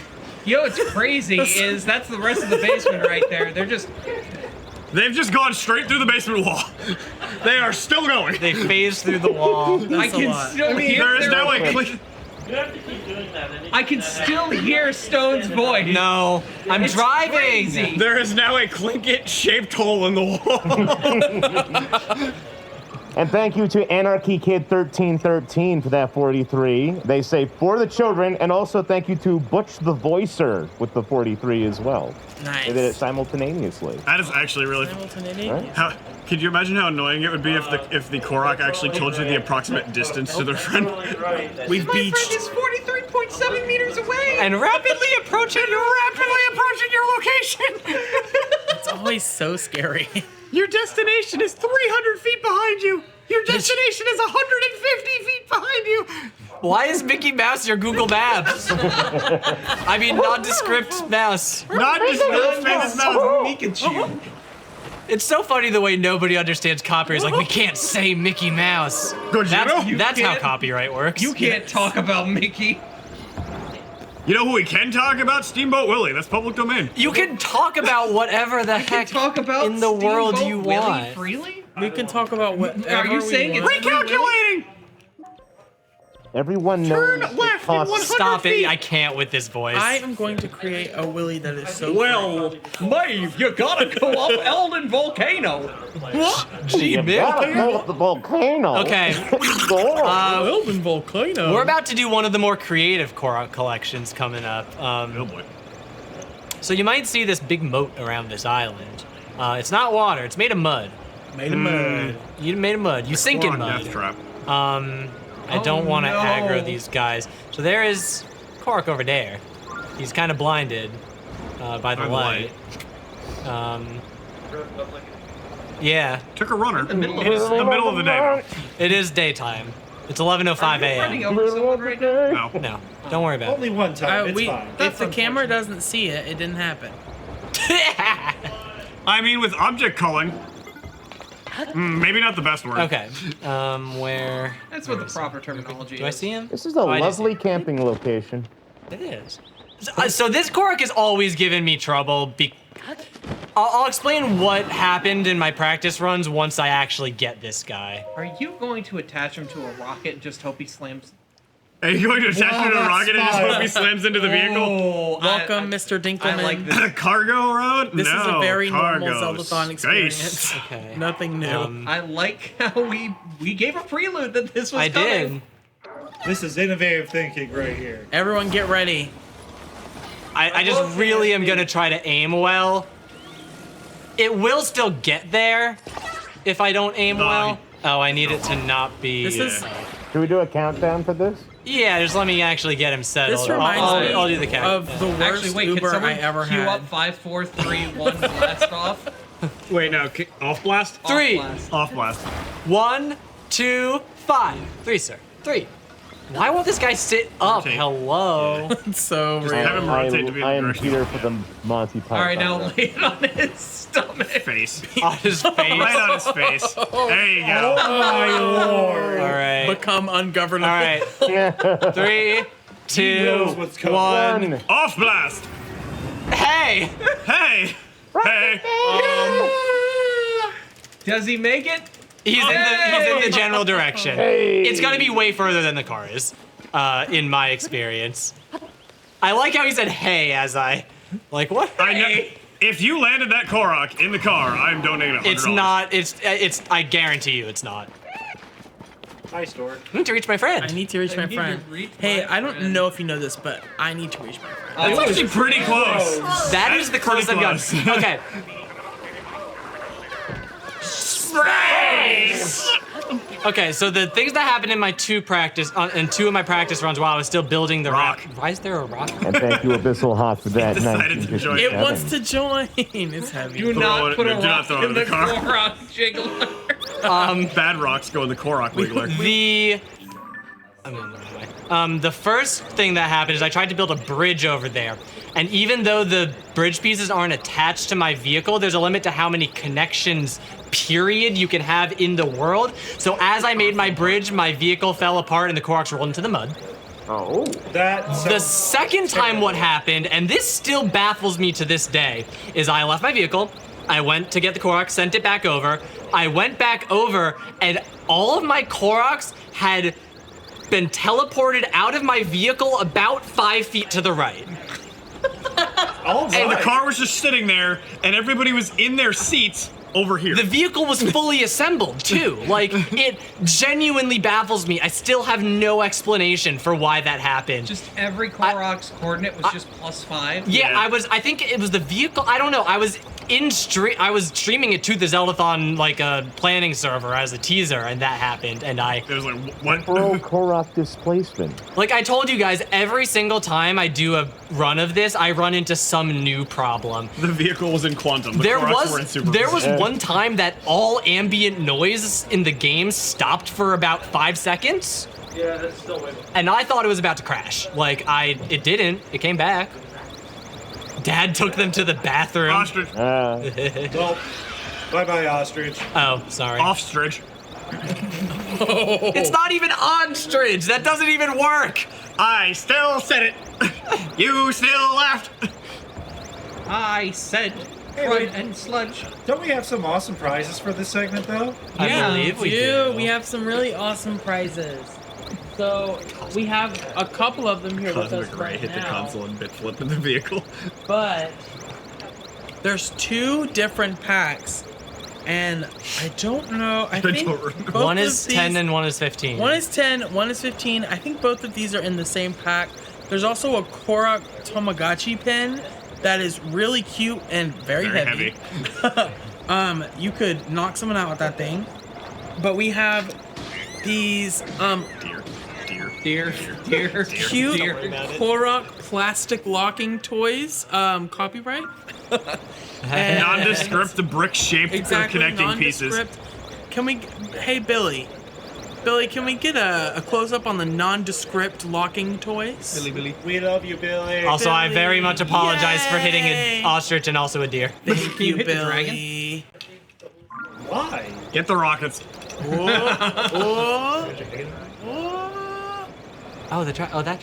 Yo, what's crazy is that's the rest of the basement right there. They've just gone straight through the basement wall. They are still going. They phased through the wall. I can still hear There is now a their- click. You have to keep doing that. I can still hear Stone's voice. No, I'm It's driving. crazy. There is now a Clinkit-shaped hole in the wall. And thank you to Anarchy Kid 1313 for that 43. They say for the children, and also thank you to Butch the Voicer with the 43 as well. Nice. They did it simultaneously. That is actually really. Simultaneity. How, could you imagine how annoying it would be if the Korok actually told you the approximate distance to their friend? We've My friend beached. is 43.7 meters away. And rapidly approaching your location. It's always so scary. Your destination is 300 feet behind you. Your destination is 150 feet behind you. Why is Mickey Mouse your Google Maps? I mean, nondescript mouse. Nondescript famous mouse. Pikachu. It's so funny the way nobody understands copyright. It's like, we can't say Mickey Mouse. Gojiro? That's how can't- copyright works. You can't talk about Mickey. You know who we can talk about? Steamboat Willie. That's public domain. You can talk about whatever the heck Talk about in the world Steamboat you Willie want. freely? We can talk about whatever Are you saying we it's want. Recalculating. Everyone Turn knows left it costs. 100 Stop it. feet. I can't with this voice. I am going to create a Willy that is so Well, Maeve, you gotta go up Elden Volcano. Gee, You Mick. gotta go up the volcano. Okay. Elven Volcano. We're about to do one of the more creative Korok collections coming up. Oh boy. So you might see this big moat around this island. It's not water. It's made of mud. made of mud. You made of mud. You sink in Korok mud. death trap. I don't want to no. aggro these guys. So there is Korok over there. He's kind of blinded by the light. Yeah, Took a runner. the middle of It is the the middle of the day. it is daytime. It's 11:05 Running a.m. over someone right now. No. No, don't worry about Only one time. It's fine. If the camera doesn't see it, it didn't happen. it. I mean, with object culling. Maybe not the best word. Okay. Where? That's what the proper terminology Do I is. see him? This is a Oh, I do see lovely him. camping location. It is. So this Korok has always given me trouble. I'll explain what happened in my practice runs once I actually get this guy. Are you going to attach him to a rocket and just hope he slams? Are you going to attach him to a rocket and just hope he slams into the vehicle? Oh, Welcome, Mr. Dinkelman. I like this. Cargo road? This no, is a very normal cargo Zeldathon experience. space. Okay. Nothing new. I like how we gave a prelude that this was I coming. did. This is innovative thinking right here. Everyone get ready. I just really am gonna try to aim well. It will still get there if I don't aim well. Oh, I need it to not be. This is Should we do a countdown for this? Yeah, just let me actually get him settled. this reminds me I'll do the count. of the worst Actually, wait. Can Uber someone I ever queue had. up 5, 4, 3, 1, blast off? Wait, no. Off blast? Off 3. blast. Off blast. 1, 2, 5. 3, sir. 3. Why won't this guy sit up? Rotate. Hello. It's so Just real. have him rotate to be in I the am direction. Peter for the Monty Python. All right, now reference. lay it on his stomach. Face. On his face. Right on his face. There you go. My lord. All right. Become ungovernable. All right. 3, 2, knows what's coming. 1. One. Off blast. Hey. Hey. Hey. Does he make it? He's in the general direction. Hey. It's gonna be way further than the car is, in my experience. I like how he said "hey" as I, like what? I know. If you landed that Korok in the car, I'm donating $100. It's not. It's. I guarantee you, it's not. Hi, Stork. I need to reach my friend. I need to reach my friend. Hey, I don't know if you know this, but I need to reach my friend. That's actually pretty close. That is the closest I've gotten. Okay. Okay, so the things that happened in my two of my practice runs while I was still building the rock. Why is there a rock? And thank you, Abyssal Hot, for that. Decided to join. It wants to join. It's heavy. Do not put a do not rock throw it in in the the car. Korok jiggler. Bad rocks go in the Korok wiggler. The first thing that happened is I tried to build a bridge over there. And even though the bridge pieces aren't attached to my vehicle, there's a limit to how many connections, period, you can have in the world. So as I made my bridge, my vehicle fell apart and the Koroks rolled into the mud. Oh. The second time what happened, and this still baffles me to this day, is I left my vehicle, I went to get the Korok, sent it back over, I went back over, and all of my Koroks had been teleported out of my vehicle about 5 feet to the right. And the car was just sitting there, and everybody was in their seats over here. The vehicle was fully assembled, too. Like, it genuinely baffles me. I still have no explanation for why that happened. Just every Korok's coordinate was just +5? Yeah, I think it was the vehicle. I don't know. I was streaming it to the Zeldathon, like, a planning server as a teaser, and that happened, and It was like, what? Pro Korok displacement. Like I told you guys, every single time I do a run of this, I run into some new problem. The vehicle was in quantum. The There Koroks were in super was one time that all ambient noise in the game stopped for about 5 seconds. Yeah, that's still way. And I thought it was about to crash. It didn't. It came back. Dad took them to the bathroom. Ostrich. Well, bye-bye, ostrich. Oh, sorry. Ostrich. It's not even on-stridge. That doesn't even work. I still said it. You still laughed. I said pride and sludge. Don't we have some awesome prizes for this segment, though? I believe we do. We have some really awesome prizes. So we have a couple of them here with us Cosmic Ray right hit the now. console and bit flip in the vehicle. But there's 2 different packs, and I don't know. I think both one of is these, 10 and one is 15. One is 10, one is 15. I think both of these are in the same pack. There's also a Korok Tamagotchi pin that is really cute and very heavy. You could knock someone out with that thing. But we have these cute Korok plastic locking toys. Copyright. And nondescript, the brick-shaped Exactly, connecting pieces. nondescript. Can we? Hey Billy, can we get a close up on the nondescript locking toys? Billy. We love you, Billy. Also, I very much apologize for hitting Yay! an ostrich and also a deer. Thank you, hit the Billy. Why? Get the rockets. Oh, that.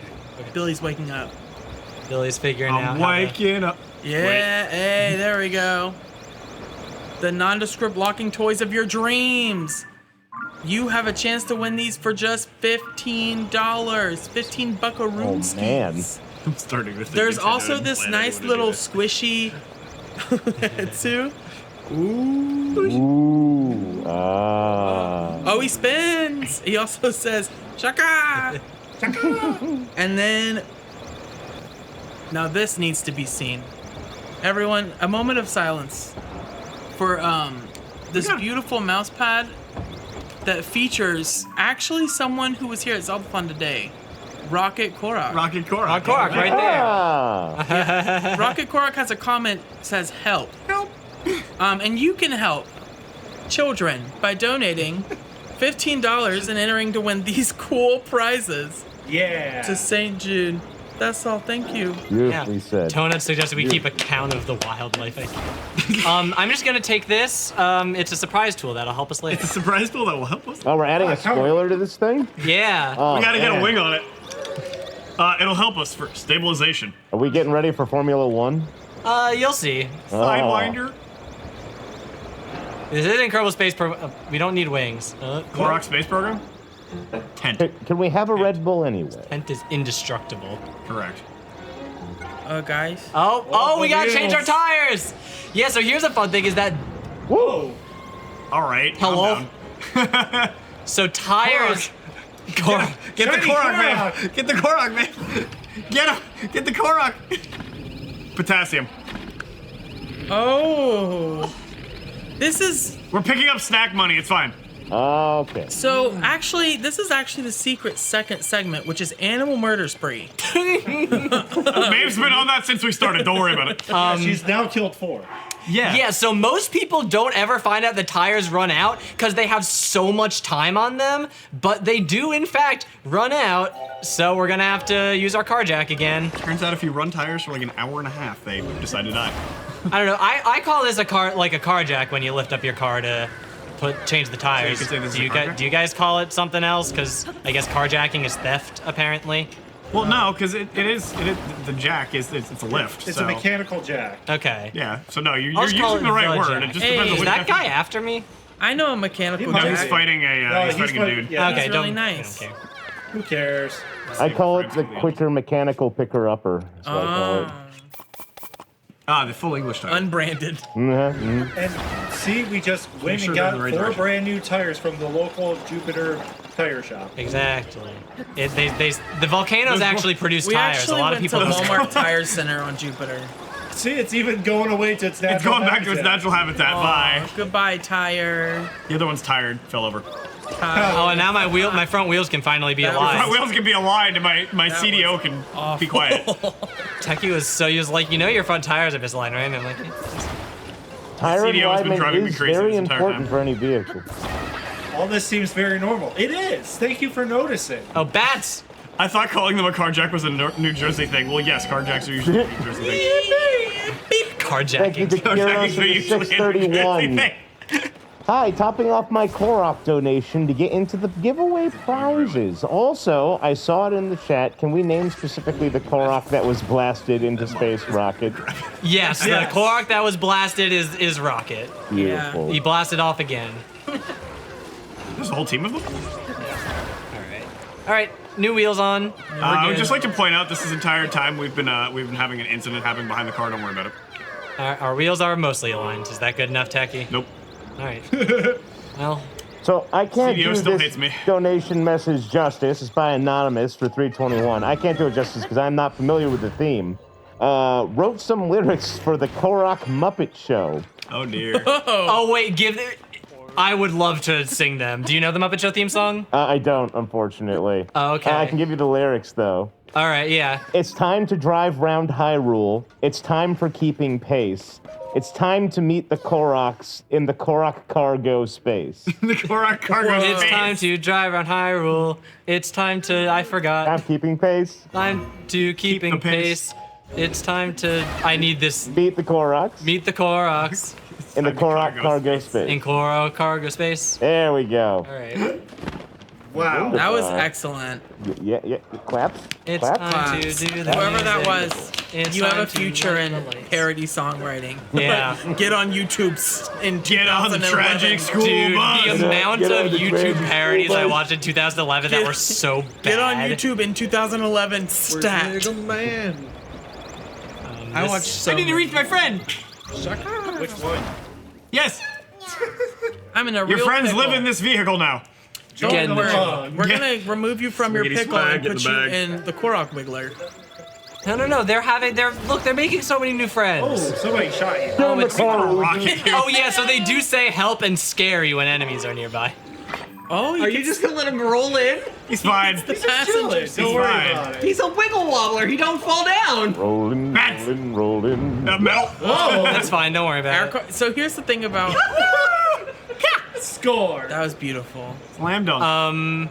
Billy's waking up. Billy's figuring out. I'm waking up. Yeah, hey, there we go. The nondescript locking toys of your dreams. You have a chance to win these for just $15. 15 buckaroos. Oh, man. I'm starting to think There's Nintendo also didn't this plan nice anyone to do little that. squishy too. Ooh. Ah. Oh, he spins. He also says, Shaka! Shaka! And then, now this needs to be seen. Everyone, a moment of silence for this beautiful mouse pad that features actually someone who was here at Zeldathon today. Rocket Korok. Rocket Korok. Korok, right there. Ah. Rocket Korok has a comment, says help. Help. And you can help children by donating $15 and entering to win these cool prizes. Yeah. To St. Jude. That's all. Thank you. Beautifully said. Tona suggested we keep a count of the wildlife. I'm just gonna take this. It's a surprise tool that'll help us later. It's a surprise tool that will help us. Oh, we're adding a spoiler to this thing? Yeah. Oh, We gotta get a man. wing on it. It'll help us for stabilization. Are we getting ready for Formula One? You'll see. Sidewinder. This is Incredible Space Program. We don't need wings. Korok Space Program? Tent. Can we have a Red Bull anyway? Tent is indestructible. Correct. Guys. Oh, we gotta change our tires! Yeah, so here's a fun thing is that... Whoa! All right. Hello? So tires... Get the Korok, man. Get the Korok, man. Get him. Get the Korok. Potassium. Oh. This is... We're picking up snack money. It's fine. Okay. So, actually, this is actually the secret second segment, which is Animal Murder Spree. Maeve's been on that since we started. Don't worry about it. She's now killed 4. Yeah. Yeah, so most people don't ever find out the tires run out because they have so much time on them, but they do in fact run out, so we're gonna have to use our car jack again. Turns out if you run tires for like an hour and a half, they decide to die. I don't know, I call this a car jack when you lift up your car to change the tires. So you could say this is a car jack? Do you guys call it something else? Because I guess carjacking is theft, apparently. Well, no, because it is the jack it's a lift. It's so. a mechanical jack. Okay. Yeah. So no, you're I'll just call using it the right village word. jack. It just Hey, depends on is which that guy after me? I know a mechanical No, jack. he's fighting a dude. Yeah. Okay, It's really nice. Okay. Who cares? I call it the quicker mechanical picker-upper. So I call it. The full English title. Unbranded. And see, we just went sure and they're got in the right 4 direction. brand new tires from the local Jupiter tire shop. Exactly. The volcanoes actually produce We tires. actually A lot of went people to Walmart Tire Center on Jupiter. See, it's even going away to its natural It's going back to its habitat. natural habitat. Bye. Goodbye, tire. The other one's tired. Fell over. Oh, and now my front wheels can finally be My aligned. wheels can be aligned, and my CDO can be quiet. Techie was like, your front tires are misaligned, right? And I'm like, Tire CDO has been alignment driving me is crazy very this entire important time. for any vehicle. All this seems very normal. It is. Thank you for noticing. oh, bats! I thought calling them a carjack was a New Jersey thing. Well, yes, carjacks are usually a New Jersey thing. Thank you to Carjacking. Kieros for the Usually a New Jersey 631. thing. Hi, topping off my Korok donation to get into the giveaway prizes. Also, I saw it in the chat. Can we name specifically the Korok that was blasted into space rocket? Yes, the Korok that was blasted is Rocket. Beautiful. He blasted off again. There's a whole team of them? All right, new wheels on. I would just like to point out this entire time we've been having an incident happening behind the car. Don't worry about it. Our wheels are mostly aligned. Is that good enough, Techie? Nope. All right. Well, So I can't CDO do still this hates me. donation message justice. It's by Anonymous for 321. I can't do it justice because I'm not familiar with the theme. Wrote some lyrics for the Korok Muppet Show. Oh dear. oh wait, I would love to sing them. Do you know the Muppet Show theme song? I don't, unfortunately. Oh, okay. I can give you the lyrics though. All right, yeah. It's time to drive round Hyrule. It's time for keeping pace. It's time to meet the Koroks in the Korok cargo space. The Korok cargo It's space. time to drive around Hyrule. It's time to, I forgot. I'm keeping pace. Time to keeping the pace. pace. It's time to, I need this. Meet the Koroks Meet the Koroks in the time to Korok cargo cargo space. space. in Korok cargo space. There we go. All right. Wow. That was excellent. Yeah. Claps. It's Claps. time to do the Whoever that music. was, It's you have time a to future light in the lights. parody songwriting. Yeah. Get on YouTube's in Get on the 2011. tragic school Dude, bus. the amount Get on of the YouTube train. parodies I watched in 2011 that Get- were so bad. Get on YouTube in 2011 stat. Where's Nigga Man? I watched so I need to reach my friend. Which one? Yes. I'm in a Your real friends pickle. live in this vehicle now. Don't Getting worry. the- We're gonna remove you from your Sweetie pickle swag and in put the you bag. in the Korok Wiggler. No. They're making so many new Oh, friends. somebody shot you. Get in the it's- car. Rocket. Oh yeah, so they do say help and scare you when enemies are nearby. Oh, Are you just gonna let him roll in? He's fine. the passenger Don't seat? worry fine. about it. He's a wiggle wobbler. He don't fall down. Rolling, Bats. rolling. Metal. Oh, That's fine. Don't worry Our about it. so here's the thing about score. that was beautiful. Slam dunk.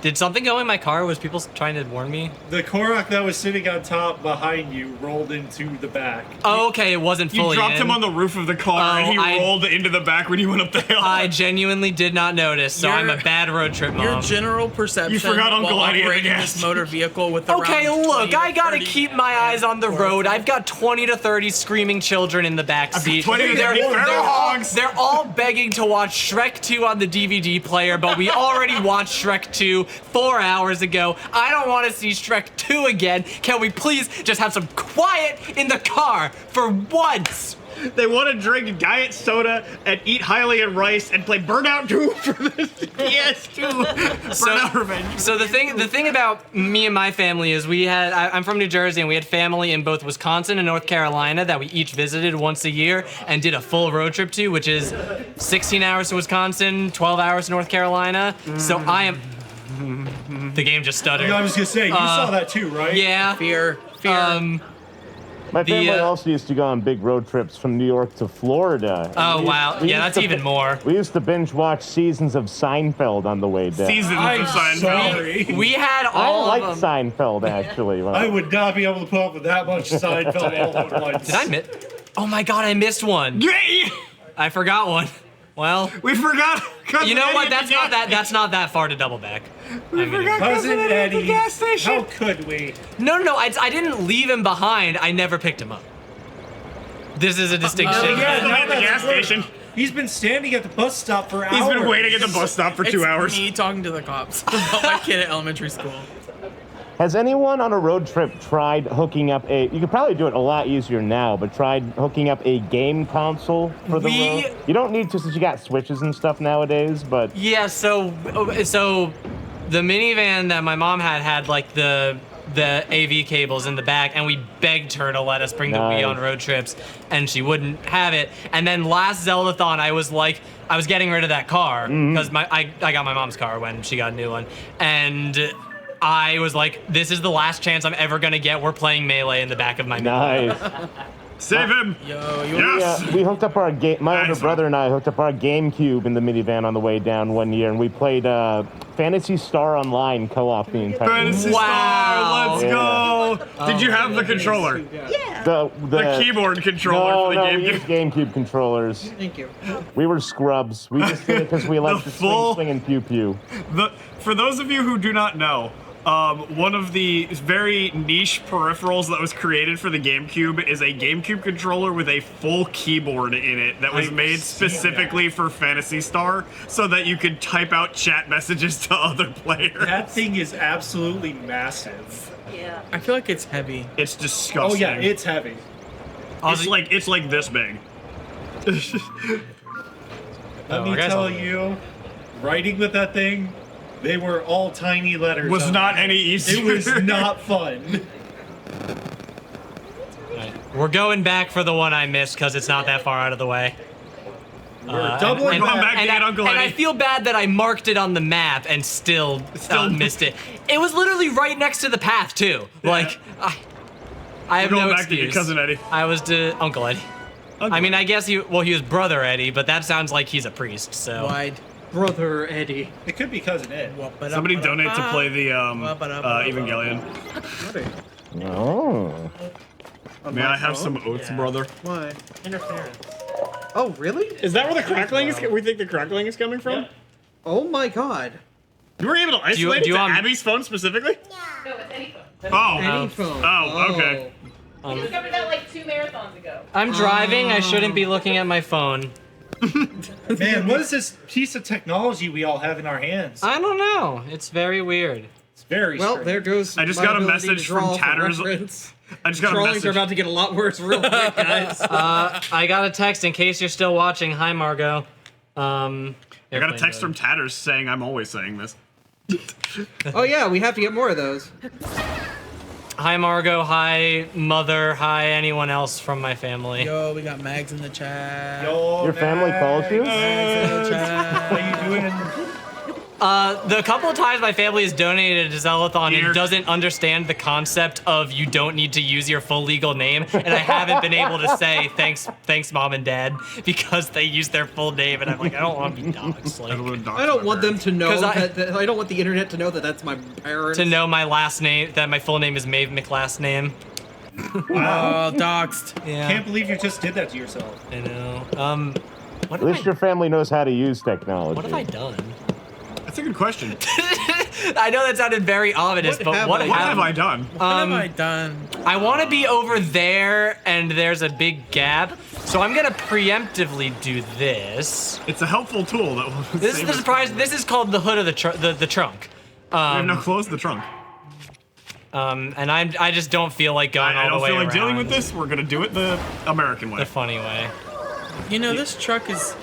Did something go in my car? Was people trying to warn me? The Korok that was sitting on top behind you rolled into the back. Oh, okay. It wasn't You fully dropped in. him on the roof of the car, and he I- rolled into the back when you went up the hill. I genuinely did not notice, so I'm a Your- bad road trip Your mom. general perception You forgot Uncle while Eddie at the operating gas this motor vehicle with Okay, around look, 20 to I gotta 30 keep my eyes on the road. I've got 20 to 30 screaming children in the back seat. 20 to 30 feral hogs. They're all begging to watch Shrek 2 on the DVD player, but we already watched Shrek 2 4 hours ago. I don't want to see Shrek 2 again. Can we please just have some quiet in the car for once? They want to drink diet soda and eat Hylian rice and play Burnout 2 for this PS2. Burnout Revenge. So the thing about me and my family is I'm from New Jersey and we had family in both Wisconsin and North Carolina that we each visited once a year and did a full road trip to, which is 16 hours to Wisconsin, 12 hours to North Carolina. So I am. The game just stuttered. I was gonna say, you saw that too, right? Yeah. Fear. My family also used to go on big road trips from New York to Florida. Oh, wow. Yeah, that's even more. We used to binge watch seasons of Seinfeld on the way down. Seasons of Seinfeld. We had all I of like them. Seinfeld, actually. I would not be able to put up with that much Seinfeld all at once. Did I miss? Oh my god, I missed one. I forgot one. Well, we forgot. You know what? That's not that far to double back. Cousin Eddie. How could we? No, I didn't leave him behind. I never picked him up. This is a distinction. At the gas station. He's been standing at the bus stop for hours. He's been waiting at the bus stop for 2 hours. Me talking to the cops about my kid at elementary school. Has anyone on a road trip tried hooking up you could probably do it a lot easier now, but tried hooking up a game console for the road? You don't need to since you got Switches and stuff nowadays, but... Yeah, so the minivan that my mom had like the AV cables in the back, and we begged her to let us bring the Wii on road trips, and she wouldn't have it. And then last Zeldathon, I was getting rid of that car, because I got my mom's car when she got a new one, and I was like, this is the last chance I'm ever gonna get. We're playing Melee in the back of my Nice. Save him! Yes! We hooked up our my older brother and I hooked up our GameCube in the minivan on the way down one year, and we played Phantasy Star Online co-op the entire Phantasy Star, let's go! Did you have the controller? Yeah. The keyboard controller for the GameCube. We used GameCube controllers. Thank you. We were scrubs. We just did it because we liked the swing and pew pew. For those of you who do not know, one of the very niche peripherals that was created for the GameCube is a GameCube controller with a full keyboard in it that was made specifically for Phantasy Star so that you could type out chat messages to other players. That thing is absolutely massive. Yeah. I feel like it's heavy. It's disgusting. Oh yeah, it's heavy. It's like this big. Let me tell you, writing with that thing, they were all tiny letters. Was not any easier. It was not fun. We're going back for the one I missed because it's not that far out of the way. We're doubling back to get Uncle And Eddie. I feel bad that I marked it on the map and still missed it. It was literally right next to the path too. Yeah. Like, I have no excuse. To your cousin Eddie. I was to Uncle Eddie. I mean, I guess he was Brother Eddie, but that sounds like he's a priest. So. Wide. Brother Eddie. It could be cousin Ed. Somebody donate to play the Evangelion. Oh. May I have some oats, brother? Why? Interference. Oh, really? Is that where the crackling is? We think the crackling is coming from? Yeah. Oh my god. You were able to isolate it to Abby's phone specifically? No, it's any phone. Oh. Any phone. Oh, okay. We discovered that like 2 marathons ago. I'm driving. I shouldn't be looking at my phone. Man, what is this piece of technology we all have in our hands? I don't know. It's very weird. It's very Well, strange. there goes. I just my got a ability message to draw from Tatters. for reference. I just got a Drawings message. are about to get a lot worse real quick, guys. I got a text in case you're still watching. Hi, Margot. I got a text from Tatters saying I'm always saying this. Oh yeah, we have to get more of those. Hi, Margot. Hi, Mother. Hi, anyone else from my family. Yo, we got Mags in the chat. Yo, Your family calls you? Mags in the chat. How you doing? The couple of times my family has donated to Zeldathon and doesn't understand the concept of you don't need to use your full legal name, and I haven't been able to say thanks, Mom and Dad, because they use their full name, and I'm like, I don't want to be doxxed. Like, I don't want them to know I I don't want the internet to know that that's my parents. to know my last name, that my full name is Maeve McLast name. Oh, doxed. Yeah. Can't believe you just did that to yourself. I know. At least your family knows how to use technology. What have I done? That's a good question. I know that sounded very ominous, but what have I done? What have I done? I want to be over there, and there's a big gap, so I'm gonna preemptively do this. It's a helpful tool that will This is the surprise. This is called the hood of the trunk. we have no clothes in the trunk. And I just don't feel like going I all the don't way feel like dealing around with this. We're gonna do it the American way. the funny way. You know, this truck is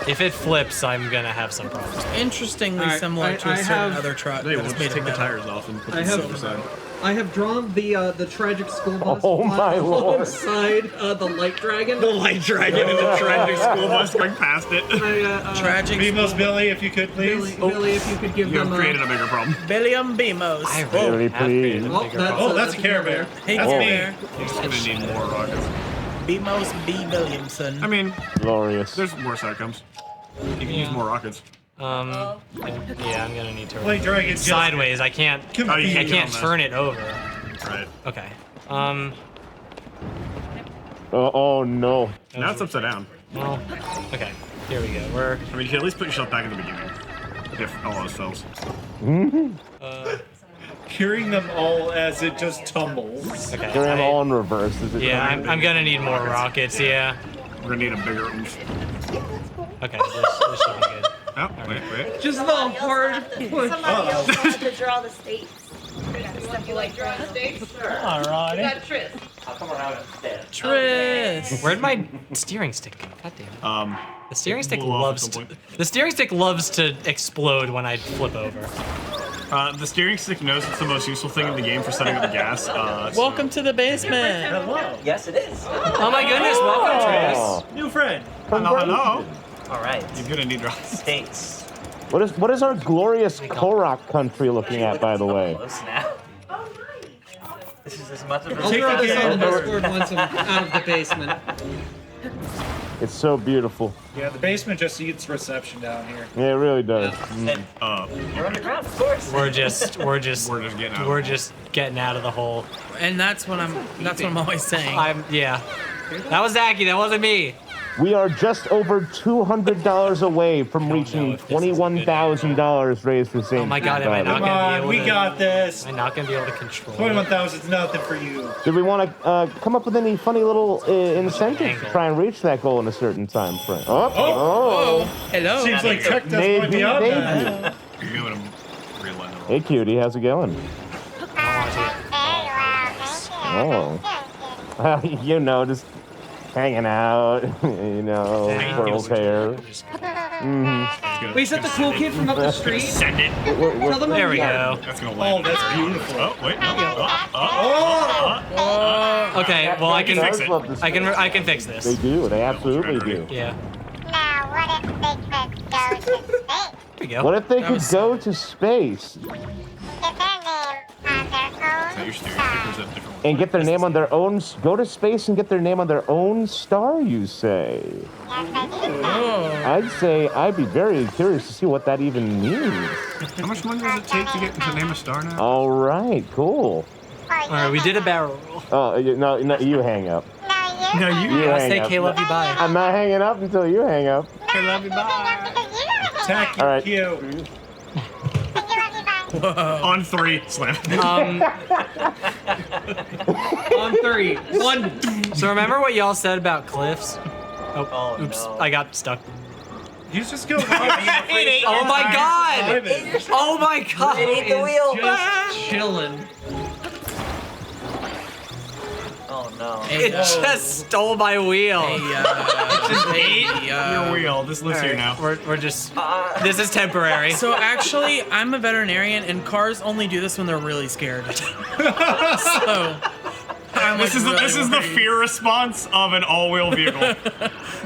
If it flips, I'm gonna have some problems. interestingly Alright, similar to a I certain have- other truck. They that will is just made take of the metal. tires off and put I the have- silver side. I have drawn the tragic school bus. Oh my lord. Alongside the light dragon. The light dragon and the tragic school bus going past it. Tragic Beamos school- Billy, if you could please. Billy, if you could give You them have created a bigger problem. Billiam Beamos. I Really, really have please. created a Oh, bigger that's- problem. Oh, that's a Care Bear. Hey, That's Care me. Bear. You're just gonna need more rockets. Beamos B. Williamson. I mean, Glorious. there's worse outcomes. You can use more rockets. Yeah, I'm gonna need to. Light dragon just Sideways. I can't. Come Oh, on, you I can't can't go on turn it over. Right. Okay. Oh no. Now it's upside down. Well. Okay. Here we go. We're. I mean, you can at least put yourself back in the beginning. If all else fails. Hearing them all as it just tumbles. Okay. Carry them all in reverse. Is it Yeah, I'm gonna need more rockets. Yeah. We're gonna need a bigger oomph. Okay. This should be good. Oh, wait. Just the hard push. Somebody else will have to draw the states. You like drawing the states? Sure. Alrighty. You got Tris. I'll come around instead. Tris. Where'd my steering stick go? God damn it. The steering stick blew off loves at some to. point. The steering stick loves to explode when I flip over. The steering stick knows it's the most useful thing in the game for setting up the gas. So- Welcome to the basement. Hello. Yes, it is. Oh my goodness! Welcome, Oh. Tris. New friend. Hello. All right. You're gonna need rockets. States. What is our glorious Korok country looking at, by the way? Close now. This is as much of I'll a throw this on Yeah. Discord once I'm out of the basement. It's so beautiful. Yeah, the basement just eats reception down here. Yeah, it really does. We're underground, of course. We're just We're just getting out. getting out of the hole. And that's what I'm always saying. Yeah. That was Zaki. That wasn't me. We are just over $200 away from reaching if this is good. $21,000 raised for St. Oh my God, Jude, am I by the not way. Come gonna be on, able we to? got this. Am I not gonna be able to control? 21,000 is nothing for you. Did we want to come up with any funny little incentives to try and reach that goal in a certain time frame? Oh. Hello. Seems like tech does might Maybe, be on maybe. that. You're gonna realize it. Hey, cutie, how's it going? Oh. You know, just hanging out, you know, pearl's hair. Wait, is that the cool kid from up the street? Send it. Tell them There we yeah. go. That's gonna land. Oh, that's beautiful. Oh, wait, no. Okay. Well, I can fix it. I can fix this. They do, they absolutely do. Yeah. Now, what if they could go to space? There we go. What if they could go to space Get their name on their own star? and get their name on their own, go to space and get their name on their own star, you say? I'd say I'd be very curious to see what that even means. How much money does it take to get to name a star now? All right, cool. All right, we did a barrel roll. Oh, no, you hang up. No, You hang Say up. K love you bye. I'm not hanging up until you hang up. K love you bye. Tacky All right. cute. On 3, slam. On 3. 1. So remember what y'all said about cliffs? Oh, oops! no. I got stuck. You just go. Oh my God! Oh my God! Beneath the wheel. Just chilling. Oh no. It just stole my wheel. Your wheel. This lives here now. We're just. This is temporary. So actually, I'm a veterinarian, and cars only do this when they're really scared. So I'm This is the fear response of an all-wheel vehicle.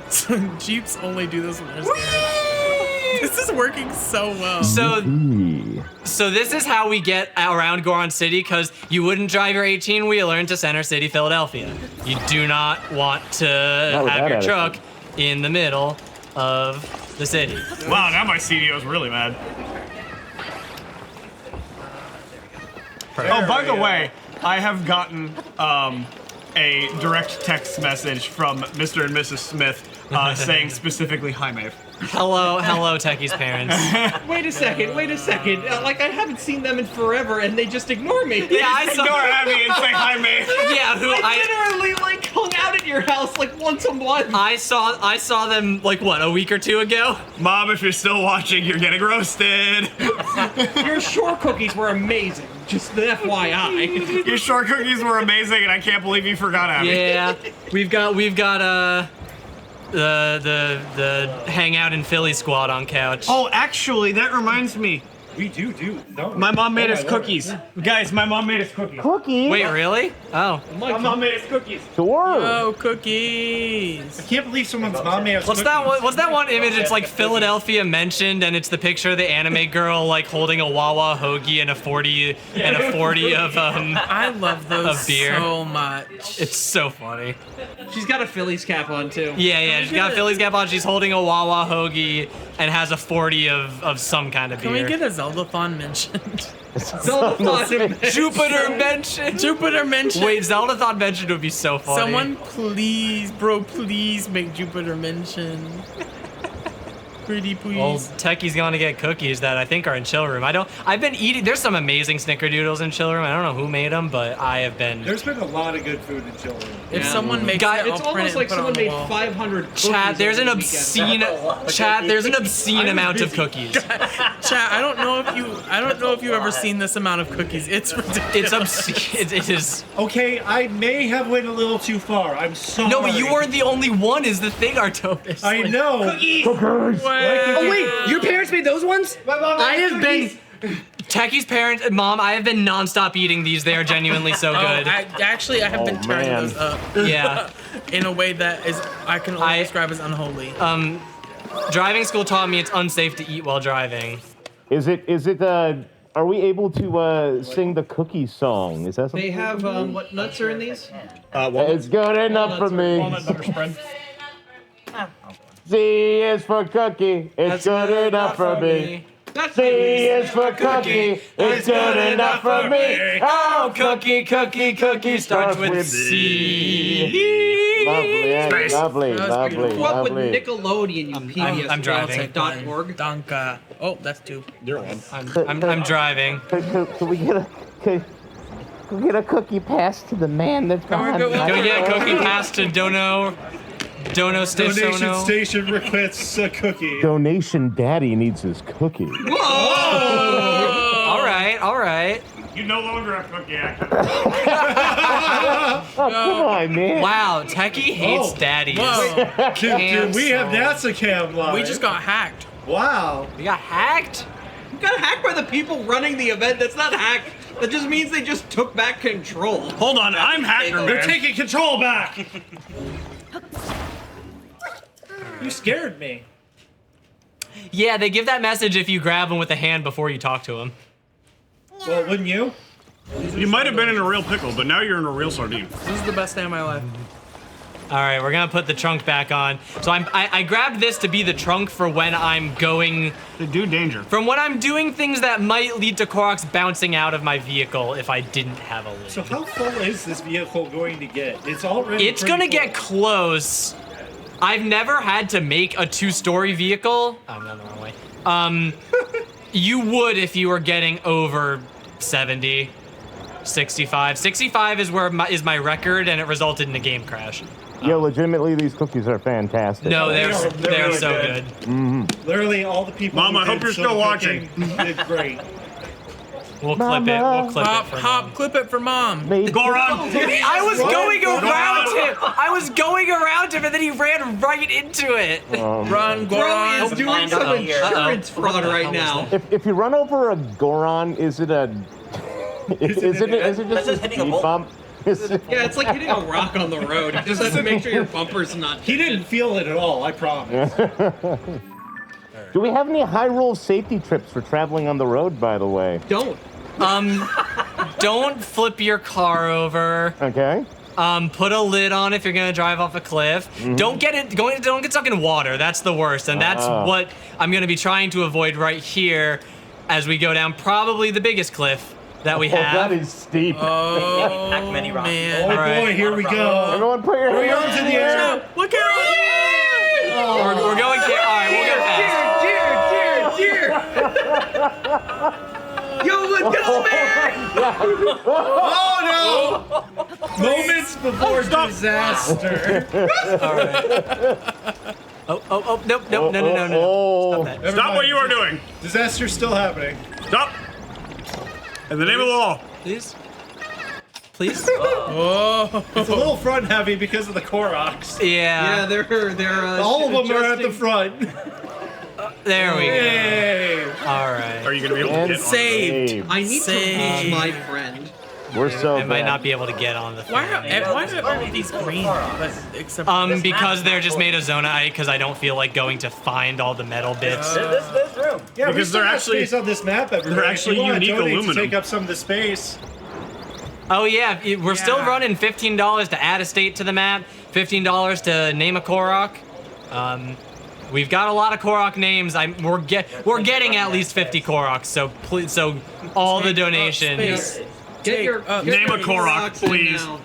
So Jeeps only do this when they're scared. This is working so well. So this is how we get around Goron City, because you wouldn't drive your 18-wheeler into Center City, Philadelphia. You do not want to Not with have that your attitude. truck in the middle of the city. Wow, now my CDO's really mad. Oh, by the way, I have gotten a direct text message from Mr. and Mrs. Smith saying specifically, "Hi, Maeve." Hello, Techie's parents. Wait a second. Like I haven't seen them in forever, and they just ignore me. Yeah, I saw Ignore Abby and say hi, mate. Yeah, who I literally like hung out at your house like once a month. I saw them like what, a week or two ago? Mom, if you're still watching, you're getting roasted. Your shore cookies were amazing. Just the FYI. Your short cookies were amazing, and I can't believe you forgot Abby. Yeah, we've got the hangout in Philly squad on couch. Oh, actually, that reminds me. We do. No. My mom made Oh, us my Lord. cookies. Guys, my mom made us cookies. Cookies? Wait, really? Oh. My mom made us cookies. Sure. Oh, cookies. I can't believe someone's mom made us What's cookies. that one image? It's like Philadelphia mentioned, and it's the picture of the anime girl like holding a Wawa hoagie and a 40 of I love those of beer. so much. It's so funny. She's got a Phillies cap on too. Yeah, she's got Philly's cap on. She's holding a Wawa hoagie and has a 40 of some kind of Can beer. we get a Zeldathon mentioned? Zeldathon. Jupiter mentioned. Jupiter mentioned. Wait, Zeldathon mentioned would be so funny. Someone please, bro, please make Jupiter mention. Pretty please. Well, Techie's gonna get cookies that I think are in chill room. I've been eating. There's some amazing snickerdoodles in chill room. I don't know who made them, but I have been. There's been a lot of good food in children. If someone makes Guy- it, It's I'll print almost it like and put it someone on the made wall. 500 cookies. Chat, there's an over the obscene weekend. chat. There's an obscene amount of cookies. Chat, I don't know if you've ever seen this amount of cookies. It's ridiculous. It's obscene. It is. Okay, I may have went a little too far. I'm sorry. No, but you weren't the only one. Is the thing, Artomis? I know. Cookies. Well, Oh wait, your parents made those ones? I have been. Techie's parents, mom, I have been nonstop eating these. They are genuinely so Oh, good. I have been turning man. those up. Yeah. In a way that is I can only describe as unholy. Driving school taught me it's unsafe to eat while driving. Is it, are we able to sing the cookie song? Is that something? They have what nuts are in these? It's good enough for me. Walnut butter spread. C is for cookie. It's good enough for me. C is for cookie. It's good enough for me. Oh, cookie starts with C. Lovely. Grew up with Nickelodeon, you PBS. I'm driving. .org. Donka. Oh, that's two. You're one. I'm driving. Can we get a cookie pass to the man that's behind go- my Can we get a cookie pass to Dono Donation Stasono? station requests a cookie. Donation daddy needs his cookie. All right. You no longer have cookie action. Oh, come on, man. Wow, Techie hates daddies. Whoa. Dude, we have NASA cam live. We just got hacked. Wow. We got hacked? You got hacked by the people running the event. That's not hacked. That just means they just took back control. Hold on, I'm hacker, They're man. taking control back. You scared me. Yeah, they give that message if you grab him with a hand before you talk to him. Well, wouldn't you? You might have been in a real pickle, but now you're in a real sardine. This is the best day of my life. All right, we're gonna put the trunk back on. So I grabbed this to be the trunk for when I'm going. Dude, danger. From when I'm doing things that might lead to Korok's bouncing out of my vehicle if I didn't have a lid. So how full is this vehicle going to get? It's already. It's pretty gonna full. get close. I've never had to make a 2-story vehicle. Oh, I'm going the wrong way. You would if you were getting over 70, 65. 65 is where is my record, and it resulted in a game crash. Yo, legitimately, these cookies are fantastic. No, they're really so good. good. Literally all the people. Mom, who I hope did you're soda still watching. cooking did great. We'll clip it. We'll clip Hop, it for hop, Mom. clip it for mom. Goron! I was going around him. I was going around him, and then he ran right into it. Run, Bro Goron. is doing some insurance fraud right now. If you run over a Goron, is it a? Is it just a speed bump? Yeah, it's like hitting a rock on the road. You just have to make sure your bumper's not. He didn't feel it at all. I promise. Do we have any Hyrule safety trips for traveling on the road, by the way? Don't. Don't flip your car over. Okay. Put a lid on if you're gonna drive off a cliff. Don't get stuck in water. That's the worst, and that's what I'm gonna be trying to avoid right here as we go down probably the biggest cliff that we have. That is steep. Oh, many rocks. man. Oh All right. boy, here we go. Everyone put your Put your hands arms in the air. Look at We're going here. All right, we'll go fast. Yo, let's go, man! Oh no! Moments before disaster. All right. Oh, nope, no. Stop that. Stop what you are doing. Disaster's still happening. Stop. In the name of the law. Please. Please. It's a little front heavy because of the Koroks. Yeah. Yeah, they're All of them are at the adjusting- front. There we go. Hey. All right. Are you gonna be able to And get on? Saved. I need to Save. reach my friend. We're so I might bad. not be able to get on the thing. Why are all of these green? But except Because they're just made of zonite, because I don't feel like going to find all the metal bits. This room. Yeah, we Because still they're got actually- space on this map. Everybody. they're If actually you wanna unique donate aluminum. To take up some of the space. Oh yeah, we're still running $15 to add a state to the map, $15 to name a Korok. We've got a lot of Korok names. We're getting at least 50 Koroks. So please, all the donations. space. Get your Name a Korok, Koroks in please. now.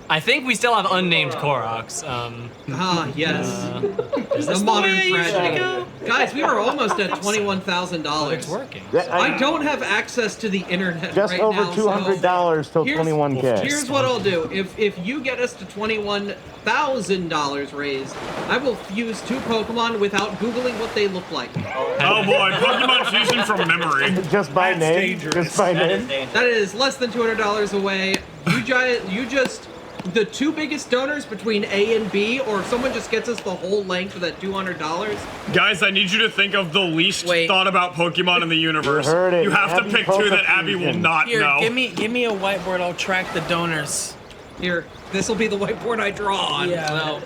I think we still have unnamed Koroks. Yes. Is The this modern way you should tragedy. go? Guys, we were almost at $21,000. It's working. I don't have access to the internet Just right over now, $200 till here's- 21K. Here's what I'll do. If you get us to $21,000 raised, I will fuse 2 Pokemon without Googling what they look like. Oh boy, Pokemon fusion from memory. Just by That's name. dangerous. Just by name. That is less than $200 away. You just the 2 biggest donors between A and B, or if someone just gets us the whole length of that $200. Guys, I need you to think of the least Wait. thought about Pokemon in the universe. You heard it. You have to Abby pick 2 that Poke Abby will fusion. not Here, know. give me a whiteboard. I'll track the donors. Here, this will be the whiteboard I draw on. Yeah. So.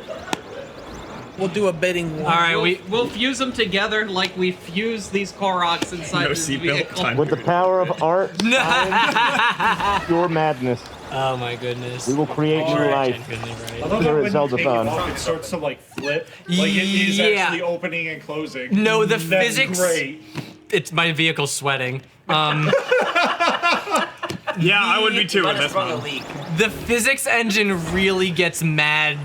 We'll do a bidding war. All right, We'll fuse them together like we fuse these Koroks inside No this seatbelt vehicle. time. With the power of art, science, pure madness, Oh my goodness. we will create new life. Genuinely I right. love Here that at when you take it Zeldathon. off, it starts to like flip. Like it is Yeah. actually opening and closing. No, the That's physics- great. It's my vehicle sweating. Yeah, I would be too in Might have this sprung a one. leak. The physics engine really gets mad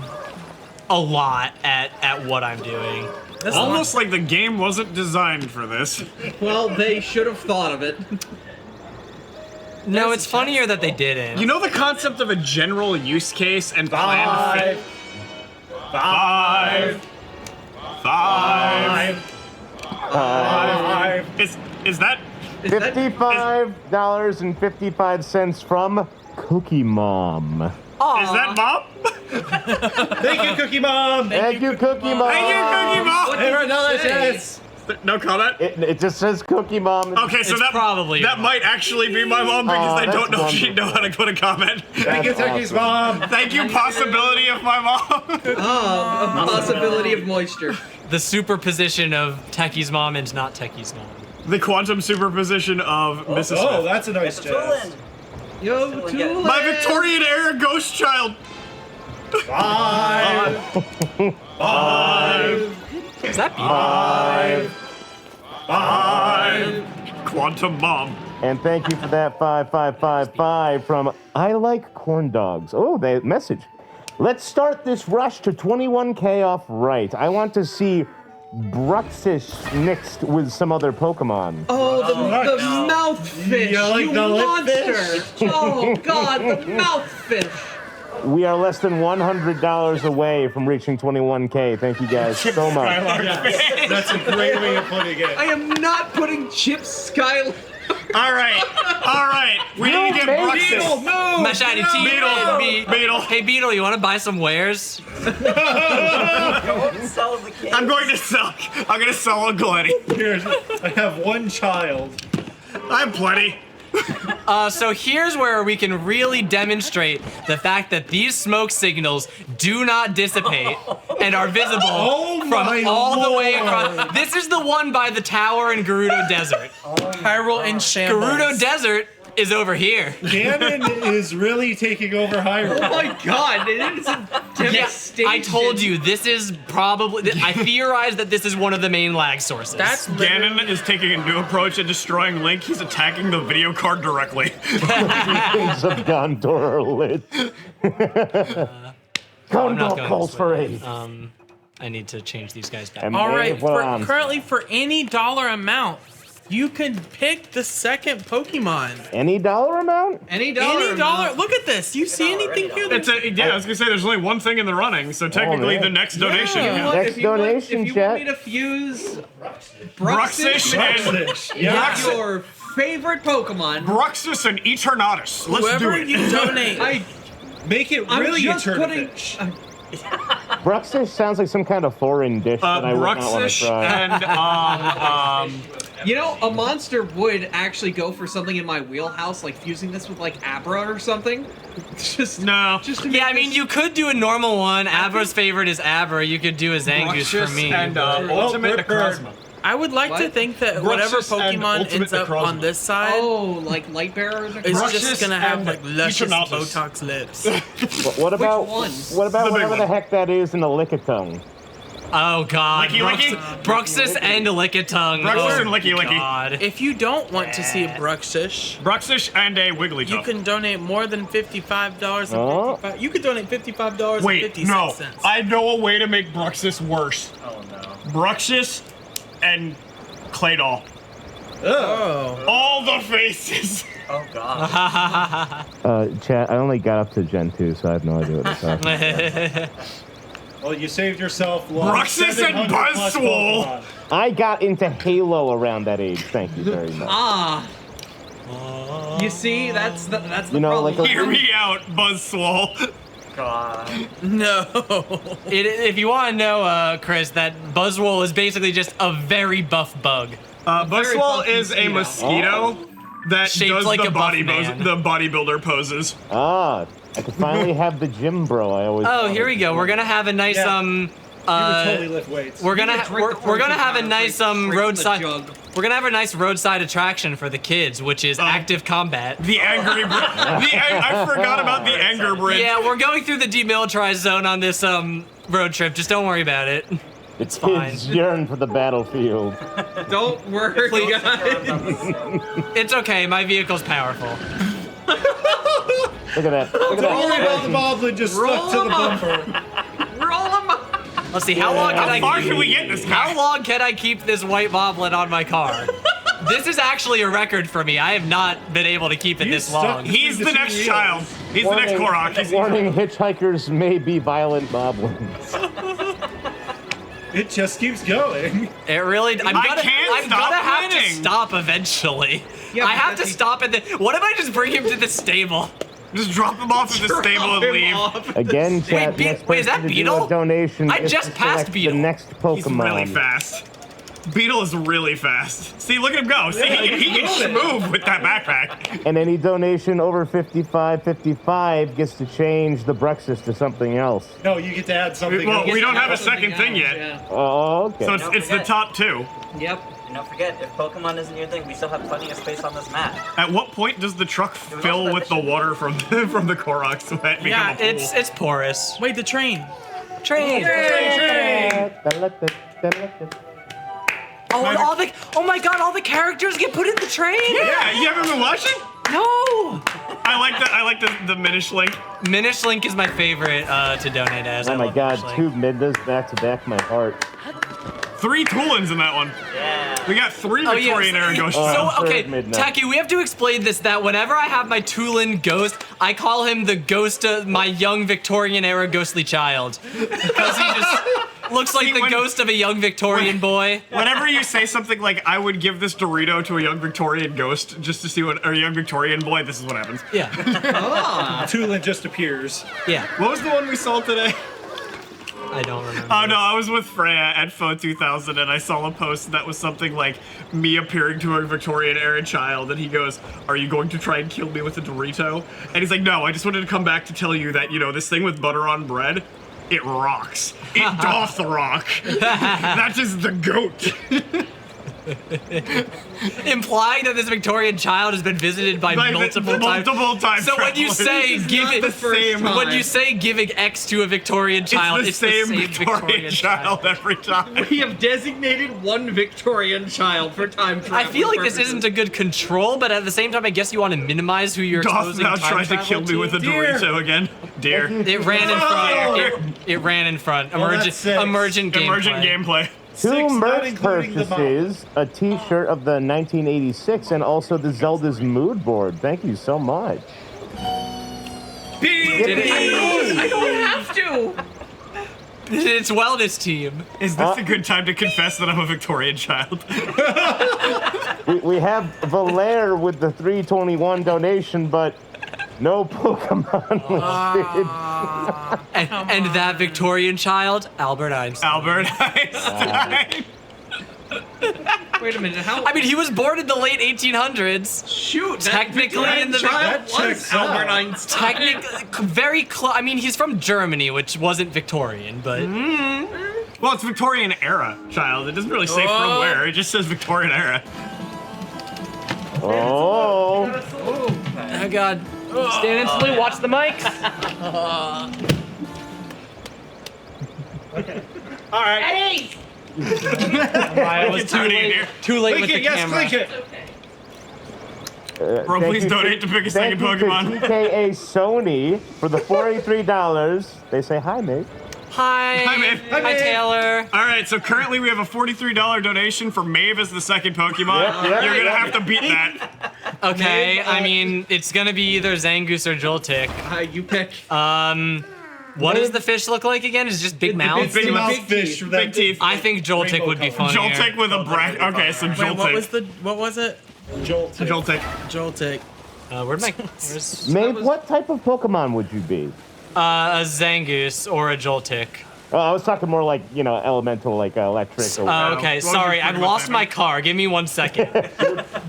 a lot at what I'm doing. Almost like the game wasn't designed for this. Well, they should have thought of it. No, it's funnier that they didn't. You know the concept of a general use case and plan fit? Five. Is that $55.55 from Cookie Mom. is that Mom? Thank you, Cookie Mom. Thank you, Cookie Mom. Thank you, Cookie Mom. Hey, another chance. No comment. It just says Cookie Mom. Okay, so It's that probably that your might actually be my mom because I that's don't know if she'd know how to put a comment. Thank you, Techie's mom. Thank you, possibility of my mom. A possibility of moisture. The superposition of Techie's mom and not Techie's mom. The quantum superposition of Mrs. Oh, Smith. that's a nice jazz. Yo, Tulip. My Victorian era ghost child. Five. Is that beautiful? Five. Quantum mom. And thank you for that 5555 from I Like Corn Dogs. Oh, they message. Let's start this rush to 21K off right. I want to see Bruxish mixed with some other Pokemon. Oh, the mouthfish, You like you the lip monster! Oh God, the mouthfish! We are less than $100 away from reaching 21K. Thank you guys so much. Yes, that's a great way of putting it. I am not putting Chip Skylar. All right. We need to get Bruxish. My shiny teeth. Beetle. Hey Beetle, you want to buy some wares? Sell the kid. I'm going to sell. I'm going to sell a Glenny. Here's, I have one child. I have plenty. So here's where we can really demonstrate the fact that these smoke signals do not dissipate and are visible from all the way across. This is the one by the tower in Gerudo Desert. Hyrule in shambles. Gerudo Desert is over here. Ganon is really taking over Hyrule. Oh my God, it is a devastation. I told you, this is probably, I theorize that this is one of the main lag sources. That's Ganon is taking a new approach at destroying Link. He's attacking the video card directly. Things of Gondor are lit. I'm not Gondor going calls this for way. aid. I need to change these guys back. And All right, well, currently for any dollar amount, you can pick the second Pokemon. Any dollar amount? Any dollar. Any dollar. Look at this. You see anything here? It's I was gonna say there's only one thing in the running, so technically man. the next donation. Yeah. Yeah. Next If you want donation, me chat. to fuse Bruxish and your favorite Pokemon, Bruxus and Eternatus. Let's do Whoever it. you donate. Make it I'm really just eternal. Bruxish sounds like some kind of foreign dish that I would not want to Bruxish try. and you know, a monster would actually go for something in my wheelhouse, like fusing this with like Abra or something. Just to make Yeah, I mean, this- you could do a normal one. Abra's favorite is Abra. You could do a Zangoose for Bruxish me. and but- Ultimate Necrozma. I would like to What? think that whatever Bruxish and Pokemon Ultimate ends up Necrozma. on this side Oh, like light bearers or is Bruxish just gonna have and like luscious Eternatus. Botox lips. What about ones? what about The big whatever the one. heck that is in the Lickitung? Oh God, Licky Licky? Bruxus and Lickitung. Bruxus Oh, and Licky Licky. God. If you don't want to see a Bruxish, Bruxish and a Wigglytuff. you can donate more than $55. Oh. You could donate $55 Wait, and 50 no. cents. I know a way to make Bruxus worse. Oh no. Bruxish and Claydol. Oh. All the faces. Oh god. Chat, I only got up to Gen 2, so I have no idea what to talk. Well, you saved yourself. Bruxus and 700 plus Buzzswole. Pokemon. I got into Halo around that age. Thank you very much. You see, that's the You know, problem. like Hear me out, Buzzswole. God. No. If you want to know, Chris, that Buzzwole is basically just a very buff bug. Buzzswole buff is a mosquito that Shaped does like the a buff man. the bodybuilder poses. I could finally have the gym bro I always Oh, wanted. here we go. We're gonna have a nice Yeah. You would totally lift weights. we're gonna You could drink the we're gonna protein have a powder nice straight from the roadside. jug. We're gonna have a nice roadside attraction for the kids, which is active combat. The angry. I forgot about the anger bridge. Yeah, we're going through the demilitarized zone on this road trip. Just don't worry about it. The It's fine. kids yearn for the battlefield. Don't worry, Please. guys. It's okay. My vehicle's powerful. Look at that. Look at Don't worry about that. the Boblin just stuck to the bumper. Roll them up. Let's see. How long can How I far keep? can we get this guy? How long can I keep this white boblin on my car? This is actually a record for me. I have not been able to keep it this long. He's the next child. He's the next Korok. He's Warning, hitchhikers may be violent boblins. It just keeps going. It really. I'm I gonna, can't I'm stop gonna have to winning. stop eventually. Yeah, I have because to he- stop at the. What if I just bring him to the stable? Just drop him off at the Drop stable and him leave. off. Again, chat, Be- next wait, is person that to Beetle? do a donation I is just to passed select Beetle. the next Pokemon. He's really fast. Beetle is really fast. See, look at him go. See, he can schmoove with that backpack. And any donation over 55 gets to change the Bruxus to something else. No, you get to add something Well, else. we don't have a Something second thing else, yet. yeah. Oh, okay. So Don't it's the forget. top two. Yep. And don't forget, if Pokemon isn't your thing, we still have plenty of space on this map. At what point does the truck fill also with the mission. water from the Korok so that become Yeah, a pool? It's porous. Wait, the train. Train. Oh, and oh my God! All the characters get put in the train. Yeah, you haven't been watching? No. I like the Minish Link. Minish Link is my favorite to donate as. Oh I my love god, Minish Link. 2 Midnas back to back my heart. 3 Toolins in that one. Yeah. We got 3 Oh, yeah, Victorian era Ghost. Oh. So, okay, Third midnight. Taki, we have to explain this, that whenever I have my Tulin ghost, I call him the ghost of my young Victorian era ghostly child. Because he just looks like See, the when- ghost of a young Victorian boy. Whenever you say something like, I would give this Dorito to a young Victorian ghost just to see what, or a young Victorian boy, this is what happens. Yeah. Tulin just appears. Yeah. What was the one we saw today? I don't remember. Oh no, I was with Freya at Fo 2000 and I saw a post that was something like me appearing to a Victorian era child and he goes, are you going to try and kill me with a Dorito? And he's like, no, I just wanted to come back to tell you that, you know, this thing with butter on bread, it rocks. It doth rock. That is the goat. Implying that this Victorian child has been visited by multiple times. So when you say when you say giving X to a Victorian child, it's the same Victorian child every time. We have designated one Victorian child for time travel. I feel like this isn't a good control, but at the same time, I guess you want to minimize who you're exposing now time tries to travel kill me with a Dorito again. Deer. It ran in front. It ran in front. Emergent gameplay. 2 merch purchases, a t-shirt of the 1986, and also the Zelda's mood board. Thank you so much. I don't have to. It's wellness team. Is this a good time to confess that I'm a Victorian child? we have Valere with the 321 donation, but no Pokemon listed. And that Victorian child, Albert Einstein. Albert Einstein. Wait a minute. How? I mean, he was born in the late 1800s. Shoot, technically in the child was Albert Einstein. Technically, very close. I mean, he's from Germany, which wasn't Victorian, but. Well, it's Victorian era, child. It doesn't really say from where. It just says Victorian era. Oh. Oh God. Stand instantly. Watch the mics. Okay. All right. Eddie! I was too late with the camera. Click it. Bro, please donate to pick a second Pokemon. Thank you to TKA Sony for the $43. They say hi, mate. Hi. Hi, Maeve. Hi, Taylor. All right, so currently we have a $43 donation for Maeve as the second Pokemon. You're gonna have to beat that. Okay, Maeve, I mean, it's gonna be either Zangoose or Joltik. You pick. What does the fish look like again? Is it just big mouth? Big mouth fish with big teeth. I think Joltik would be funnier. Joltik with a bracket. Okay, so Joltik. Wait, what was it? Joltik. Joltik. Where'd my... Maeve, what type of Pokemon would you be? A Zangoose or a Joltik. I was talking more like, you know, elemental, like electric. Or Oh, okay. Sorry, I've lost my car. Give me 1 second.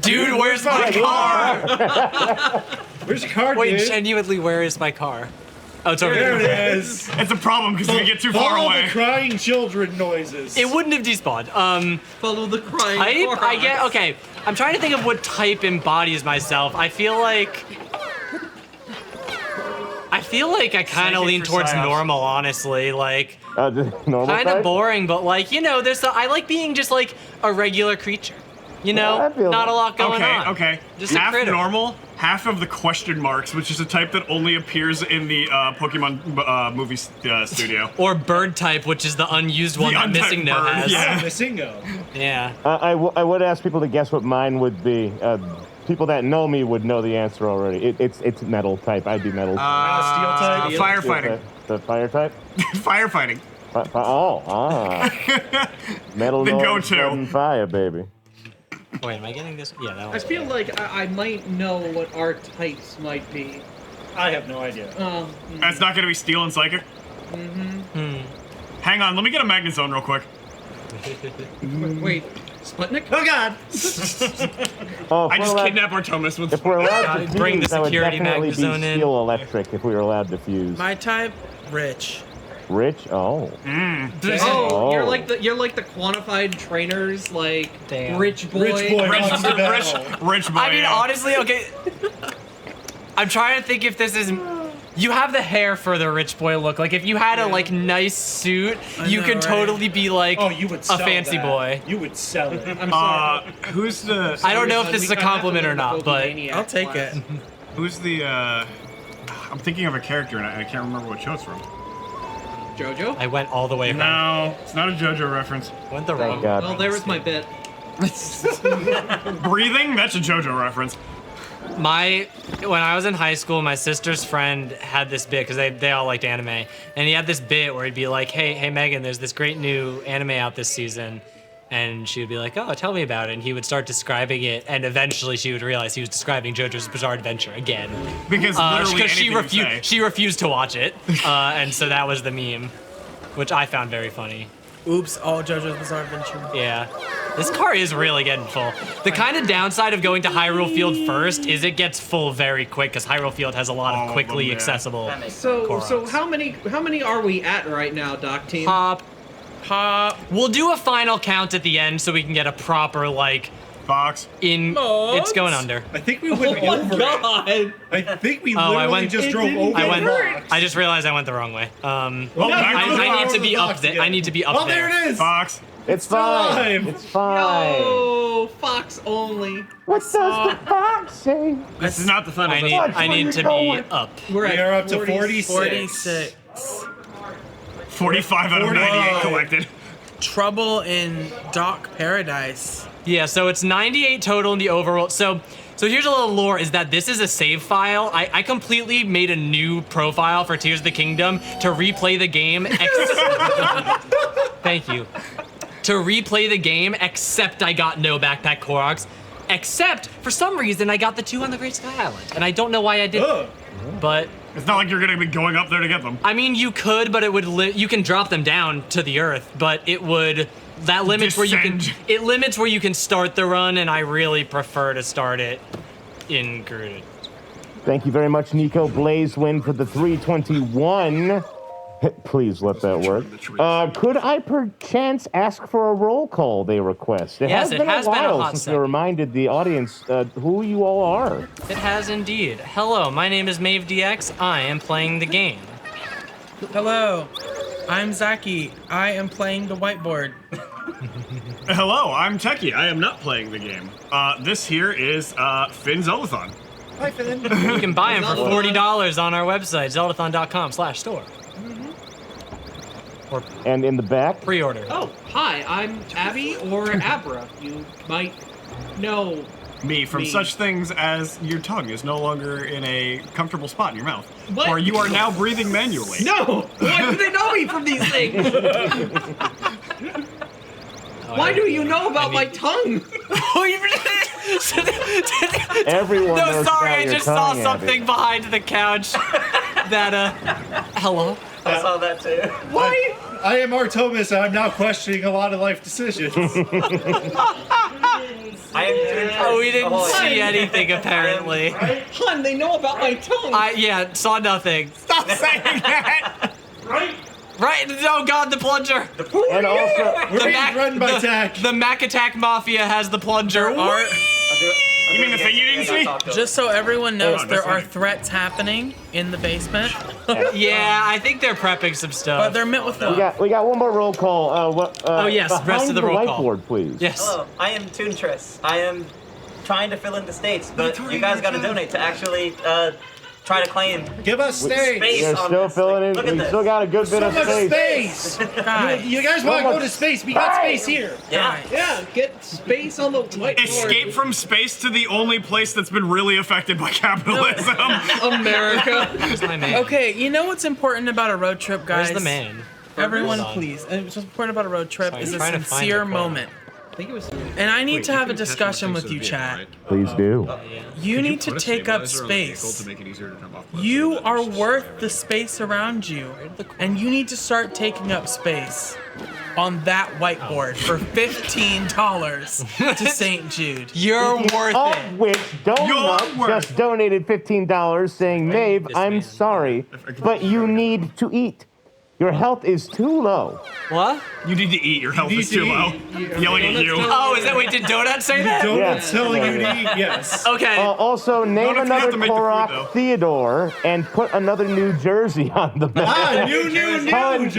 Dude, where's my car? Where's your car, Wait, dude? genuinely, where is my car? Oh, it's over There here. it is. It's a problem because we get too far Follow away. the crying children noises. It wouldn't have despawned. Follow the crying. Type? I get. Okay. I'm trying to think of what type embodies myself. I feel like I kind of lean towards normal, honestly. Like, normal kind of type? boring, but like, you know, I like being just like a regular creature. You know, I feel not a lot going on. Okay. Just a half critter. normal, half of the question marks, which is a type that only appears in the Pokemon movie studio. Or bird type, which is the unused one that untyped Missing No bird, has. yeah. Missingo. Yeah. I would ask people to guess what mine would be. People that know me would know the answer already. It's metal type. I'd be metal. Steel type. Firefighting. The fire type? Firefighting. Metal The noise, go-to. blood and fire, baby. Wait, am I getting this? Yeah, that I one. feel like I might know what our types might be. I have no idea. That's not going to be Steel and Psychic? Hang on, let me get a Magnezone real quick. Wait, Sputnik? Oh, God! I just kidnapped Artomis with... If we're allowed to Bring the fuse, I would security definitely be Magnezone in. steel electric if we were allowed to fuse. My type, rich. Rich? Oh. Oh, you're like the quantified trainers, like rich boy. Rich boy. Rich boy. I mean, yeah. honestly, okay. I'm trying to think if this is. You have the hair for the rich boy look. Like if you had a like nice suit, you know, could right? totally be like You would sell a fancy that. boy. You would sell it. I'm sorry. Who's the... I don't know if this is a compliment or not, but I'll take it. Who's the, I'm thinking of a character and I can't remember what show it's from. JoJo? I went all the way. No, it's not a JoJo reference. Went the Thank wrong. God. Well, there was my bit. Breathing? That's a JoJo reference. When I was in high school, my sister's friend had this bit because they all liked anime, and he had this bit where he'd be like, "Hey Megan, there's this great new anime out this season," and she would be like, "Oh, tell me about it," and he would start describing it, and eventually she would realize he was describing JoJo's Bizarre Adventure again Because literally she refused to watch it, and so that was the meme, which I found very funny. Oops, all JoJo's Bizarre Adventure. Yeah. This car is really getting full. The kind of downside of going to Hyrule Field first is it gets full very quick because Hyrule Field has a lot of quickly accessible. So Koroks. how many are we at right now, Doc Team? Top Pop. We'll do a final count at the end so we can get a proper Fox. It's going under. I think we went over it. I think we literally just drove over I just realized I went the wrong way. Well, I need to be up there. I need to be up there. there it is. Fox. It's fine. alive. It's fine. Oh, Fox only. What does the fox say? This is not the final. I need to be up. We're We at are up to 46. 46. 45 out of 98 collected. Trouble in Dock Paradise. Yeah, so it's 98 total in the overworld. So here's a little lore, is that this is a save file. I completely made a new profile for Tears of the Kingdom to replay the game. Thank you. To replay the game, except I got no backpack Koroks. Except, for some reason, I got the 2 on the Great Sky Island. And I don't know why I did. But it's not like you're gonna be going up there to get them. I mean, you could, but it would. You can drop them down to the earth, but it would. That limits where you can. It limits where you can start the run, and I really prefer to start it in Gerudo. Thank you very much, Nico Blazewind, for the 321. Please let that work. Could I perchance ask for a roll call they request? It has been a while since we reminded the audience who you all are. It has indeed. Hello, my name is Mave DX. I am playing the game. Hello, I'm Zaki. I am playing the whiteboard. Hello, I'm Techie. I am not playing the game. This here is Finn Zeldathon. Hi, Finn. You can buy them for $40 on our website, zeldathon.com/store. And in the back? Pre-order. Oh, hi, I'm Abby or Abra. You might know me from such things as your tongue is no longer in a comfortable spot in your mouth. What? Or you are now breathing manually. No! Why do they know me from these things? Why do you know about my tongue? Everyone No, knows sorry, about I your just saw tongue, something Abby. behind the couch hello? I saw that too. Why? I am Artomis, and I'm now questioning a lot of life decisions. I am doing Oh, we didn't see anything apparently. Hun, they know about my tongue. Yeah, saw nothing. Stop saying that. Right. Oh God, the plunger. And also, We're being run by Tack. The Mac Attack Mafia has the plunger. You mean the thing you didn't see? Just so everyone knows, Hold on, there that's are fine. threats happening in the basement, Yeah, I think they're prepping some stuff. but they're met with we love. got one more roll call. Oh, yes, behind rest of the roll call. whiteboard, please. Yes. Hello, I am Toontress. I am trying to fill in the states, but you guys got to donate to actually try to claim. Give us space. We're on still this. filling in. Look at We this. still got a good bit So of much space. space. Guys, You guys want to go to space? We got space here. Yeah. Yeah, get space on the whiteboard. Escape from space to the only place that's been really affected by capitalism. America. Where's my man? okay, you know what's important about a road trip, guys? Where's the man? Everyone, Hold on. please. What's important about a road trip Sorry, is I'm a trying to find sincere the quote. moment. I think it was. And I need to have a discussion with you, chat. Please do. You need to take up space. You are worth the space around you, and you need to start taking up space on that whiteboard for $15 to St. Jude. You're worth Of it. which Donut You're worth just donated $15 saying, Maeve, I'm sorry, but you need to eat. Your health is too low. What? You need to eat. Your health You is need too to low. eat. Yelling at you. Oh, is that? Wait, did Donut say that? Donut's Yeah. telling you to eat. Yes. Okay. Also, name Donuts have another to make the food, Korok though. Theodore and put another New Jersey on the back. New Jersey.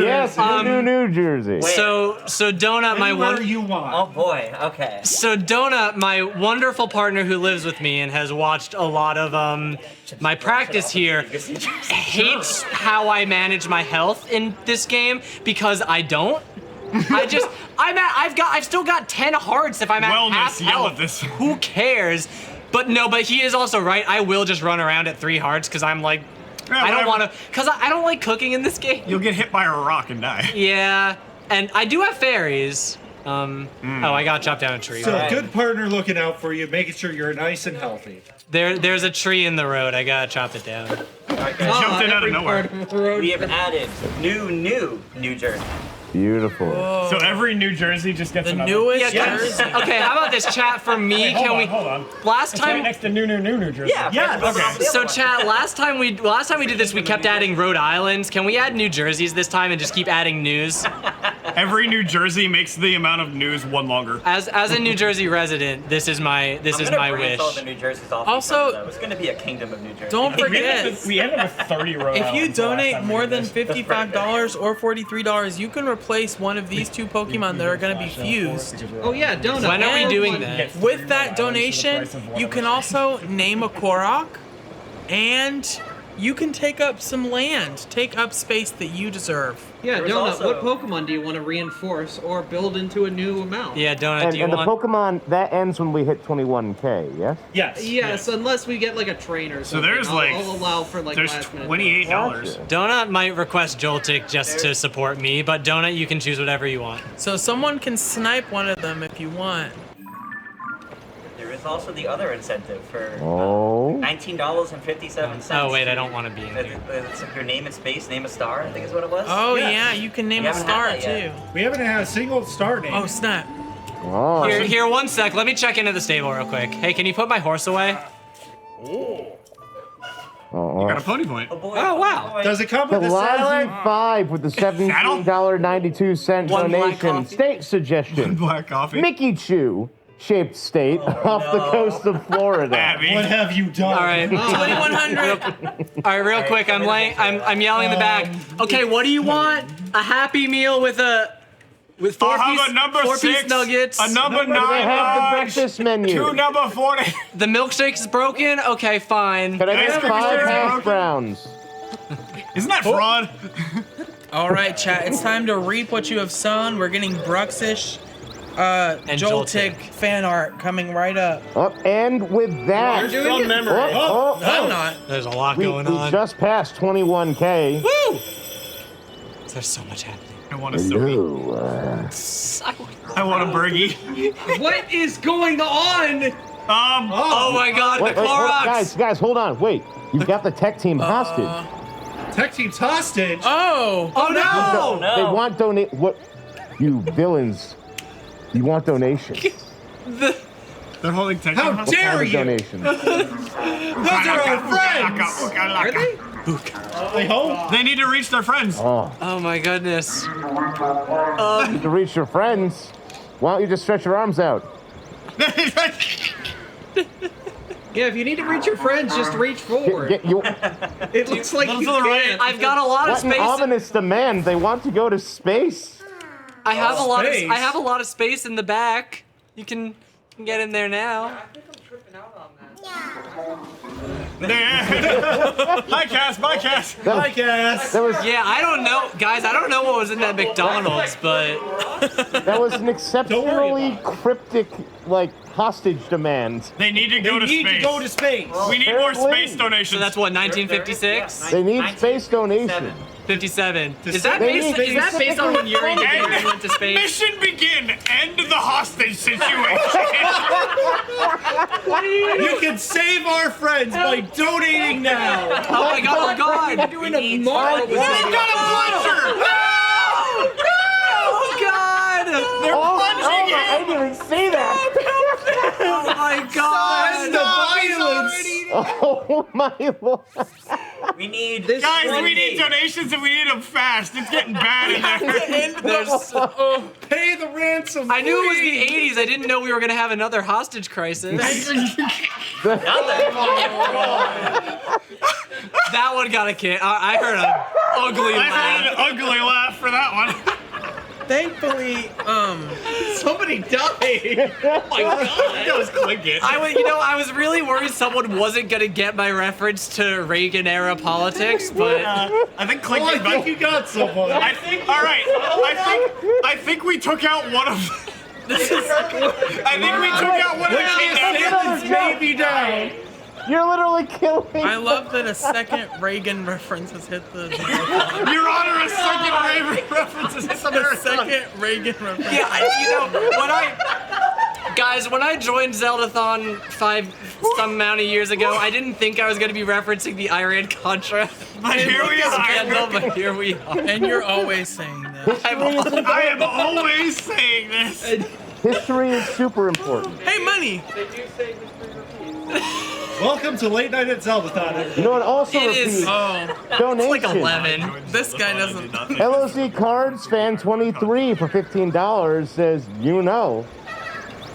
Yes, New Jersey. So Donut, my Anywhere one. you want. Oh boy. Okay. So Donut, my wonderful partner who lives with me and has watched a lot of my practice here, hates how I manage my health in this game because I don't. I've still got 10 hearts if I'm at half Wellness, yell health. at this. Who cares? But he is also right. I will just run around at 3 hearts because I'm like, I don't want to, because I don't like cooking in this game. You'll get hit by a rock and die. Yeah, and I do have fairies. Oh, I got chopped down a tree. So good partner looking out for you, making sure you're nice and healthy. There's a tree in the road. I gotta chop it down. Jumped in out of nowhere. We have added New Jersey. Beautiful. So every New Jersey just gets The another. newest Yeah, Jersey. okay, how about this, chat? For me, can we? Hold on. Last It's right time. next to New Jersey. Yeah. Okay. So chat, last time we did this, we kept adding Rhode Islands. Can we add New Jerseys this time and just keep adding news? Every New Jersey makes the amount of news one longer. As a New Jersey resident, this is my wish. All the New Jerseys off Also, each other, though. It's going to be a kingdom of New Jersey. Don't forget, We ended with 30 Rhode if you Islands the last donate time we more did than this. $55 or $43, you can replace one of these two Pokemon that are going to be fused. Oh yeah, donut. When are we And doing one- that? With that donation, you can also name a Korok, and you can take up some land, take up space that you deserve. Yeah, There was donut. also- What Pokemon do you want to reinforce or build into a new amount? Yeah, Donut, And, do you and the want? Pokemon, that ends when we hit 21K, yes? Yes, unless we get like a trainer. Or So something. there's I'll allow for like there's last minute. $28. Donut might request Joltik just to support me, but Donut, you can choose whatever you want. So someone can snipe one of them if you want. There is also the other incentive for $19.57. Oh wait, I don't want to be in here. It's like your name and space, name a star, I think is what it was. Oh yeah, you can name We a haven't star had that too. yet. We haven't had a single star name. Oh snap! Oh. Here, 1 sec. Let me check into the stable real quick. Hey, can you put my horse away? Oh, Got a pony point. Oh boy. Oh wow. Does it come with the salad? Lazu 5 with the $17.92 One black donation. coffee. State suggestion. Black coffee. Mickey Chew shaped state off the coast of Florida. Abby. What have you done? All right. 2100. All right, real quick. I'm yelling in the back. Okay, what do you want? A Happy Meal with four I'll piece, have a number 4 6, piece nuggets. a number 9 They have the large, breakfast menu. 2 number 40. The milkshake is broken. Okay, fine. Can I Ice get cream 5 is hash broken. browns? Isn't that fraud? All right, chat. It's time to reap what you have sown. We're getting Bruxish, Joltik fan art coming right up. Oh, and with that, doing it? I'm not. There's a lot we going on. just passed 21K. Woo! There's so much happening. I want a soda. Hello, I want a Bergie. What is going on? Oh my God, wait, the wait, hold- Koroks! guys, hold on. Wait, you've got the tech team hostage. Tech team's hostage. Oh. Oh no! They want donate. What? You villains. You want donations. They're holding tech. How What dare kind of you? donations? Those are our friends. Are they? I hope. They need to reach their friends. Oh, Oh my goodness. to reach your friends, why don't you just stretch your arms out? Yeah, if you need to reach your friends, just reach forward. It looks like you can. I've got a lot of What an space. ominous demand. They want to go to space. I have a lot of Space. I have a lot of space in the back. You can get in there now. Hi, Cass. Bye, Cass. Hi, Cass. That was Yeah, I don't know, guys. I don't know what was in that McDonald's, but an exceptionally cryptic, like, hostage demand. They need to They go to need space. to go to space. We need more Apparently. space donations. so that's what 1956, They need space donation. 57. Is that They based? need Is that based on when Yuri And went to space? mission begin. End the hostage situation. You can save our friends by donating now. Oh my God! Oh my God! Doing a marvel. We've got a plunger. Oh God! They're Oh, plunging in. I didn't even see that. Oh my God! The violence. Oh my lord. We need This Guys, one we need day. donations and we need them fast. It's getting bad in there. There's, Pay the ransom. I knew it was the 80s. I didn't know we were gonna have another hostage crisis. That one got a kick. I heard an ugly I laugh. heard an ugly laugh for that one. Thankfully, Somebody died. Oh my God. That was clicking. I was really worried someone wasn't gonna get my reference to Reagan era politics, but I think Oh, I think you got someone. All right. I think we took out one of. I think we took out one of the kidnappers. Baby down. You're literally killing. I love that a second Reagan reference has hit the. Your Honor, a second Raven references hit the A marathon. second Reagan reference. yeah, when I joined Zeldathon some amount of years ago, I didn't think I was gonna be referencing the Iran Contra. But here we are. Scandal, but here we are. And you're always saying that. I am always saying this. History is super important. Hey, money! They do say history repeats. Welcome to Late Night at Zeldathon. You know what? Also It is. repeat It's donation. like 11. This guy doesn't. LOC Cards Fan 23 for $15 says, you know,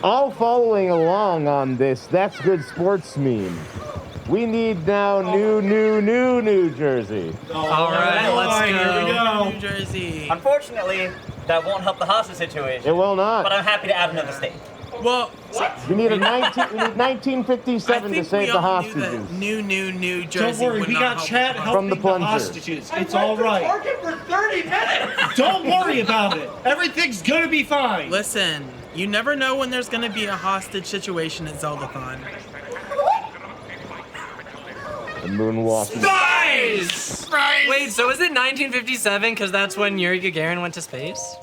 all following along on this That's Good Sports meme. We need now New Jersey. All right, let's Here we go. New Jersey. Unfortunately, that won't help the hostage situation. It will not. But I'm happy to add another state. Well, We need 1957 to save the hostages. New Jersey. Don't worry, would we not got help chat with From the helping the plunger. hostages. It's all right. Target for 30 minutes. Don't worry about it. Everything's gonna be fine. Listen, you never know when there's gonna be a hostage situation at Zeldathon. The moonwalk. Nice! Wait, so is it 1957? Because that's when Yuri Gagarin went to space?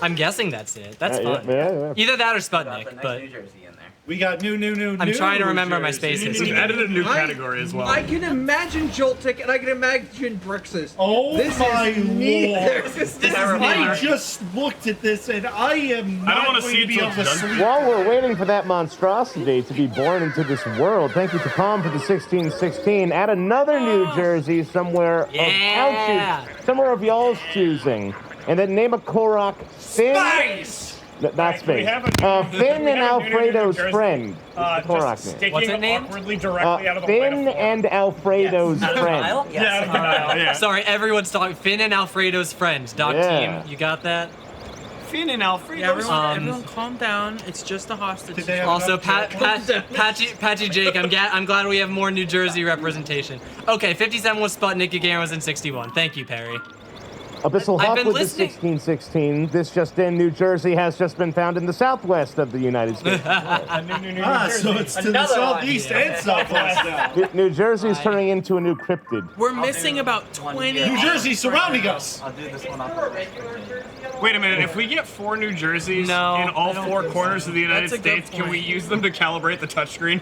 I'm guessing that's it. That's fun. Yeah. Either that or Sputnik, but New Jersey in there. We got new. I'm trying to remember my space We've history. added a new category as well. I can imagine Joltik and I can imagine Brixus. Oh This my is neither. lord! This is I just looked at this and I am not wanna going see to it be till able to it's done. sleep. While we're waiting for that monstrosity to be born into this world, thank you to Palm for the 1616. Add another New Jersey somewhere of somewhere of y'all's choosing, and then name a Korok Finn. Not space. Finn and Alfredo's friend. Korok name. Sticking What's it named? awkwardly directly out of the Finn and Alfredo's friend. Yeah, out of the dial, yeah. Sorry, everyone's talking. Finn and Alfredo's friend. Doc Yeah. team, you got that? Finn and Alfredo. Yeah, everyone calm down. It's just a hostage. Also, Patchy Jake, I'm glad we have more New Jersey representation. Okay, 57 was Sputnik, Gagarin was in 61. Thank you, Perry. Abyssal I've Hawk been with the listening. 1616. This just in, New Jersey has just been found in the southwest of the United States. So it's to the Another one. southeast and southwest now. New Jersey is turning into a new cryptid. We're missing about 20. New Jersey surrounding us. I'll do this one off. Wait a minute, if we get 4 New Jerseys in all 4 corners of the United That's a good States, can we point. use them to calibrate the touchscreen?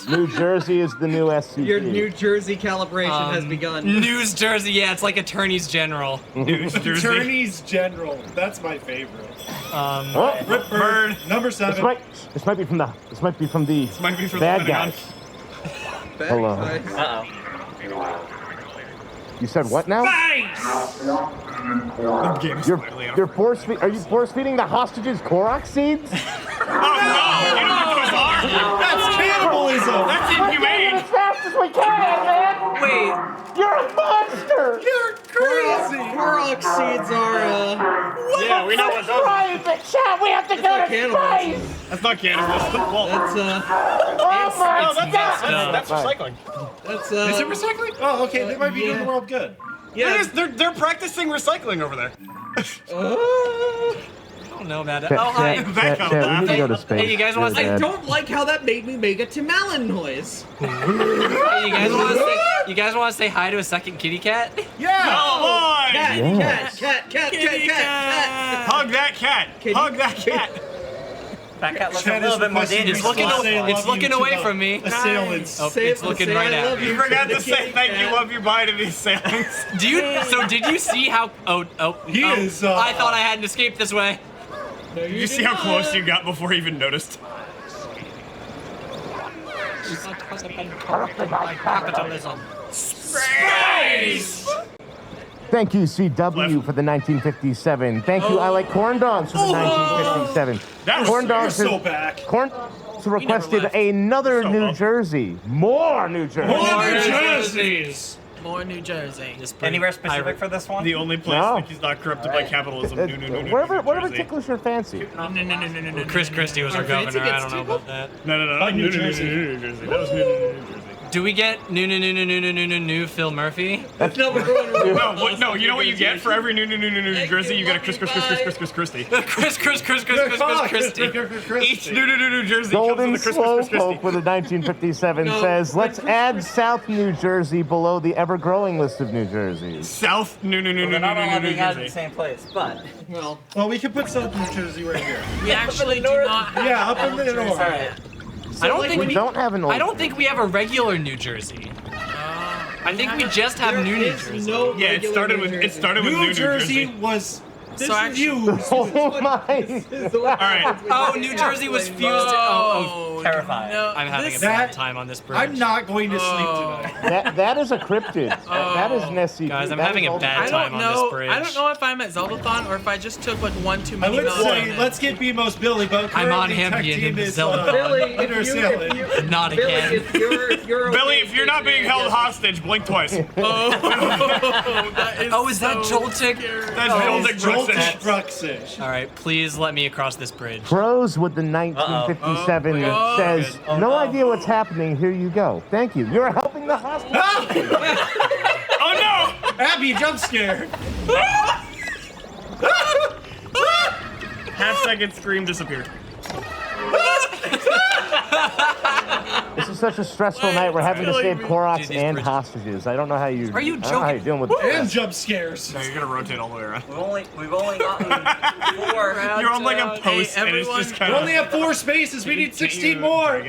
New Jersey is the new SCP. Your New Jersey calibration has begun. News Jersey, yeah, it's like attorneys general. News Jersey. Attorneys General. That's my favorite. Oh, Rip Bird, number 7. this might be from the might be from bad the guys. Hello. Uh-oh. You said what now? The game is finally You're are you force feeding the hostages Korok seeds? Oh no! You know what those are? That's cannibalism. That's inhumane! As fast as we can, man! Wait, You're a monster! You're crazy. Korok seeds are Yeah, we know what those are. Private chat, we have to go to cannibalism. space! That's not cannibalism. Well, That's Oh my god! that's recycling. that's Is it recycling? Oh, okay. They might be doing the world good. Yeah. They're practicing recycling over there. I don't know about it. Oh, hi. We need to go to space. Hey, you guys want to I say? don't like how that made me make a Timalin noise. Hey, you guys want to say hi to a second kitty cat? Yeah. Come on! Yes. Cat. Hug that cat! Hug that cat! That cat looks Chat a little is bit more requesting dangerous. It's looking away from me. Assailants. Oh, it's looking right at me. You forgot to say thank you, love you, bye to these assailants. Did you see how? He is. I thought I hadn't escaped this way. Did you see how close you got before you even noticed? Capitalism. Space! Thank you, CW, for the 1957. Thank you, I Like Corn Dogs, for the 1957. Corn Dogs You're so back. Corn Dogs requested another New Jersey. More New Jersey. More New Jerseys. More New Jersey. Anywhere specific for this one? The only place No. Nikki's not corrupted by capitalism. Whatever tickles your fancy. No. Chris Christie was our governor. I don't know about that. No. New Jersey. That was New Jersey. Do we get new Phil Murphy? That's number one. No, you know what you get for every New Jersey? You get a Chris Christie. Chris Christie. Each New Jersey Golden comes with a Chris Slowpoke Christie. with a 1957 says, let's add South New Jersey below the ever-growing list of New Jerseys. South New They're not all being out in the Jersey. same place, but Well, we can put South New Jersey right here. We actually do not have Yeah, up in the north. all right. I don't think We don't have an old. I don't think we have a regular New Jersey. I think we just have New Jersey. No Yeah, it started with New New Jersey Jersey. was This So is actually- you. Oh my! All right. Oh, New Jersey was fused. Oh, Terrifying. No, I'm having this- a bad time on this bridge. I'm not going to sleep tonight. That is a cryptid. That is Nessie. Guys, I'm That having is a all- bad I time don't on know. this bridge. I don't know if I'm at Zeldathon or if I just took like one too I many would say melatonin. let's get BMO's Billy, but I'm on currently him tech being team into is, Zeldathon. Billy, undersailing. Not Billy, again. if you're Billy, okay, if you're not being held hostage, blink twice. Oh, that is Oh, is that so Joltik? scary. That's Joltik Joltik Bruxich. Bruxich. All right, please let me across this bridge. Pros with the 1957 Uh-oh. says, Oh, no no. idea what's happening. Here you go. Thank you. You're helping the hospital. Oh no! Abby, jump scare. Half-second scream disappeared. This is such a stressful night. We're having to save Koroks Dude, these and bridges- hostages. I don't know how you. Are you I don't know how you're joking? doing with And this. jump scares. No, you're gonna rotate all the way around. We've only gotten 4. You're on like a post, Hey, and it's everyone- just kind We of. only have 4 spaces. We need 16 more.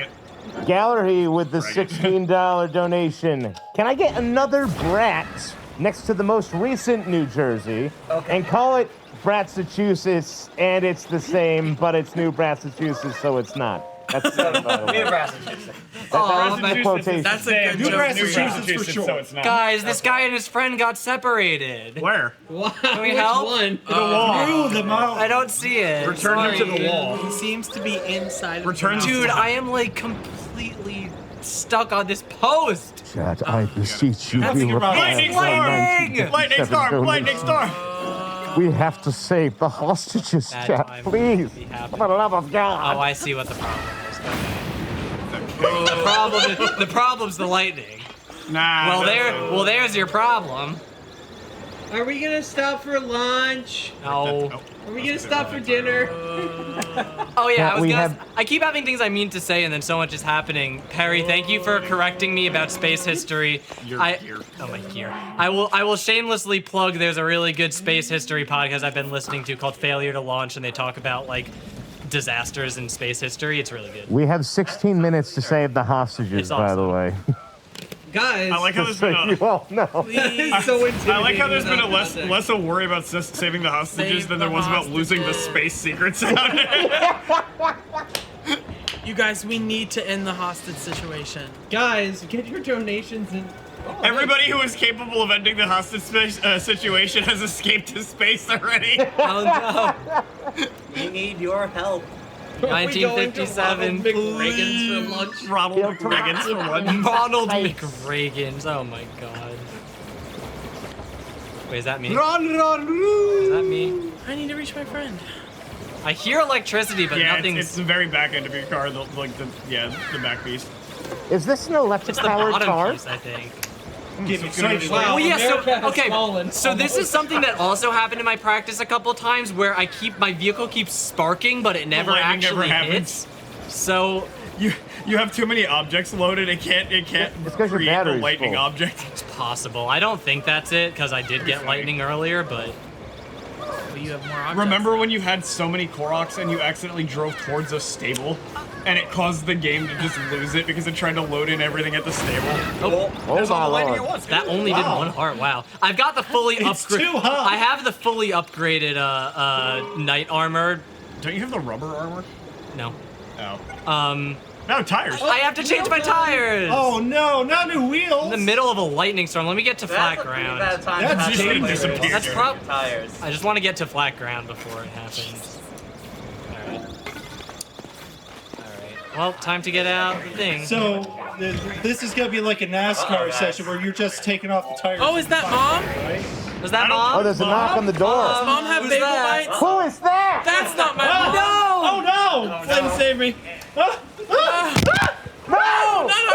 Gallery with the $16 donation. Can I get another brat next to the most recent New Jersey and call it Bratsachusets, and it's the same, but it's New Bratsachusets, so it's not. That's the same, by the way. New Massachusetts. That's the quotation. That's a good New joke. Massachusetts for sure. So it's not. Guys, this guy and his friend got separated. Where? Can we help? One? The wall. Through the mouth. I don't see it. Return him to Sorry. the wall. He seems to be inside. Return of to the Dude, house. I am like completely stuck on this post. Chad, I beseech you, Nothing be about Lightning reply storm! Lightning storm! Lightning storm! We have to save the hostages, Bad Chad. time. Please. Be For happening. the love of God. Oh, I see what the problem is. Okay. The problem's the lightning. Nah. There's your problem. Are we gonna stop for lunch? No. Are we gonna stop for dinner? Oh yeah, Yeah, I keep having things I mean to say, and then so much is happening. Perry, thank you for correcting me about space history. Your gear. Oh my gear. I will shamelessly plug. There's a really good space history podcast I've been listening to called Failure to Launch, and they talk about like disasters in space history. It's really good. We have 16 minutes to save the hostages, It's by the awesome. way. Guys, I like how there's So been you a, all know. he's so intimidating. I like how there's been a without less a worry about saving the hostages Save than the there was about losing the hostages. space secrets out there. You guys, we need to end the hostage situation. Guys, get your donations in. Everybody who is capable of ending the hostage situation has escaped to space already. Oh We need your help. no. 1957. McReagan's for lunch. Ronald McReagan's for one. Ronald Nice. McReagan's. Oh my god. Wait, is that me? Run, Is that me? I need to reach my friend. I hear electricity, but Yeah, nothing's. it's the very back end of your car, the back piece. Is this an electric It's the powered bottom car? piece, I think. Give me some. Wow, Oh yeah, America has okay. fallen So this is something that also happened in my practice a couple times, where my vehicle keeps sparking, but it never lightning actually never happens. hits. So You have too many objects loaded. It can't It's 'cause your create a battery's lightning full. object. it's possible. I don't think that's it, because I did get lightning earlier, but But you have more objects. Remember when you had so many Koroks and you accidentally drove towards a stable, and it caused the game to just lose it because it tried to load in everything at the stable? oh, Oh There's all my the lightning lord. at once. that only did one heart. Wow. I've got the fully It's upgraded. too hot. I have the fully upgraded knight armor. Don't you have the rubber armor? No. Oh. No, tires. I have to change my tires. Oh no, not new wheels. In the middle of a lightning storm. Let me get to flat That's a pretty ground. bad time That's to have just somebody disappeared. with That's your prob- tires. I just want to get to flat ground before it happens. Alright. Alright. Well, time to get out the thing. So this is gonna be like a NASCAR session where you're just taking off the tires. Oh, is that Mom? Right? Was that I don't- Mom? Oh, there's a knock on the door. Does Mom have who's bagel that? bites? Who is that? That's not my Oh, mom. Oh no! Flynn, save me! Ah, ah, No! Not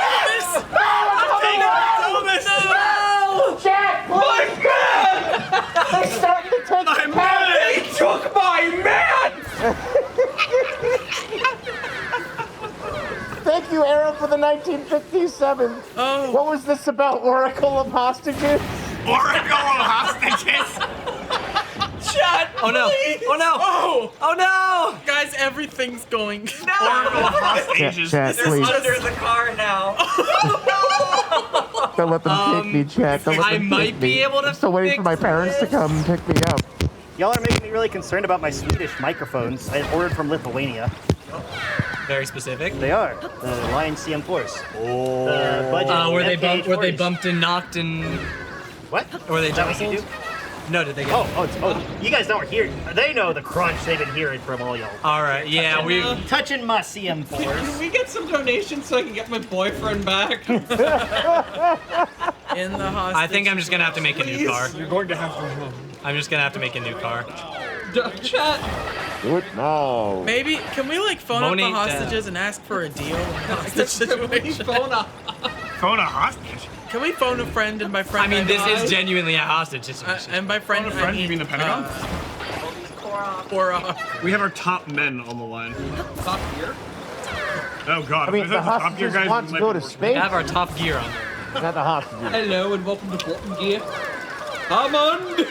Artemis! No! Jack, please! They're starting to take the cat. They took my man! Thank you, Aaron, for the 1957. Oh. What was this about Oracle of Hostages? Oracle of hostages. Shut! Oh no! Oh no! Oh! Oh no! Guys, everything's going. Oracle of hostages. Chat, They're please. under the car now. Don't let them take me, chat. Don't let I them might take be me. able to I'm still waiting for my fix parents to this. come pick me up. Y'all are making me really concerned about my Swedish microphones I ordered from Lithuania. Very specific. They are. The Lion CM4s. Oh. The budget Were they FK40s. bumped and knocked and What? were they Is that what you jostled? No, did they get? You guys don't hear. They know the crunch they've been hearing from all y'all. All right, yeah, we touching my Can CM4s. we get some donations so I can get my boyfriend back? In the hostage. I think I'm just gonna have to make a new car. You're going to have to. I'm just gonna have to make a new car. Chat. Do it now. Maybe can we like phone up the Monique, hostages and ask for a deal? In the hostage situation? Phone a hostage. Can we phone a friend and by friend? I mean, this mean- is genuinely a hostage situation. and by friend, Phone a friend, I mean, you mean the Pentagon? Korok. We have our top men on the line. Top gear? Oh God! I mean, if the there's a top gear hostages guys, want it to might go be to worth it. We space. have our top gear on. Not the hostages. Hello and welcome to Bottom Gear. Hammond!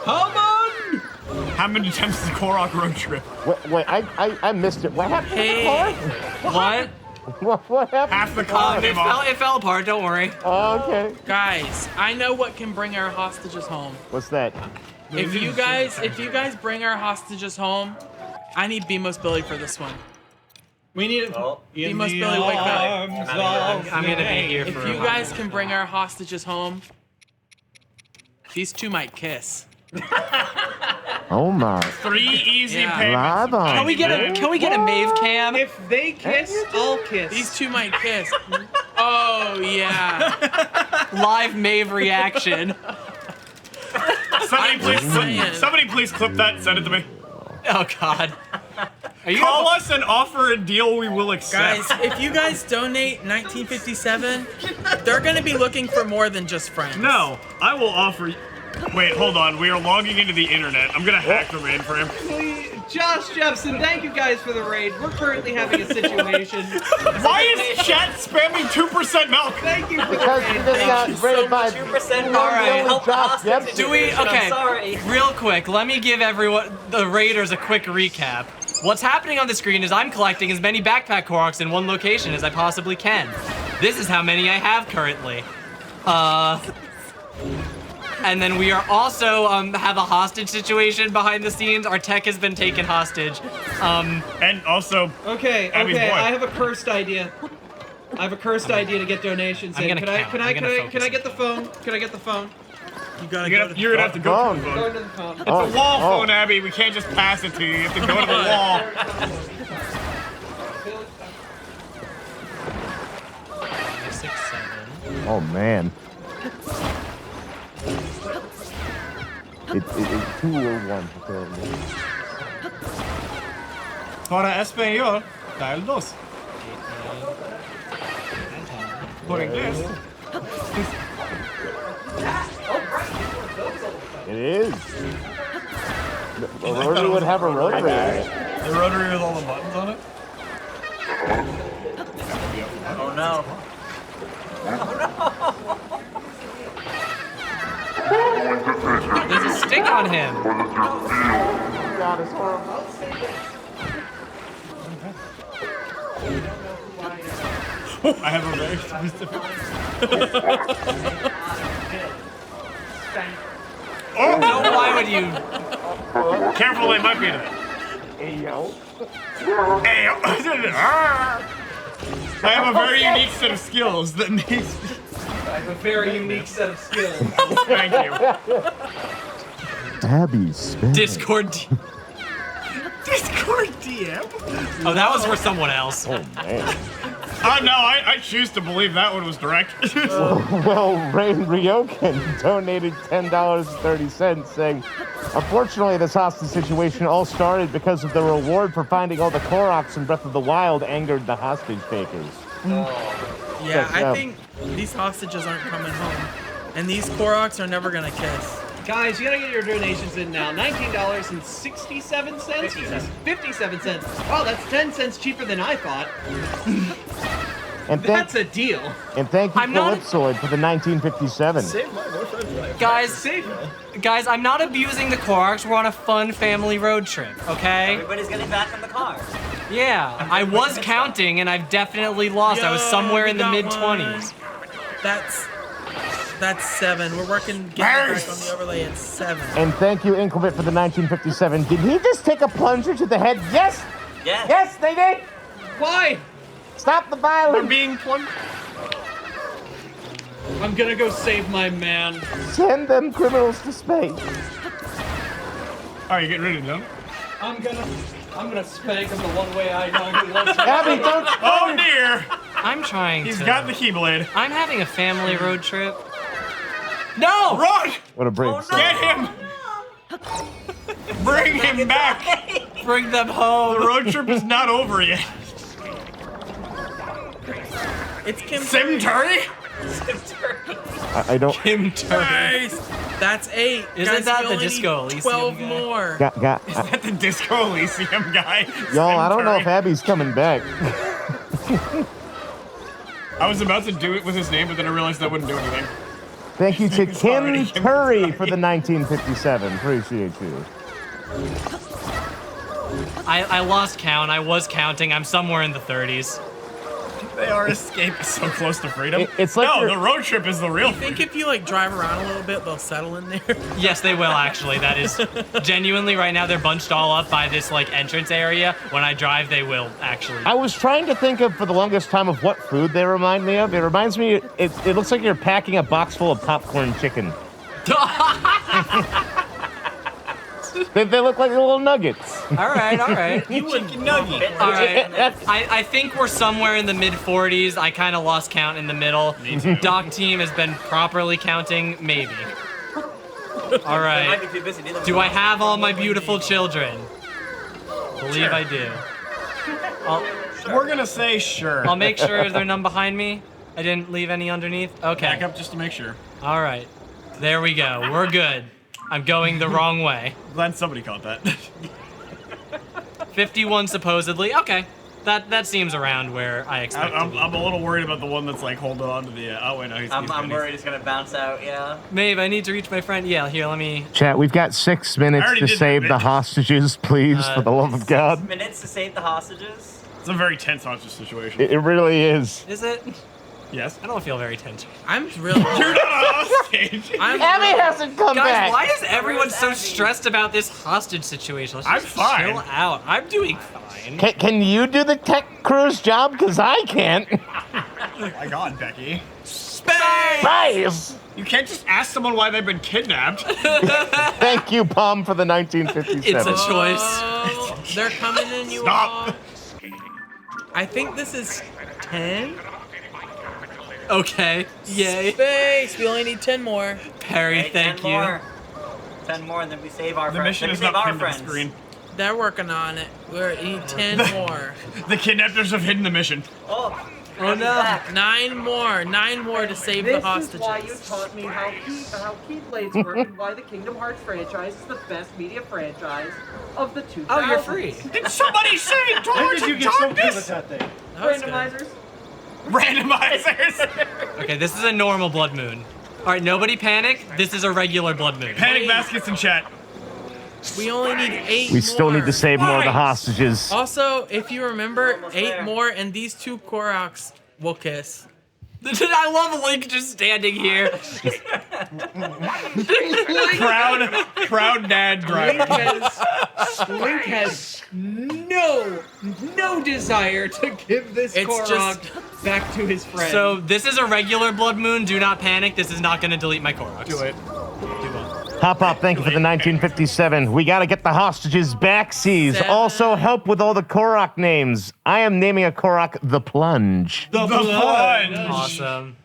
Hammond! How many times is the Korok road trip? Wait, I missed it. What happened Hey. to What? the car? What happened? Half the to car It came fell, off. it fell apart. Don't worry. Oh, okay. Guys, I know what can bring our hostages home. What's that? If you guys bring our hostages home, I need BMOS Billy for this one. We need it. BMOS Billy, wake up. I'm gonna be here If for. you guys can bring our hostages home, these two might kiss. Oh my. 3 easy Yeah. payments. Live on. Can we get a Mave cam? If they kiss, I'll kiss. These two might kiss. Oh yeah. Live Mave reaction. Somebody please clip that and send it to me. Oh God. Are you Call us and offer a deal we will accept. Guys, if you guys donate 1957, they're gonna be looking for more than just friends. No, I will offer. Wait, hold on. We are logging into the internet. I'm gonna hack the raid for him. Josh Jepson, thank you guys for the raid. We're currently having a situation. Why is chat spamming 2% milk? Thank you for the Because raid. we just got raided by 2% All right, help the hostage Jepson. Do we? situation, Okay. I'm sorry. Real quick, let me give everyone, the raiders, a quick recap. What's happening on the screen is I'm collecting as many backpack Koroks in one location as I possibly can. This is how many I have currently. And then we are also have a hostage situation behind the scenes. Our tech has been taken hostage. And also, Okay, Abby's boy. I have a cursed idea. I have a cursed idea to get donations I'm in. gonna Can I count. I'm gonna can I focus. get the phone? Can I get the phone? You gotta you're go gonna, to you're gonna have to go to the Go phone. to the phone. It's a wall phone, Abby. We can't just pass it to you. You have to go to the wall. 6, 7. Oh man. It's 2 or 1 apparently. Para español, dial 2. Por inglés. It is. The rotary would have a rotary. The rotary with all the buttons on it? Oh no. There's a stick on him. God, it's horrible. I have a very specific. Oh no! Why would you? Careful, they might be in it. Hey yo. Hey, I have a very unique set of skills that needs. I have a very unique set of skills. Thank you. Abby's spam. Discord. Discord DM? Oh, that was for someone else. Oh man. Oh no, I choose to believe that one was direct. Well, Rain Ryokan donated $10.30 saying, unfortunately, this hostage situation all started because of the reward for finding all the Koroks in Breath of the Wild angered the hostage takers. Yeah, I think these hostages aren't coming home. And these Koroks are never gonna kiss. Guys, you gotta get your donations in now. $19.67? 57 cents. Wow, that's 10 cents cheaper than I thought. And That's a deal. And thank you, I'm not- Calypsoid, for the 1957. Guys, I'm not abusing the Koroks. We're on a fun family road trip, okay? Everybody's getting back in the car. Yeah, I was counting and I've definitely lost. I was Yo, somewhere we in the got mid-20s. That's That's 7. We're working getting back on the overlay at 7. And thank you, Inclement, for the 1957. Did he just take a plunger to the head? Yes! Yes. Yes, they did! Why? Stop the violence! They're being plunged. I'm gonna go save my man. Send them criminals to space. Are you getting ready to jump? I'm gonna spank him the one way I know he loves me. Abby, don't. Oh dear! I'm trying He's to. got the keyblade. I'm having a family road trip. No! Run! What a brave soul. Get him! Bring him back! Bring them home. The road trip is not over yet. It's Kim Turi? I don't. Kim Turi. That's 8. Isn't Guys, that we the only Disco need Elysium 12 guy? more. Is that the Disco Elysium guy? Y'all, I don't know if Abby's coming back. I was about to do it with his name, but then I realized that wouldn't do anything. Thank you to Kim already Kim Turi for the 1957. Appreciate you. I lost count. I was counting. I'm somewhere in the 30s. They are escaping so close to freedom. It's like no, the road trip is the real I think if you like drive around a little bit, they'll settle in there. Yes, they will actually. That is genuinely right now. They're bunched all up by this like entrance area. When I drive, they will actually. I was trying to think of for the longest time of what food they remind me of. It reminds me. It looks like you're packing a box full of popcorn chicken. They look like little nuggets. All right. You chicken nugget. All right. I think we're somewhere in the mid 40s. I kind of lost count in the middle. Me too. Doc team has been properly counting, maybe. All right. Do I have all my beautiful children? Believe I do. We're gonna say sure. I'll make sure they're none behind me. I didn't leave any underneath. Okay. Back up just to make sure. All right. There we go. We're good. I'm going the wrong way. Glad somebody caught that. 51 supposedly. Okay. That seems around where I expect to be. I'm a little worried about the one that's like holding on to the. Oh wait, no, he's. I'm worried it's gonna bounce out. Yeah. Maeve, I need to reach my friend. Yeah, here, let me. Chat, we've got 6 minutes already to did save that the bit. hostages, please, for the love of God. Minutes to save the hostages. It's a very tense hostage situation. It really is. Is it? Yes. I don't feel very tense. I'm really. You're not a hostage. Abby hasn't come Guys, back. why is everyone so stressed about this hostage situation? Let's I'm just fine. chill out. I'm doing fine. Can you do the tech crew's job? Because I can't. Oh my God, Becky. Space! You can't just ask someone why they've been kidnapped. Thank you, Palm, for the 1957. It's a choice. Oh, they're coming in, you Stop. all. I think this is 10. Okay. Yay. Space. We only need 10 more. Perry, Hey, thank 10 you. more. 10 more, and then we save our The friends. mission Then we is save not our pinned to the friends. screen. They're working on it. We need 10 more. The kidnappers have hidden the mission. Oh Oh no. back. 9 more. 9 more to save the This hostages. is why you taught me how Keyblades work and why the Kingdom Hearts franchise is the best media franchise of the 2000s. Oh, you're free. Did somebody say When George did you get so good with that thing? That was good. Randomizers. Randomizers. Okay, this is a normal blood moon. All right, nobody panic. This is a regular blood moon. Panic baskets in chat. We only need 8 We still need to save more of the hostages. Also, if you remember, almost 8 there. more and these 2 Koroks will kiss. I love Link just standing here. Proud dad driving. Link has no desire to give this It's Korok just- back to his friend. So this is a regular blood moon. Do not panic. This is not going to delete my Koroks. Do it. Hop Hop, thank you for the 1957. We gotta get the hostages back, C's. Also help with all the Korok names. I am naming a Korok the Plunge. The plunge. Awesome.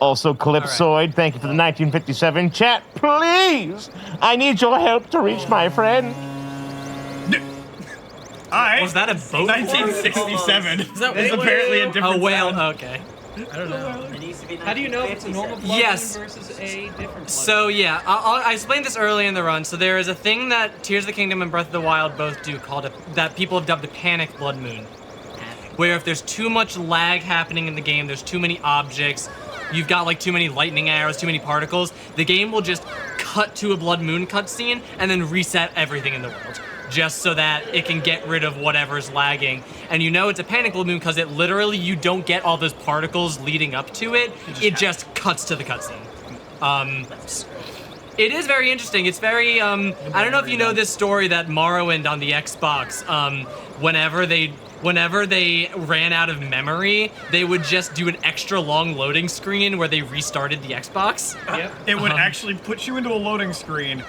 Also Calypsoid, thank you for the 1957. Chat, please! I need your help to reach my friend. Alright. Was that a boat? 1967. Is that It's whale? apparently a different A whale. sound. Okay. I don't know. It needs to be how do you know if it's a normal blood Yes. moon versus a different blood So yeah, I explained this early in the run. So there is a thing that Tears of the Kingdom and Breath of the Wild both do called that people have dubbed a panic blood moon, where if there's too much lag happening in the game, there's too many objects, you've got like too many lightning arrows, too many particles, the game will just cut to a Blood Moon cutscene and then reset everything in the world, just so that it can get rid of whatever's lagging. And you know it's a Panic Blood Moon because it literally, you don't get all those particles leading up to it. It just cuts to the cutscene. It is very interesting. It's very, I don't know if you know this story that Morrowind on the Xbox, whenever they ran out of memory, they would just do an extra long loading screen where they restarted the Xbox. Yep. It would actually put you into a loading screen.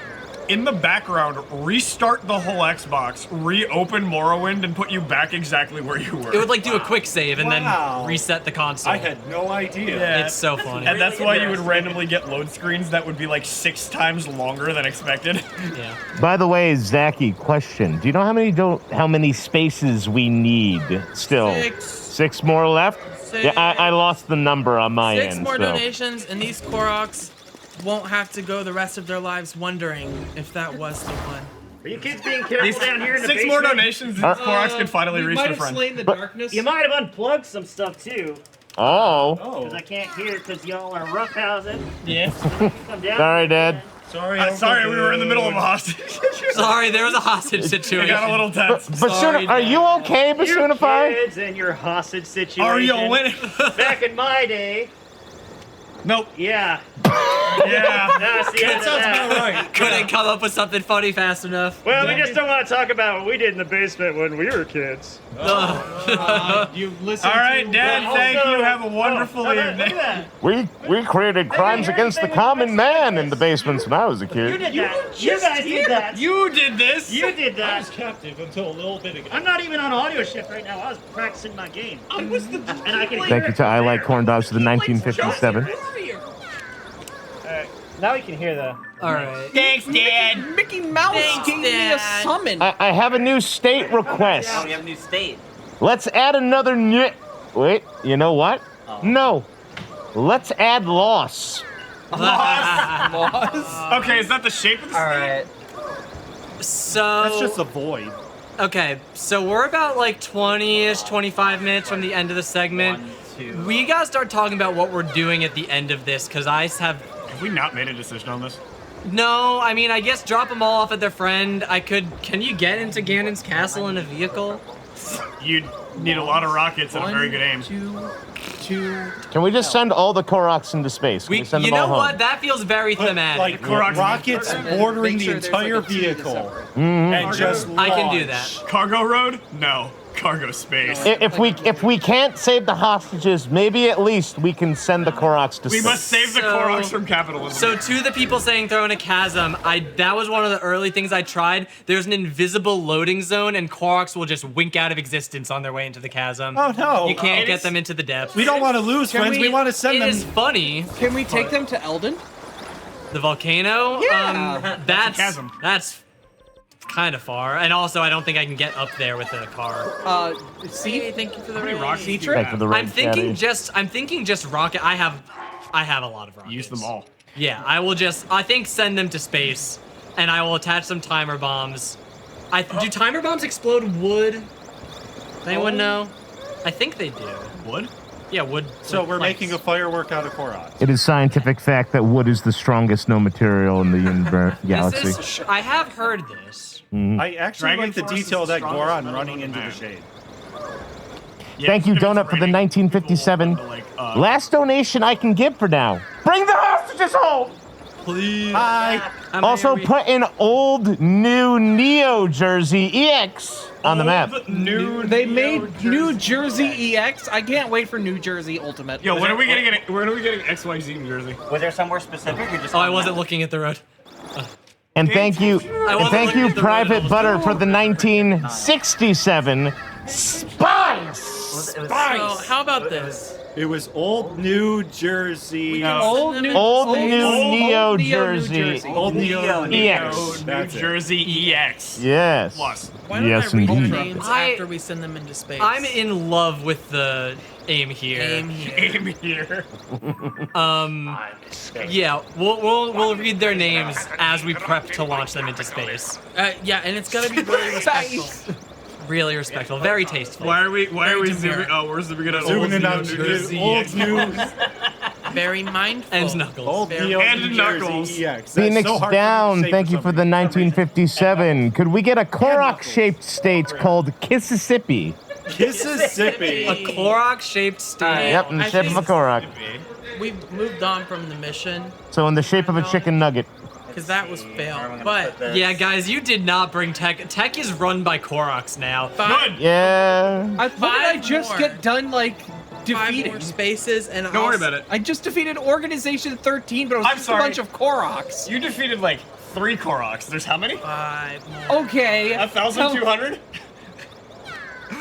In the background, restart the whole Xbox, reopen Morrowind, and put you back exactly where you were. It would like do a quick save and then reset the console. I had no idea. Yeah. It's so funny. And that's why you would randomly get load screens that would be like 6 times longer than expected. Yeah. By the way, Zachy, question: do you know how many spaces we need still? 6 more left. 6. Yeah, I lost the number on my 6 end. more so. donations, and these Koroks won't have to go the rest of their lives wondering if that was the one. Are you kids being careful down here in the 6 basement? more donations, and Koroks can finally reach their friend. You might have unplugged some stuff too. Oh. Because I can't hear because y'all are roughhousing. Yeah. Come down. Sorry, Dad. Sorry, we were in the middle of a hostage. Sorry, there was a hostage situation. It got a little tense. Basuna, are you okay, Basunify? You kids and your hostage situation. Are you winning? Back in my day. Nope. Yeah. Yeah. That's the end of that. Couldn't come up with something funny fast enough. Well, we just don't want to talk about what we did in the basement when we were kids. You listen. All right, to Dad. Thank you. Have a wonderful evening. We created crimes against the common man in the basements when I was a You kid. did that. You guys did that. You did this. You did I was that. captive until a little bit ago. I'm not even on audio shift right now. I was practicing my game. I was the. And I can hear Thank you it to I from Like there. Corn Dogs for the 1957. Now we can hear the. All right. Thanks, Dad. Mickey Mouse Thanks, gave me a Dad. summon. I have a new state request. Oh, we have a new state. Let's add another new. Wait, you know what? No. Let's add loss. Okay, is that the shape of the All right. So That's just a void. okay, so we're about like 20-ish, 25 minutes from the end of the segment. 1, 2. We gotta start talking about what we're doing at the end of this, because I have. Have we not made a decision on this? No, I mean, I guess drop them all off at their friend. I could. Can you get into Ganon's castle in a vehicle? You'd need a lot of rockets and a very good aim. 2. Can we just send all the Koroks into space? Can we send You them know all home? what? That feels very thematic. Like rockets bordering the entire vehicle and just I can do launch. that. Cargo road? No. Cargo space. If we can't save the hostages, maybe at least we can send the Koroks to We space. must save the Koroks from capitalism. So to the people saying throw in a chasm, that was one of the early things I tried. There's an invisible loading zone, and Koroks will just wink out of existence on their way into the chasm. Oh no! You can't get them into the depths. We don't want to lose friends. We want to send It them. is funny. Can we take them to Eldon? The volcano? Yeah. That's chasm. That's kind of far. And also, I don't think I can get up there with the car. See? Thank you for the How many raid. rocks do you Thank you for have? the I'm raid, thinking Caddy. just rocket. I have a lot of rockets. Use them all. Yeah, I think send them to space, and I will attach some timer bombs. Do timer bombs explode wood? Does anyone know? I think they do. Wood? Yeah, wood. So wood we're planks. making a firework out of Korok. It is scientific fact that wood is the strongest known material in the galaxy. This is, I have heard this. I actually Dragon like the Force is detail of the that strongest Goron metal running on into the the map. shade. Yeah, Thank you, if it's Donut, for the raining, 1957. people will have to, like, Last donation I can give for now. Bring the hostages home! Please. Hi. Also, put an old new Neo Jersey EX on the map. They made New Jersey EX. I can't wait for New Jersey Ultimate. Yo, when are we getting XYZ New Jersey? Was there somewhere specific or just? Oh, I wasn't looking at the road. And thank you, looking at the Private road. Butter, for the 1967 Spice. So how about this? It was old New Jersey. Old New Neo Jersey. Old Neo EX. New Jersey EX. Yes. Plus. Why don't Yes, I read the indeed. names after we send them into space? I'm in love with the aim here. Aim here. Aim here. Yeah, we'll read their names as we prep to launch them into space. Yeah, and it's gotta be really respectful. Really respectful, very tasteful. Why are we Very zooming? demure. Oh, where's the beginning? Zooming in New on Jersey old EX. news. Very mindful. And Knuckles. Old Very Neo And New Knuckles. Jersey EX. That's Phoenix so hard Down, to say thank you for the 1957. Could we get a Korok-shaped state called Mississippi? Mississippi. A Korok-shaped state. Yep, in the I shape of a think- Korok. We've moved on from the mission So in the shape of a chicken nugget. because that was failed. But Yeah, guys, you did not bring Tech. Tech is run by Koroks now. five, Yeah. What did I just more. get done, like, five defeating? more spaces and Don't worry about it. I just defeated Organization 13, but it was I'm just sorry. a bunch of Koroks. You defeated like 3 Koroks. There's how many? 5 more. Okay. 1,200?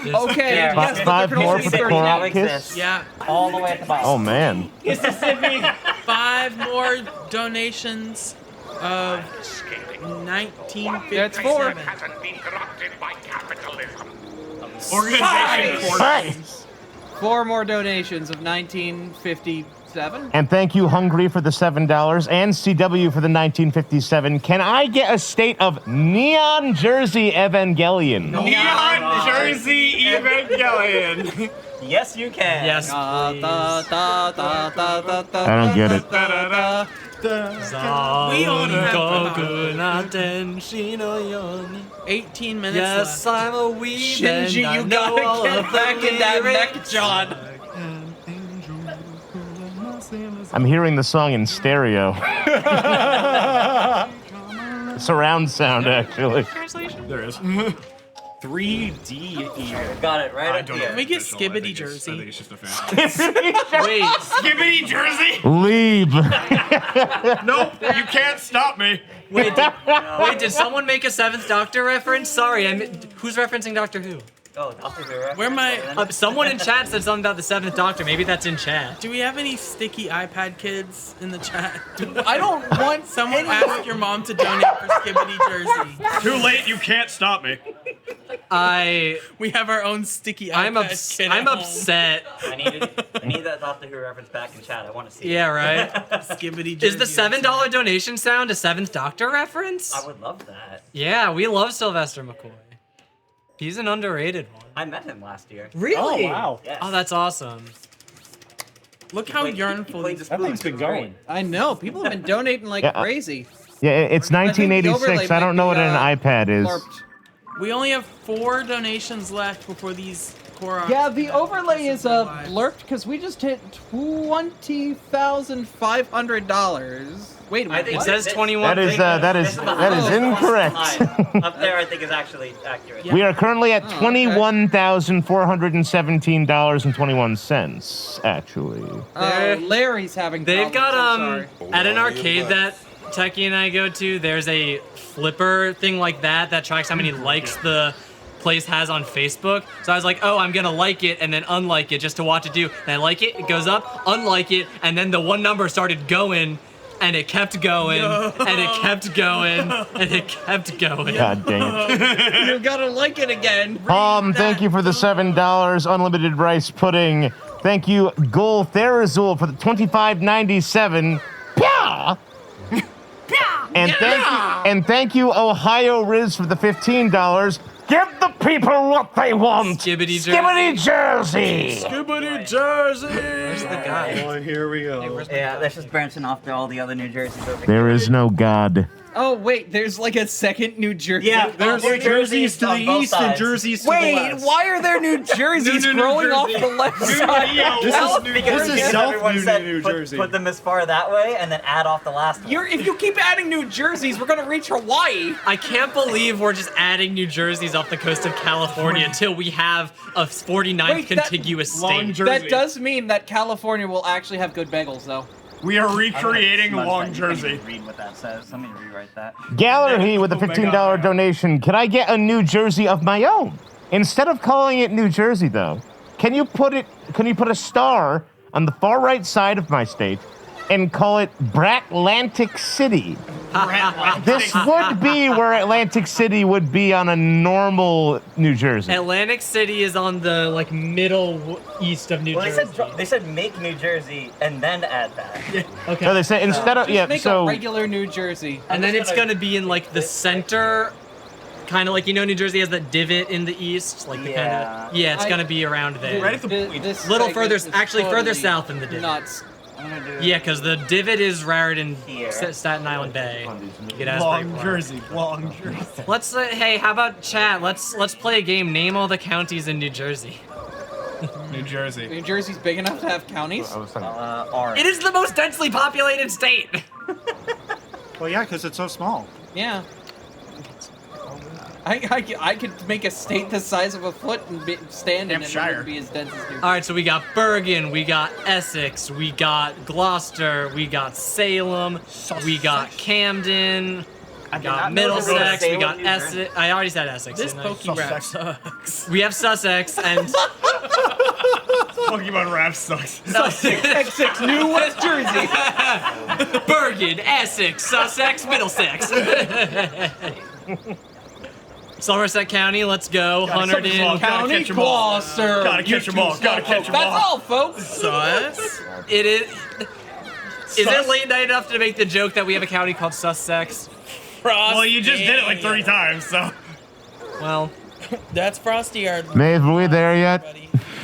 Okay. Yeah, Yes, but Five there can more also for be the 13. Korok now kiss? exists. Yeah, All the way at the bottom. Oh man. Mississippi. 5 more donations of 1957. That's 4. Hasn't been corrupted by capitalism. Organization. Nice. 4 more donations of 1957. And thank you, Hungry, for the $7, and CW for the 1957. Can I get a state of Neon Jersey Evangelion? Neon Jersey Evangelion. Yes, you can. Yes, please. I don't get it. We only have 18 minutes Yes, left. I'm a weeb. Shinji, and I you know all gotta get of back the in that lyrics. mech, John. I'm hearing the song in stereo. Surround sound, actually. There is. 3D even. Got it right up Can here. we get Official. I Skibbity think Jersey? I think it's just a fan. Wait, Skibbity Jersey? Leave. Nope, you can't stop me. wait, did someone make a 7th Doctor reference? Sorry, who's referencing Doctor Who? Oh, Doctor Who reference. Where my? Someone in chat said something about the 7th Doctor. Maybe that's in chat. Do we have any sticky iPad kids in the chat? I don't want Someone ask your mom to donate for Skibbity Jersey. Too late, you can't stop me. We have our own sticky iPad kid I'm at home. upset. I need that Doctor Who reference back in chat. I want to see Yeah, it. right? Skibbity Jersey. Is the $7 donation sound a 7th Doctor reference? I would love that. Yeah, we love Sylvester McCoy. He's an underrated one. I met him last year. Really? Oh, wow. Yes. Oh, that's awesome. Look how yearnful played these the That thing's been going. I know. People have been donating like Yeah, crazy. Yeah, it's I think the 1986. overlay I don't know what might an be, iPad is. LARPed. We only have 4 donations left before these Korok. Yeah, the overlay is blurped because we just hit $20,500. Wait a I minute. think It says this- 21. That is this the highest incorrect. line. Up there, I think is actually accurate. We are currently at okay. $21,417.21, actually. Larry's having They've got problems, I'm sorry. at an arcade that Techie and I go to, there's a flipper thing like that tracks how many likes the place has on Facebook. So I was like, oh, I'm gonna like it and then unlike it just to watch it do. And I like it, it goes up, unlike it, and then the one number started going, and it kept going, and it kept going, and it kept going. God dang it. You gotta like it again. Thank you for the $7 unlimited rice pudding. Thank you, Gul Therazul, for the $25.97. Pya! And thank you, Ohio Riz, for the $15. Give the people what they want. Skibbity Jersey. Skibbity Jersey. Skibbity Jersey. Where's the guy? Oh, here we go. Yeah, that's just branching off to all the other New Jerseys over here. There is no God. Oh wait, there's like a second New Jersey. Yeah, There's New jerseys to on the both east and sides. jerseys to the Wait, west. why are there New Jerseys New growing off Jersey. the left side? This is Because South everyone New said New put, Jersey. put them as far that way and then add off the last one. If you keep adding New Jerseys, we're gonna reach Hawaii. I can't believe we're just adding New Jerseys off the coast of California until we have a 49th Wait, that- contiguous Long state. Jersey. That does mean that California will actually have good bagels, though. We are recreating Smudge Long that. You Jersey. can't even read what that says. Let me rewrite that. Gallery with a $15 donation. Can I get a New Jersey of my own? Instead of calling it New Jersey, though, can you put a star on the far right side of my state and call it Bratlantic City? This would be where Atlantic City would be on a normal New Jersey. Atlantic City is on the middle east of New Well, Jersey. they said make New Jersey and then add that. Okay. No, they said instead of Just make a regular New Jersey. And then it's gonna be in the center, kind of New Jersey has that divot in the east, the Yeah. it's gonna be around there. This Little segment further, is actually further totally south in the divot. Nuts. I'm gonna do. Yeah, because the divot is Raritan Here. Staten Island Bay. You get Long Asbury Park. Jersey, long Jersey. Let's hey, how about chat? Let's play a game. Name all the counties in New Jersey. New Jersey. New Jersey's big enough to have counties? Orange. It is the most densely populated state. Well, yeah, because it's so small. Yeah. I could make a state the size of a foot and stand in it and it Hampshire. would be as dense as New All right, so we got Bergen, we got Essex, we got Gloucester, we got Salem, we got Camden, we got Middlesex, we got Essex. I already said Essex. This didn't I? Pokey rap sucks. We have Sussex and Pokemon rap sucks. Essex, New West Jersey. Bergen, Essex, Sussex, Middlesex. Somerset County, let's go. Hunterdon County, Gloucester. Gotta catch them all. Gotta catch them all. That's all, folks. Sus. It is. Is it late night enough to make the joke that we have a county called Sussex? Well, you just did it like 3 times, so. Well, That's Frosty Yard. Maeve, are we there yet?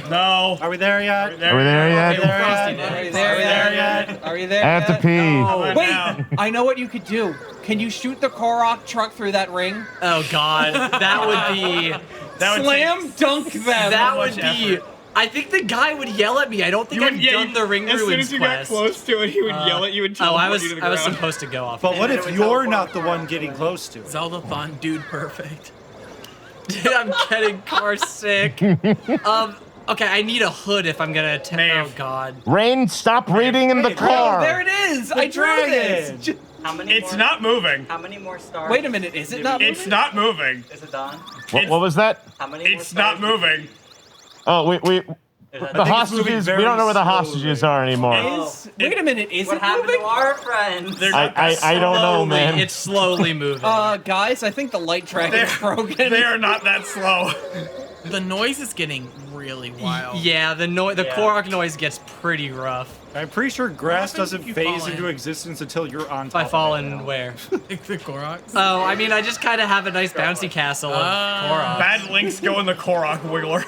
No. Are we there yet? Are we there yet? Are you there yet? Are you there I have to yet? pee. Wait, I know what you could do. Can you shoot the Korok truck through that ring? oh god, that would be. Slam dunk them. That would be. I think the guy would yell at me. I don't think I've done the ring as ruins soon as you quest. got close to it, he would yell at you and Oh, teleport you to the I was ground. supposed to go off. But what if you're not the one getting close to it? Zeldathon, dude, perfect. Dude, I'm getting car sick. Okay, I need a hood if I'm gonna attempt. Oh god. Rain, stop reading in the car. There it is. I drew this. How many It's more, not moving. How many more stars? Wait a minute. Is it not? It's not moving. Is it done? What was that? How many more It's not stars? moving. Oh, we Is that the done? hostages. We don't know where the hostages are anymore. Wait a minute. Is What it happened moving? to our friends? I don't know, man. It's slowly moving. Guys, I think the light dragon's broken. They are not that slow. The noise is getting really wild. Yeah, the Korok noise gets pretty rough. I'm pretty sure grass doesn't if you phase fall into in? existence until you're on If top I fall of it. in where? The Koroks. Oh, I mean, I just kind of have a nice bouncy castle of Korok. Bad links go in the Korok Wiggler.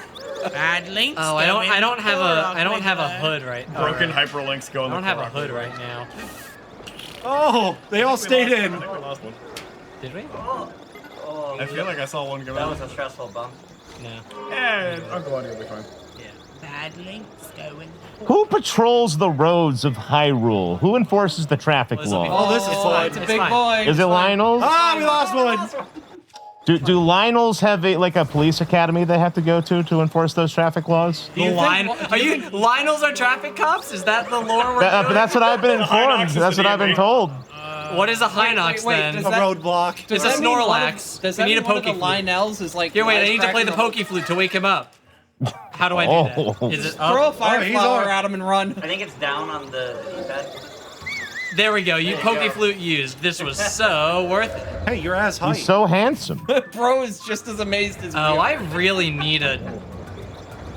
Bad links. Oh, I don't have a hood right. Broken hyperlinks go I in the don't have a Korok hood Wiggler. right now. Oh, they all stayed in. I think we lost one. Did we? Oh, I feel like I saw one go that out. was a stressful bump. No. Uncle Audie will be fine. Bad links going. Who patrols the roads of Hyrule? Who enforces the traffic This'll be law? Oh, this is fun. It's a It's big fine. boy. Is it Lionel's? Ah, we lost one. Do Lionel's have a police academy they have to go to enforce those traffic laws? Lionel's are traffic cops? Is that the lore we're But doing? that's what I've been informed. Hinox That's is what I've been the told. What is a Hinox wait, then? does A that- roadblock. It's a that mean one of- Snorlax. Does We that need a mean one of the Poke Flute. Lionels is like? Here, wait, I need to play the wisecracking Poke Flute to wake him up. How do I do Oh. that? Is it Throw a up? fire he's flower on. at him and run. I think it's down on the D-pad. There we go. You There you Poke go. Flute used. This was so worth it. Hey, you're as height. He's so handsome. Bro is just as amazed as Oh, we I are. really need a...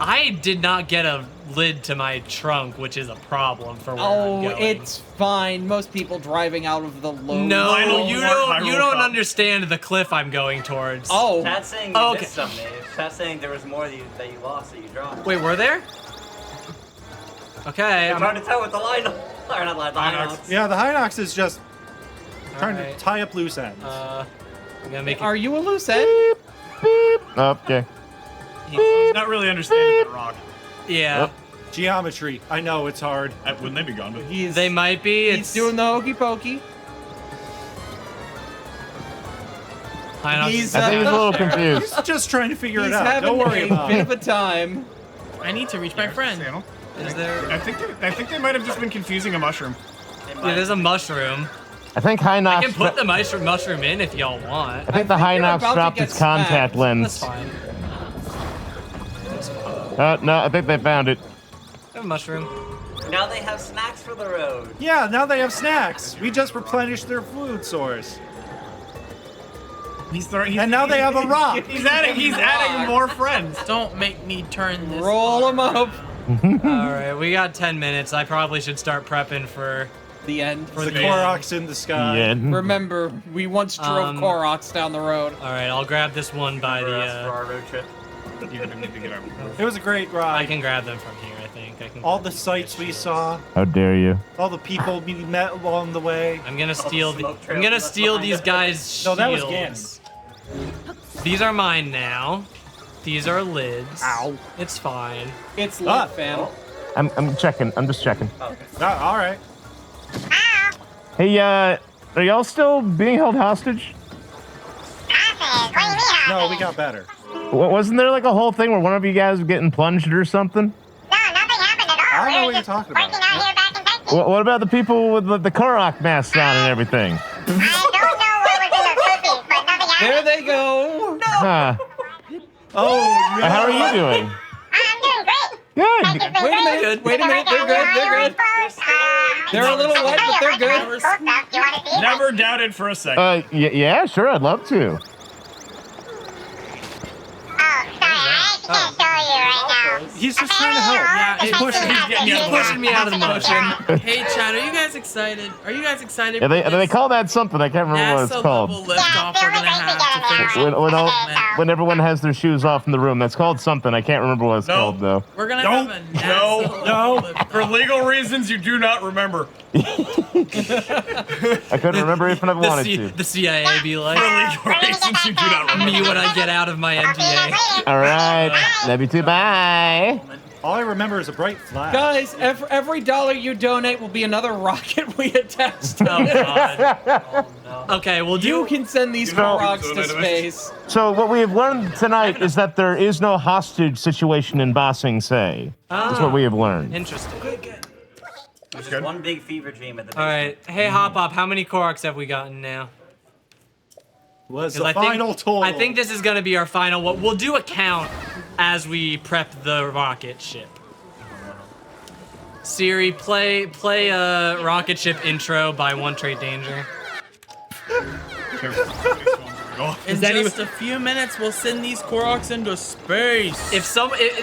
I did not get a lid to my trunk, which is a problem for where I'm Oh, going. it's fine. Most people driving out of the low. No, Lionel you Hyrule don't Cup. understand the cliff I'm going towards. Oh, Chat's saying you Okay. missed some, Dave. Chat's saying there was more that you lost that you dropped. Wait, were there? Okay, It's hard to tell with the line. Or not line, Hinox. Yeah, the Hinox is just trying Alright. to tie up loose ends. I'm gonna make it. are you a loose end? Okay. He's not really understanding the rock. Yeah, Yep. Geometry. I know it's hard. Wouldn't they be gone? He's they might be. he's It's doing the hokey pokey. Hinox he's, is I think he's a little there. confused. He's just trying to figure He's it out. having Don't worry a about bit it. of a time. I need to reach my friend. Is there? I think they might have just been confusing a mushroom. Yeah, there's a mushroom. I think I Hinox. can put the mushroom in if y'all want. I think the I think you're Hinox about to dropped get its contact smacked. lens. That's fine. No, I think they found it. I have a mushroom. Now they have snacks for the road. Yeah, now they have snacks. We just replenished their food source. And now they have a rock. He's adding more friends. Don't make me turn this. Roll him up. All right, we got 10 minutes. I probably should start prepping for The end. The the Koroks in the sky. Yeah. Remember, we once drove Koroks down the road. All right, I'll grab this one by For us for the. our road trip. You're gonna need to get over. It was a great I ride. can grab them from here, I think. think I can. All the sights we saw, How dare you? all the people we met along the way. I'm gonna steal. I'm gonna steal these guys' shields. No, that was Ganon. These are mine now. These are lids. Ow. It's fine. It's lit, fam. I'm checking. I'm just checking. All right. Hey, are y'all still being held hostage? No, we got better. Wasn't there like a whole thing where one of you guys was getting plunged or something? I don't know what you're talking about. What about the people with the Korok masks on and everything? There they go. Huh. Oh, no. How are you doing? Good. Wait a minute. They're good. They're a little wet, but they're good. Never doubted for a second. Yeah, sure, I'd love to. He's just trying to help. Yeah, He's pushing me out of the motion. Hey, Chad, are you guys excited? Are you guys excited? Yeah, they call that something. I can't remember what it's NASA called. level liftoff we're gonna have to finish. When everyone has their shoes off in the room, that's called something. I can't remember what it's called though. We're gonna have a NASA level liftoff. For legal reasons, you do not remember. I couldn't remember if I wanted to. The CIA be like, For legal reasons, you do not remember. me when I get out of my NDA. All right, love you too. Bye. All I remember is a bright flash. Guys, every dollar you donate will be another rocket we attach to Oh, God. Okay, we'll do. You can send these Koroks to space. So what we have learned tonight is that there is no hostage situation in Ba Sing Se. That's what we have learned. Interesting. It's just one big fever dream at the All right. Hey, Hop Hop, how many Koroks have we gotten now? Was 'Cause the final total. I think this is going to be our final one. We'll do a count as we prep the rocket ship. Siri, play a rocket ship intro by One Trade Danger. In just a few minutes, we'll send these Koroks into space.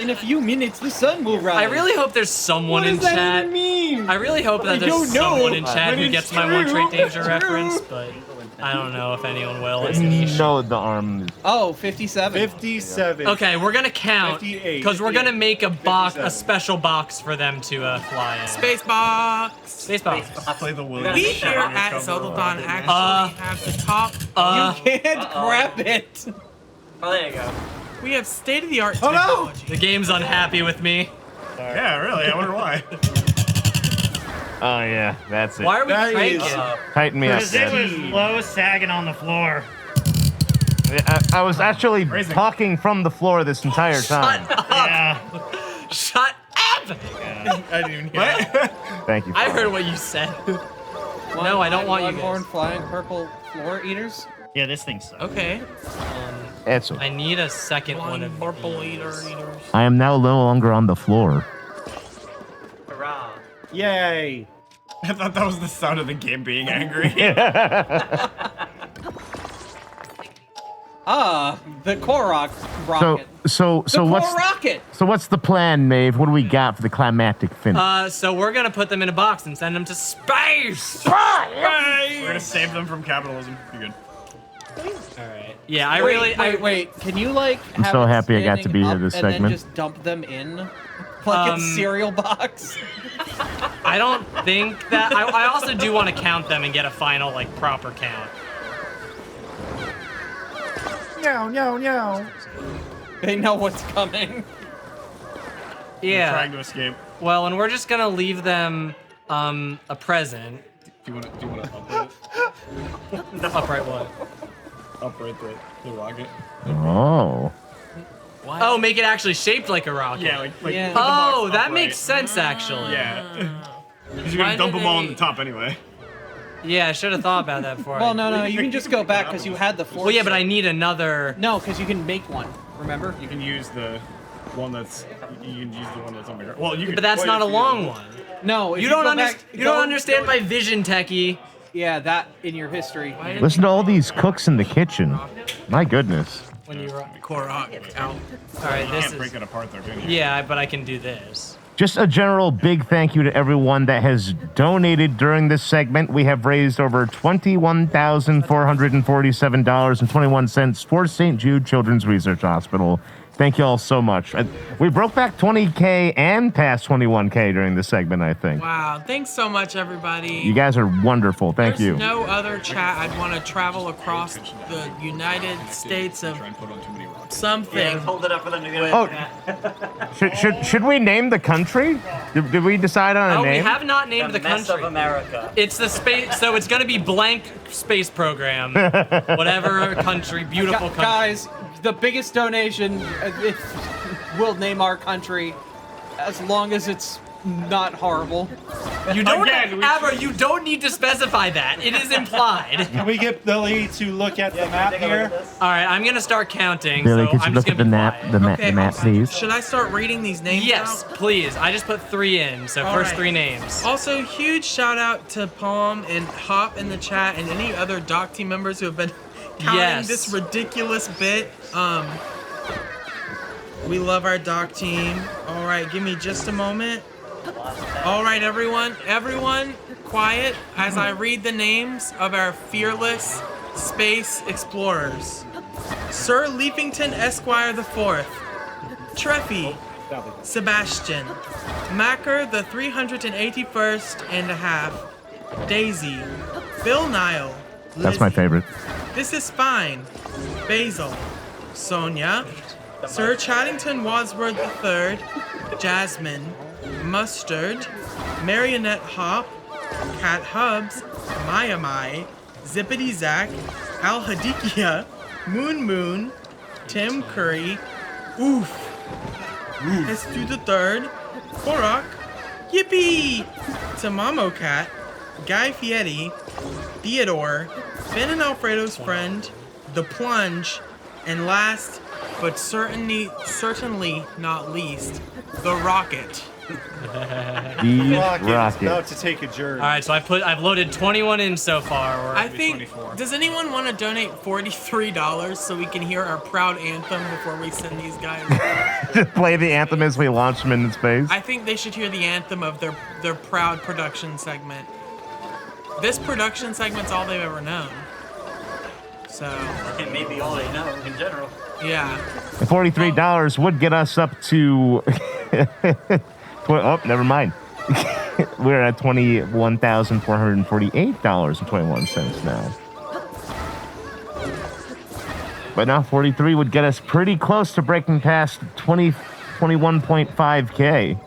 In a few minutes, the sun will rise. I really hope there's someone in chat. I really hope that there's someone in chat who gets my One Trade Danger reference, but I don't know if anyone will. It's niche. No, the arm. Oh, 57. 57. Okay, we're gonna count 58. because we're gonna make a special box for them to fly in. Space box. Space box. Play the Williams. We here at Zeldathon actually have the top. You can't grab it. Oh, there you go. We have state-of-the-art Oh, no! technology. The game's unhappy with me. Yeah, really. I wonder why. Oh yeah, that's it. Why are we That cranking? is- Tighten me up, Because it Dad. was low sagging on the floor. I was actually talking from the floor this entire time. Yeah. Shut up! I didn't even hear that. Thank you. I heard what you said. No, I don't want you guys. Horn flying purple floor eaters. Yeah, this thing sucks. Okay. It's okay. I need a second one of Purple these. eaters. I am now no longer on the floor. Hurrah. Yay. I thought that was the sound of the game being angry. The Korok rocket. So the what's rocket. so what's the plan, Maeve? What do we got for the climactic finish? So we're gonna put them in a box and send them to space. We're gonna save them from capitalism. You're good. All right. Yeah, I Wait. Can you like? I'm have so it happy I got to standing be here up this and then segment. just dump them in, like a cereal box. I don't think that. I also do want to count them and get a final like proper count. No. They know what's coming. Yeah. Trying to escape. Well, and we're just gonna leave them a present. Do you want to upright? Upright what? Upright the rocket. Oh. Oh, make it actually shaped like a rocket. Yeah, like Yeah. put the box Oh, that upright. makes sense actually. Yeah. Because you're Why gonna dump did them all on they- the top anyway. Yeah, I should have thought about that before. Well, no, you can just go back because you had the floor. Well, yeah, but I need another. No, because you can make one. Remember? You can use the one that's. You can use the one that's on the ground. Well, you can. But that's not a long one. No, if You don't go understand. back- You don't go- understand my vision, techie. Yeah, that in your history. Listen to all these cooks in the kitchen. My goodness. When you Korok out. All right, You this can't is. break it apart though, can you? Yeah, but I can do this. Just a general big thank you to everyone that has donated during this segment. We have raised over $21,447.21 for St. Jude Children's Research Hospital Thank you all so much. We broke back 20K and past 21K during this segment, I think. Wow. Thanks so much, everybody. You guys are wonderful. Thank There's you. no other chat I'd want to travel across the United States of something. Yeah, hold it up for them to get Oh, should we name the country? Did we decide on a Oh, name? we have not named the mess country. of America. It's the space, so it's gonna be blank space program. Whatever country, beautiful country. Guys, the biggest donation, we'll name our country as long as it's not horrible. You don't you don't need to specify that. It is implied. Can we get Billy to look at the map here? All right, I'm gonna start counting. Billy, so could you I'm look just at gonna the be map, quiet. the map, please? Should I start reading these names Yes, out? please. I just put 3 in, so All first right. 3 names. Also, huge shout out to Palm and Hop in the chat and any other doc team members who have been counting Yes. this ridiculous bit. We love our doc team. All right, give me just a moment. All right, everyone, quiet as I read the names of our fearless space explorers. Sir Leafington Esquire IV, Treffy, Sebastian, Macker the 381st and a half, Daisy, Bill Nile, That's my Lizzie. favorite. This is fine. Basil, Sonia, Sir Chaddington Wadsworth III, Jasmine, Mustard, Marionette Hop, Cat Hubs, Maya Mai, Zippity Zack, Al Hadikia, Moon, Tim Curry, Oof, Estu the Third, Korok, Yippee, Tamamo Cat, Guy Fieri, Theodore, Ben and Alfredo's friend, The Plunge, and last but certainly not least, The Rocket. The Rocket. About to take a journey. All right, so I've loaded 21 in so far. Or I think, does anyone want to donate $43 so we can hear our proud anthem before we send these guys? Just play the anthem as we launch them into space. I think they should hear the anthem of their proud production segment. This production segment's all they've ever known. So. It may be all they know in general. Yeah. $43 would get us up to. Oh, never mind. We're at $21,448.21 now. But now 43 would get us pretty close to breaking past 21.5K.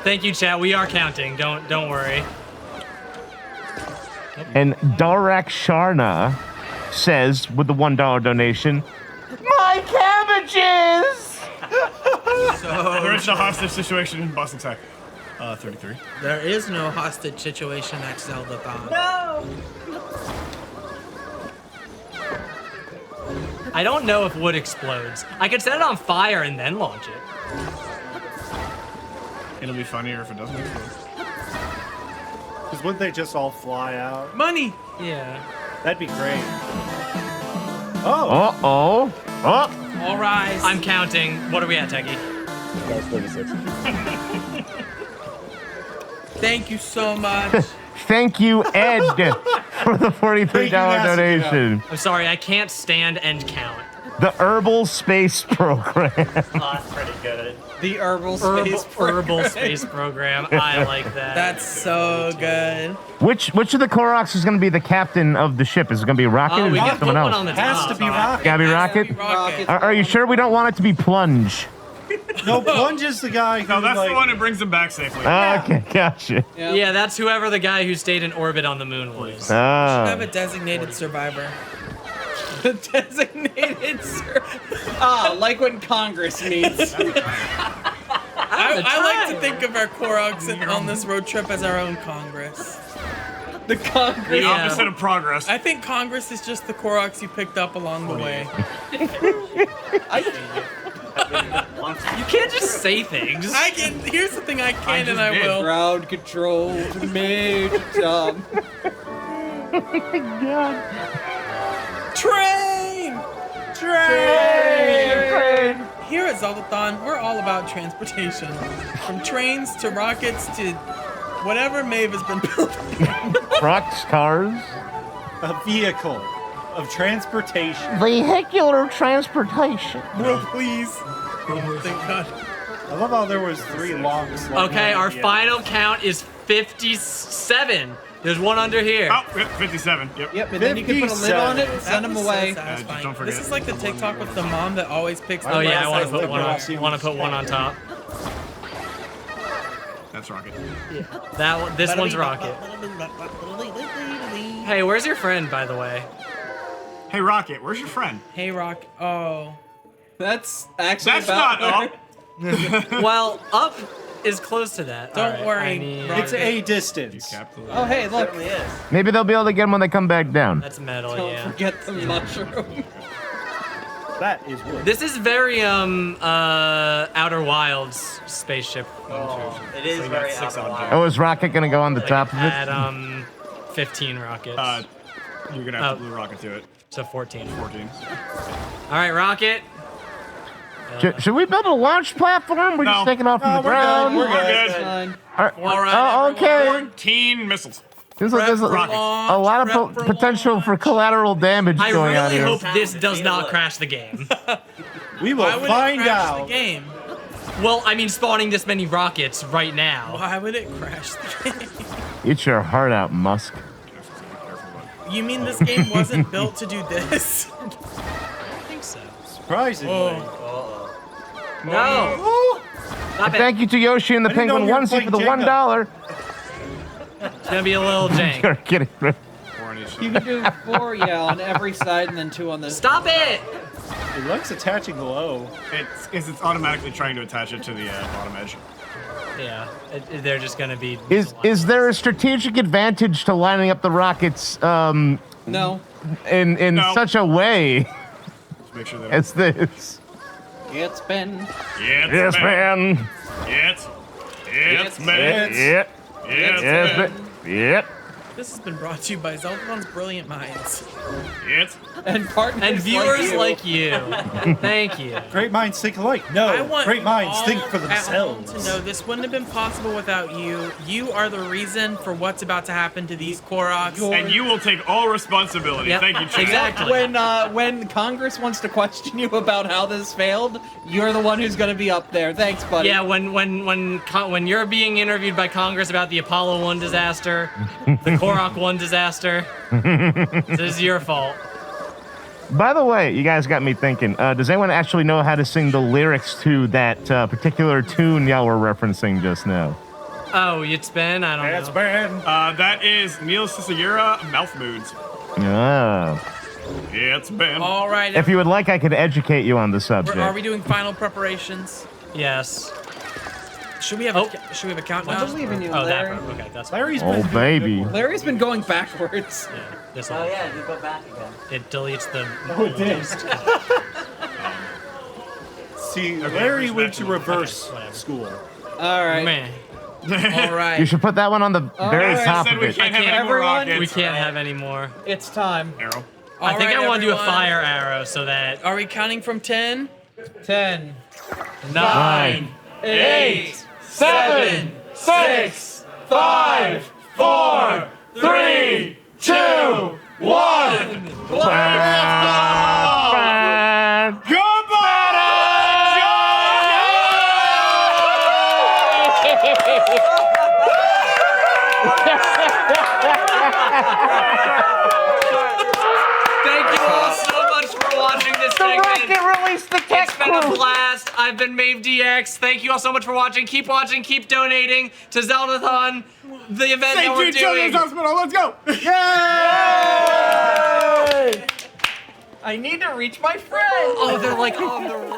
Thank you, chat. We are counting. Don't worry. And Darak Sharna says, with the $1 donation, My cabbages! There is a hostage situation in Boston Tech. 33. There is no hostage situation at Zeldathon. No! I don't know if wood explodes. I could set it on fire and then launch it. It'll be funnier if it doesn't explode. Because wouldn't they just all fly out? Money! Yeah. That'd be great. Oh! Uh-oh. Oh! All rise. I'm counting. What are we at, Techie? That was 36. Thank you so much. Thank you, Ed, for the $43 donation. I'm sorry, I can't stand and count. The Herbal Space Program. Oh, that's pretty good. The Herbal Space Program. I like that. That's so good. Which of the Koroks is going to be the captain of the ship? Is it going to be Rocket or is it someone else? Has to be Rocket. Gotta be Rocket? Are you sure we don't want it to be Plunge? No, Plunge is the guy who, No, that's the one who brings him back safely. Okay, gotcha. Yeah, that's whoever the guy who stayed in orbit on the moon was. Should have a designated survivor. The designated like when Congress meets. I like to think of our Koroks on this road trip as our own Congress. The Congress. The opposite of progress. I think Congress is just the Koroks you picked up along the way. You can't just say things. I can. Here's the thing I can and I will. Ground control to Major Tom. God. Train! Here at Zeldathon, we're all about transportation. From trains to rockets to whatever Maeve has been building. Trucks, cars. A vehicle. of transportation. Vehicular transportation. Bro, please. Thank God. I love how there was 3 long slots. Okay, our final count is 57. There's one under here. Oh, 57. Yep. Yep, and then you can put a lid on it and send them away. Satisfying. don't forget This is like the TikTok with the mom that always picks. Oh the yeah, I right want to size put one liquor. on. Want to put one on top. That's Rocket. That one. This one's Rocket. Hey, where's your friend, by the way? Hey, Rocket, where's your friend? Hey, Rock. Oh. That's actually That's about not right. up. Well, up is close to that. Don't All right, worry, I need- It's a distance. Oh, hey, look. Certainly is. Maybe they'll be able to get them when they come back down. That's metal, Don't yeah. forget the mushroom. That is wood. This is very Outer Wilds spaceship. It is So you got very 6 on outside. here. Oh, is Rocket gonna go on the top of it? At 15 rockets. You're gonna have to blue Rocket to it. So 14. 14. All right, Rocket. Should we build a launch platform? We're just taking off from the we're ground. good. We're good. Fine. All right, oh, okay. 14 missiles. There's a lot of potential for collateral damage I going on really here. hope this does not crash the game. We will Why would find it crash out. the game? Well, I mean, spawning this many rockets right now. Why would it crash the game? Eat your heart out, Musk. You mean this game wasn't built to do this? I think so. Surprisingly. No. Stop it. Thank you to Yoshi and the I didn't know Penguin you were onesie for the playing $1. It's gonna be a little jank. You're kidding. You can do 4, yeah, on every side and then 2 on the... Stop it! It likes attaching low. It's automatically trying to attach it to the bottom edge. Yeah, they're just gonna be... Is there a strategic advantage to lining up the rockets No. in No. such a way Let's make sure that as this? It's been... Yes, man. It's Yep. man. Yep. This has been brought to you by Zeldathon's Brilliant Minds. And partners And viewers like you. Thank you. Great minds think alike. No, I want great minds all think for at home themselves. to know this wouldn't have been possible without you. You are the reason for what's about to happen to these Koroks. And you will take all responsibility. Yep, Thank you, Chip. exactly. When Congress wants to question you about how this failed, you're the one who's going to be up there. Thanks, buddy. Yeah, when you're being interviewed by Congress about the Apollo 1 disaster, the Korok 1 disaster, this is your fault. By the way, you guys got me thinking. Does anyone actually know how to sing the lyrics to that particular tune y'all were referencing just now? Oh, it's Ben? I don't know. It's Ben. That is Neil Cicera, Mouth Moods. Ah. It's Ben. All right. If you would like, I could educate you on the subject. Are we doing final preparations? Yes. Should we have a countdown? I believe in you, Oh, Larry. that part. Okay, that's Larry's Oh, been baby. Larry's been going backwards. Yeah, this Oh one. yeah, you go back again. It deletes the... Oh, it did. See, Larry went to reverse school. All right. Man. All right. You should put that one on the very Guys, top said of we it. can't have any more Everyone- rockets. We can't have any more. It's time. Arrow. I think right, I want to do a everyone. fire arrow so that... Are we counting from 10? 10. 9, 8, 7, 6, 5, 4, 3, 2, 1. Thank you all so much for watching this segment. Released the tech It's been a blast. I've been Mave DX. Thank you all so much for watching. Keep watching. Keep donating to Zeldathon, the event that we're doing. Hospital. Let's go. I need to reach my friend. Oh, they're like on the roof.